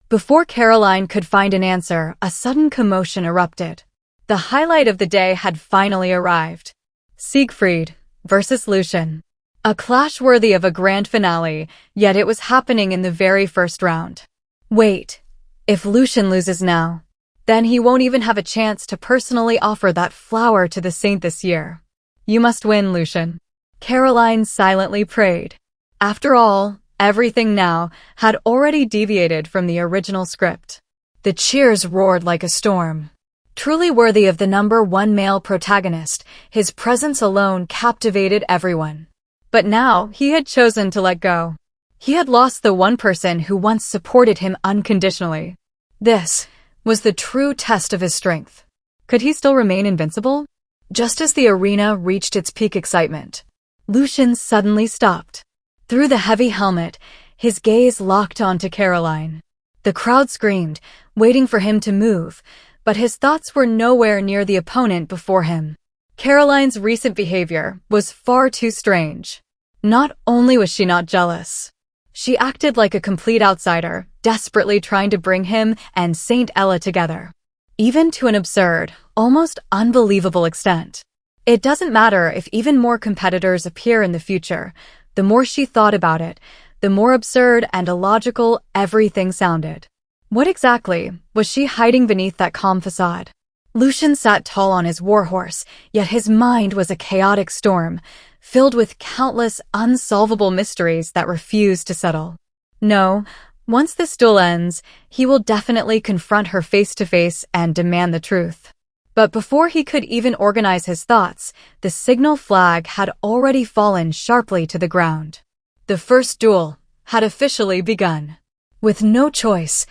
Before Caroline could find an answer, a sudden commotion erupted. The highlight of the day had finally arrived. Siegfried versus Lucien. A clash worthy of a grand finale, yet it was happening in the very first round. Wait, if Lucien loses now, then he won't even have a chance to personally offer that flower to the saint this year. You must win, Lucien. Caroline silently prayed. After all, everything now had already deviated from the original script. The cheers roared like a storm. Truly worthy of the #1 male protagonist, his presence alone captivated everyone. But now he had chosen to let go. He had lost the one person who once supported him unconditionally. This was the true test of his strength. Could he still remain invincible? Just as the arena reached its peak excitement, Lucien suddenly stopped. Through the heavy helmet, his gaze locked onto Caroline. The crowd screamed, waiting for him to move, but his thoughts were nowhere near the opponent before him. Caroline's recent behavior was far too strange. Not only was she not jealous, she acted like a complete outsider, desperately trying to bring him and Saint Ella together. Even to an absurd, almost unbelievable extent. It doesn't matter if even more competitors appear in the future. The more she thought about it, the more absurd and illogical everything sounded. What exactly was she hiding beneath that calm facade? Lucien sat tall on his warhorse, yet his mind was a chaotic storm, filled with countless unsolvable mysteries that refused to settle. No, once this duel ends, he will definitely confront her face to face and demand the truth. But before he could even organize his thoughts, the signal flag had already fallen sharply to the ground. The first duel had officially begun. With no choice,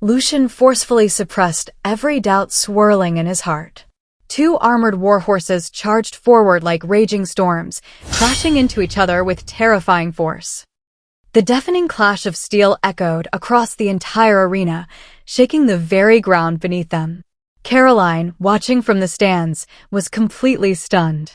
Lucien forcefully suppressed every doubt swirling in his heart. Two armored warhorses charged forward like raging storms, crashing into each other with terrifying force. The deafening clash of steel echoed across the entire arena, shaking the very ground beneath them. Caroline, watching from the stands, was completely stunned.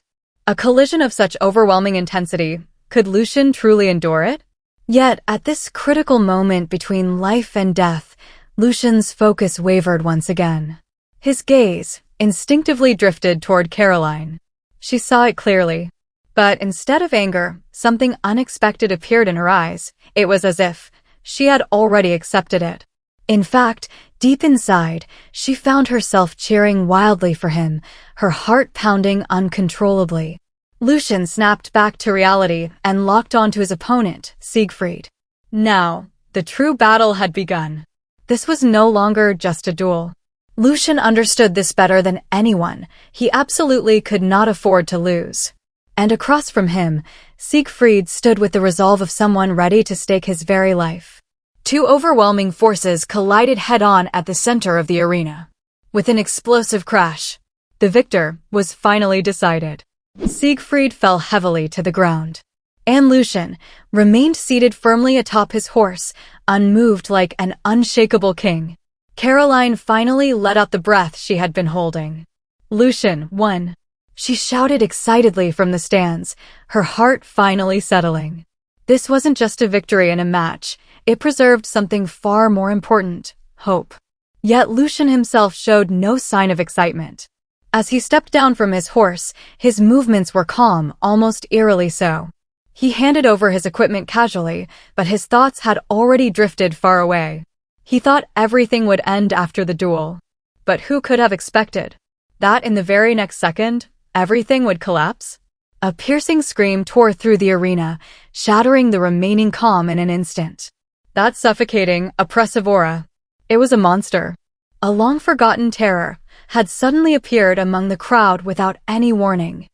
A collision of such overwhelming intensity, could Lucien truly endure it? Yet, at this critical moment between life and death, Lucien's focus wavered once again. His gaze instinctively drifted toward Caroline. She saw it clearly. But instead of anger, something unexpected appeared in her eyes. It was as if she had already accepted it. In fact, deep inside, she found herself cheering wildly for him, her heart pounding uncontrollably. Lucien snapped back to reality and locked onto his opponent, Siegfried. Now, the true battle had begun. This was no longer just a duel. Lucien understood this better than anyone. He absolutely could not afford to lose. And across from him, Siegfried stood with the resolve of someone ready to stake his very life. Two overwhelming forces collided head-on at the center of the arena. With an explosive crash, the victor was finally decided. Siegfried fell heavily to the ground, and Lucien remained seated firmly atop his horse, unmoved like an unshakable king. Caroline finally let out the breath she had been holding. Lucien won. She shouted excitedly from the stands, her heart finally settling. This wasn't just a victory in a match, it preserved something far more important: hope. Yet Lucien himself showed no sign of excitement. As he stepped down from his horse, his movements were calm, almost eerily so. He handed over his equipment casually, but his thoughts had already drifted far away. He thought everything would end after the duel. But who could have expected that in the very next second, everything would collapse? A piercing scream tore through the arena, shattering the remaining calm in an instant. That suffocating, oppressive aura. It was a monster. A long-forgotten terror had suddenly appeared among the crowd without any warning.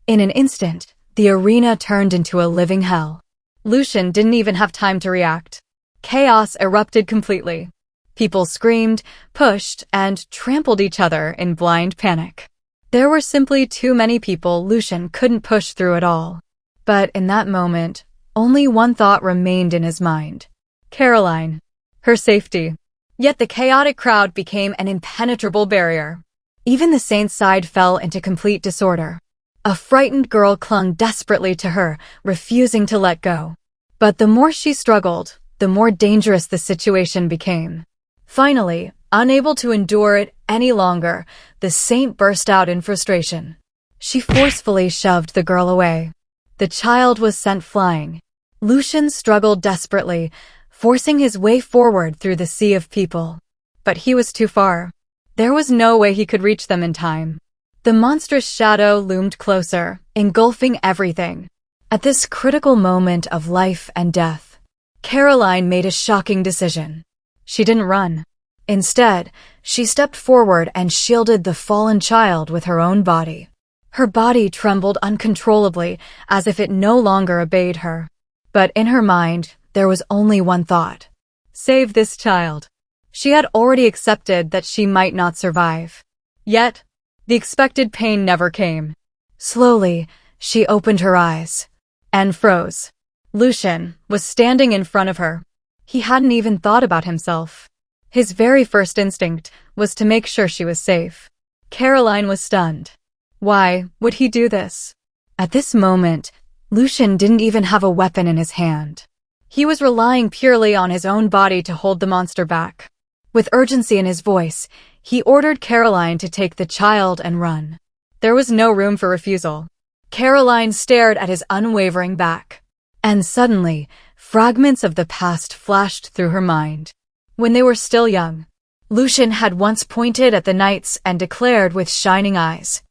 In an instant, the arena turned into a living hell. Lucien didn't even have time to react. Chaos erupted completely. People screamed, pushed, and trampled each other in blind panic. There were simply too many people Lucien couldn't push through it all. But in that moment, only one thought remained in his mind: Caroline. Her safety. Yet the chaotic crowd became an impenetrable barrier. Even the saint's side fell into complete disorder. A frightened girl clung desperately to her, refusing to let go. But the more she struggled, the more dangerous the situation became. Finally, unable to endure it any longer, the saint burst out in frustration. She forcefully shoved the girl away. The child was sent flying. Lucien struggled desperately, forcing his way forward through the sea of people. But he was too far. There was no way he could reach them in time. The monstrous shadow loomed closer, engulfing everything. At this critical moment of life and death, Caroline made a shocking decision. She didn't run. Instead, she stepped forward and shielded the fallen child with her own body. Her body trembled uncontrollably, as if it no longer obeyed her. But in her mind, there was only one thought: save this child. She had already accepted that she might not survive. Yet, the expected pain never came. Slowly, she opened her eyes and froze. Lucien was standing in front of her. He hadn't even thought about himself. His very first instinct was to make sure she was safe. Caroline was stunned. Why would he do this? At this moment, Lucien didn't even have a weapon in his hand. He was relying purely on his own body to hold the monster back. With urgency in his voice, he ordered Caroline to take the child and run. There was no room for refusal. Caroline stared at his unwavering back. And suddenly, fragments of the past flashed through her mind. When they were still young, Lucien had once pointed at the knights and declared with shining eyes,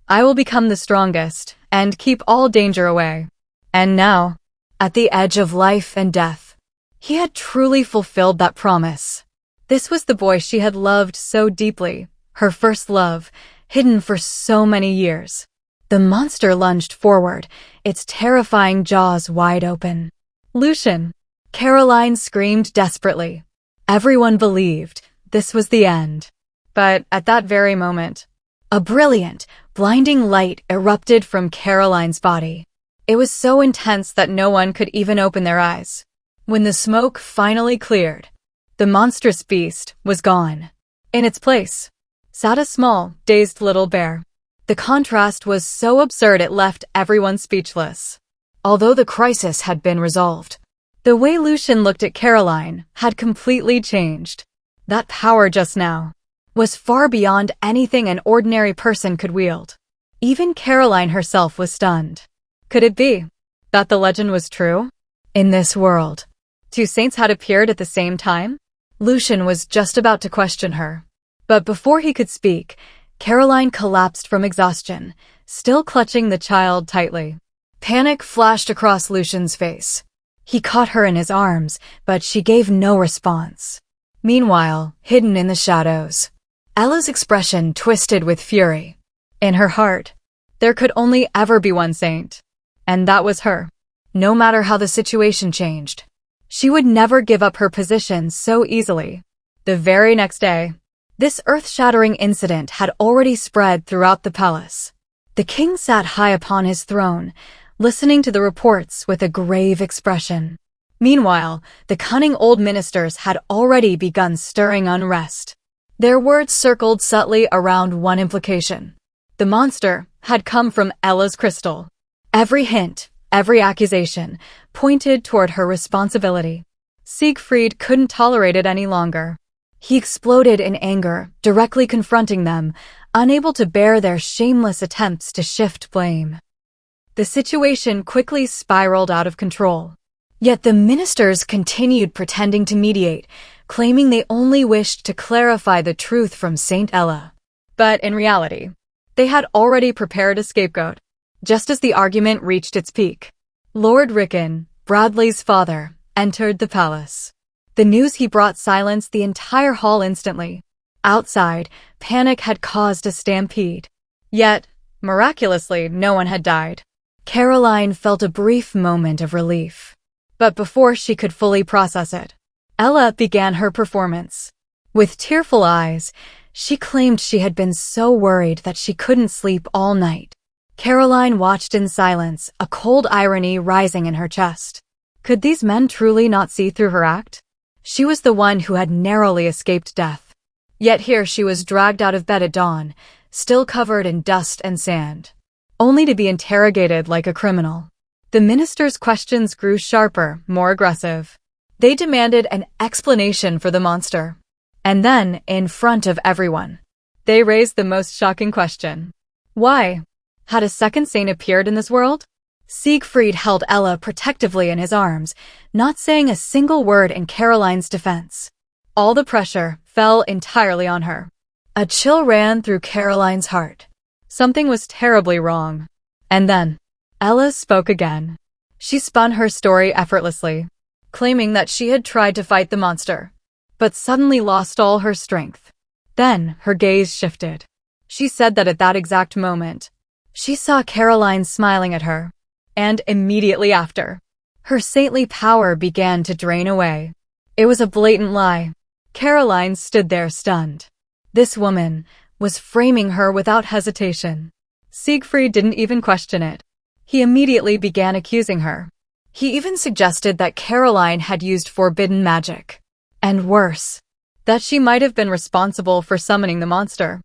"I will become the strongest and keep all danger away." And now, at the edge of life and death, he had truly fulfilled that promise. This was the boy she had loved so deeply, her first love, hidden for so many years. The monster lunged forward, its terrifying jaws wide open. "Lucien!" Caroline screamed desperately. Everyone believed this was the end. But at that very moment, a brilliant, blinding light erupted from Caroline's body. It was so intense that no one could even open their eyes. When the smoke finally cleared, the monstrous beast was gone. In its place sat a small, dazed little bear. The contrast was so absurd it left everyone speechless. Although the crisis had been resolved, the way Lucien looked at Caroline had completely changed. That power just now was far beyond anything an ordinary person could wield. Even Caroline herself was stunned. Could it be that the legend was true? In this world, two saints had appeared at the same time? Lucien was just about to question her. But before he could speak, Caroline collapsed from exhaustion, still clutching the child tightly. Panic flashed across Lucien's face. He caught her in his arms, but she gave no response. Meanwhile, hidden in the shadows, Ella's expression twisted with fury. In her heart, there could only ever be one saint. And that was her. No matter how the situation changed, she would never give up her position so easily. The very next day, this earth-shattering incident had already spread throughout the palace. The king sat high upon his throne, listening to the reports with a grave expression. Meanwhile, the cunning old ministers had already begun stirring unrest. Their words circled subtly around one implication. The monster had come from Ella's crystal. Every hint, every accusation, pointed toward her responsibility. Siegfried couldn't tolerate it any longer. He exploded in anger, directly confronting them, unable to bear their shameless attempts to shift blame. The situation quickly spiraled out of control. Yet the ministers continued pretending to mediate, claiming they only wished to clarify the truth from Saint Ella. But in reality, they had already prepared a scapegoat. Just as the argument reached its peak, Lord Rickon, Bradley's father, entered the palace. The news he brought silenced the entire hall instantly. Outside, panic had caused a stampede. Yet, miraculously, no one had died. Caroline felt a brief moment of relief. But before she could fully process it, Ella began her performance. With tearful eyes, she claimed she had been so worried that she couldn't sleep all night. Caroline watched in silence, a cold irony rising in her chest. Could these men truly not see through her act? She was the one who had narrowly escaped death. Yet here she was dragged out of bed at dawn, still covered in dust and sand, only to be interrogated like a criminal. The minister's questions grew sharper, more aggressive. They demanded an explanation for the monster. And then, in front of everyone, they raised the most shocking question. Why? Had a second saint appeared in this world? Siegfried held Ella protectively in his arms, not saying a single word in Caroline's defense. All the pressure fell entirely on her. A chill ran through Caroline's heart. Something was terribly wrong. And then, Ella spoke again. She spun her story effortlessly, claiming that she had tried to fight the monster, but suddenly lost all her strength. Then her gaze shifted. She said that at that exact moment, she saw Caroline smiling at her, and immediately after, her saintly power began to drain away. It was a blatant lie. Caroline stood there stunned. This woman was framing her without hesitation. Siegfried didn't even question it. He immediately began accusing her. He even suggested that Caroline had used forbidden magic. And worse, that she might have been responsible for summoning the monster.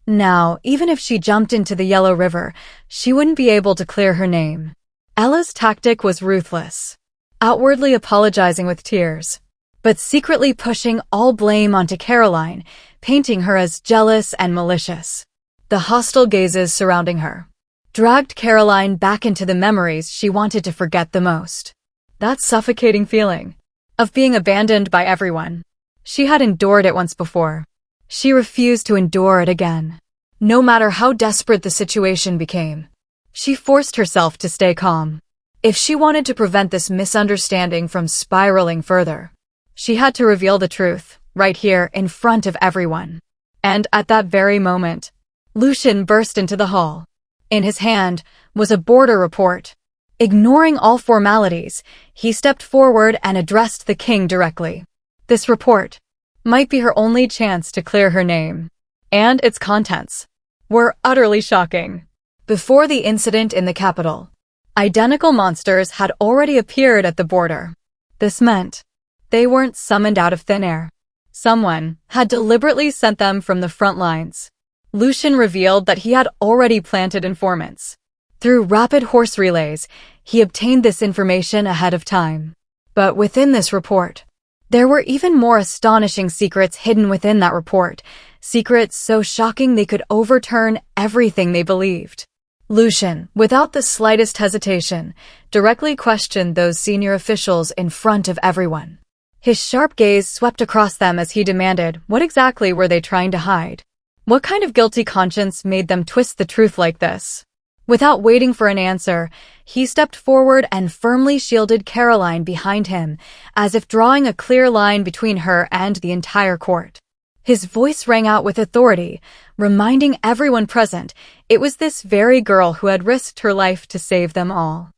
Now, even if she jumped into the Yellow River, she wouldn't be able to clear her name. Ella's tactic was ruthless, outwardly apologizing with tears, but secretly pushing all blame onto Caroline, painting her as jealous and malicious. The hostile gazes surrounding her dragged Caroline back into the memories she wanted to forget the most. That suffocating feeling of being abandoned by everyone. She had endured it once before. She refused to endure it again. No matter how desperate the situation became, she forced herself to stay calm. If she wanted to prevent this misunderstanding from spiraling further, she had to reveal the truth, right here in front of everyone. And at that very moment, Lucien burst into the hall. In his hand was a border report. Ignoring all formalities, he stepped forward and addressed the king directly. This report might be her only chance to clear her name. And its contents were utterly shocking. Before the incident in the capital, identical monsters had already appeared at the border. This meant they weren't summoned out of thin air. Someone had deliberately sent them from the front lines. Lucien revealed that he had already planted informants. Through rapid horse relays, he obtained this information ahead of time. But within this report, there were even more astonishing secrets hidden within that report, secrets so shocking they could overturn everything they believed. Lucien, without the slightest hesitation, directly questioned those senior officials in front of everyone. His sharp gaze swept across them as he demanded, what exactly were they trying to hide? What kind of guilty conscience made them twist the truth like this? Without waiting for an answer, he stepped forward and firmly shielded Caroline behind him, as if drawing a clear line between her and the entire court. His voice rang out with authority, reminding everyone present it was this very girl who had risked her life to save them all.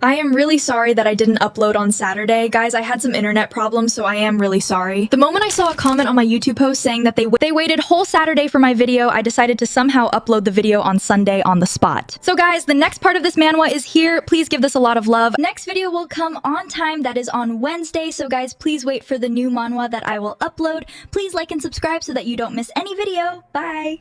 I am really sorry that I didn't upload on Saturday. Guys, I had some internet problems, so I am really sorry. The moment I saw a comment on my YouTube post saying that they waited whole Saturday for my video, I decided to somehow upload the video on Sunday on the spot. So guys, the next part of this manhwa is here. Please give this a lot of love. Next video will come on time. That is on Wednesday. So guys, please wait for the new manhwa that I will upload. Please like and subscribe so that you don't miss any video. Bye!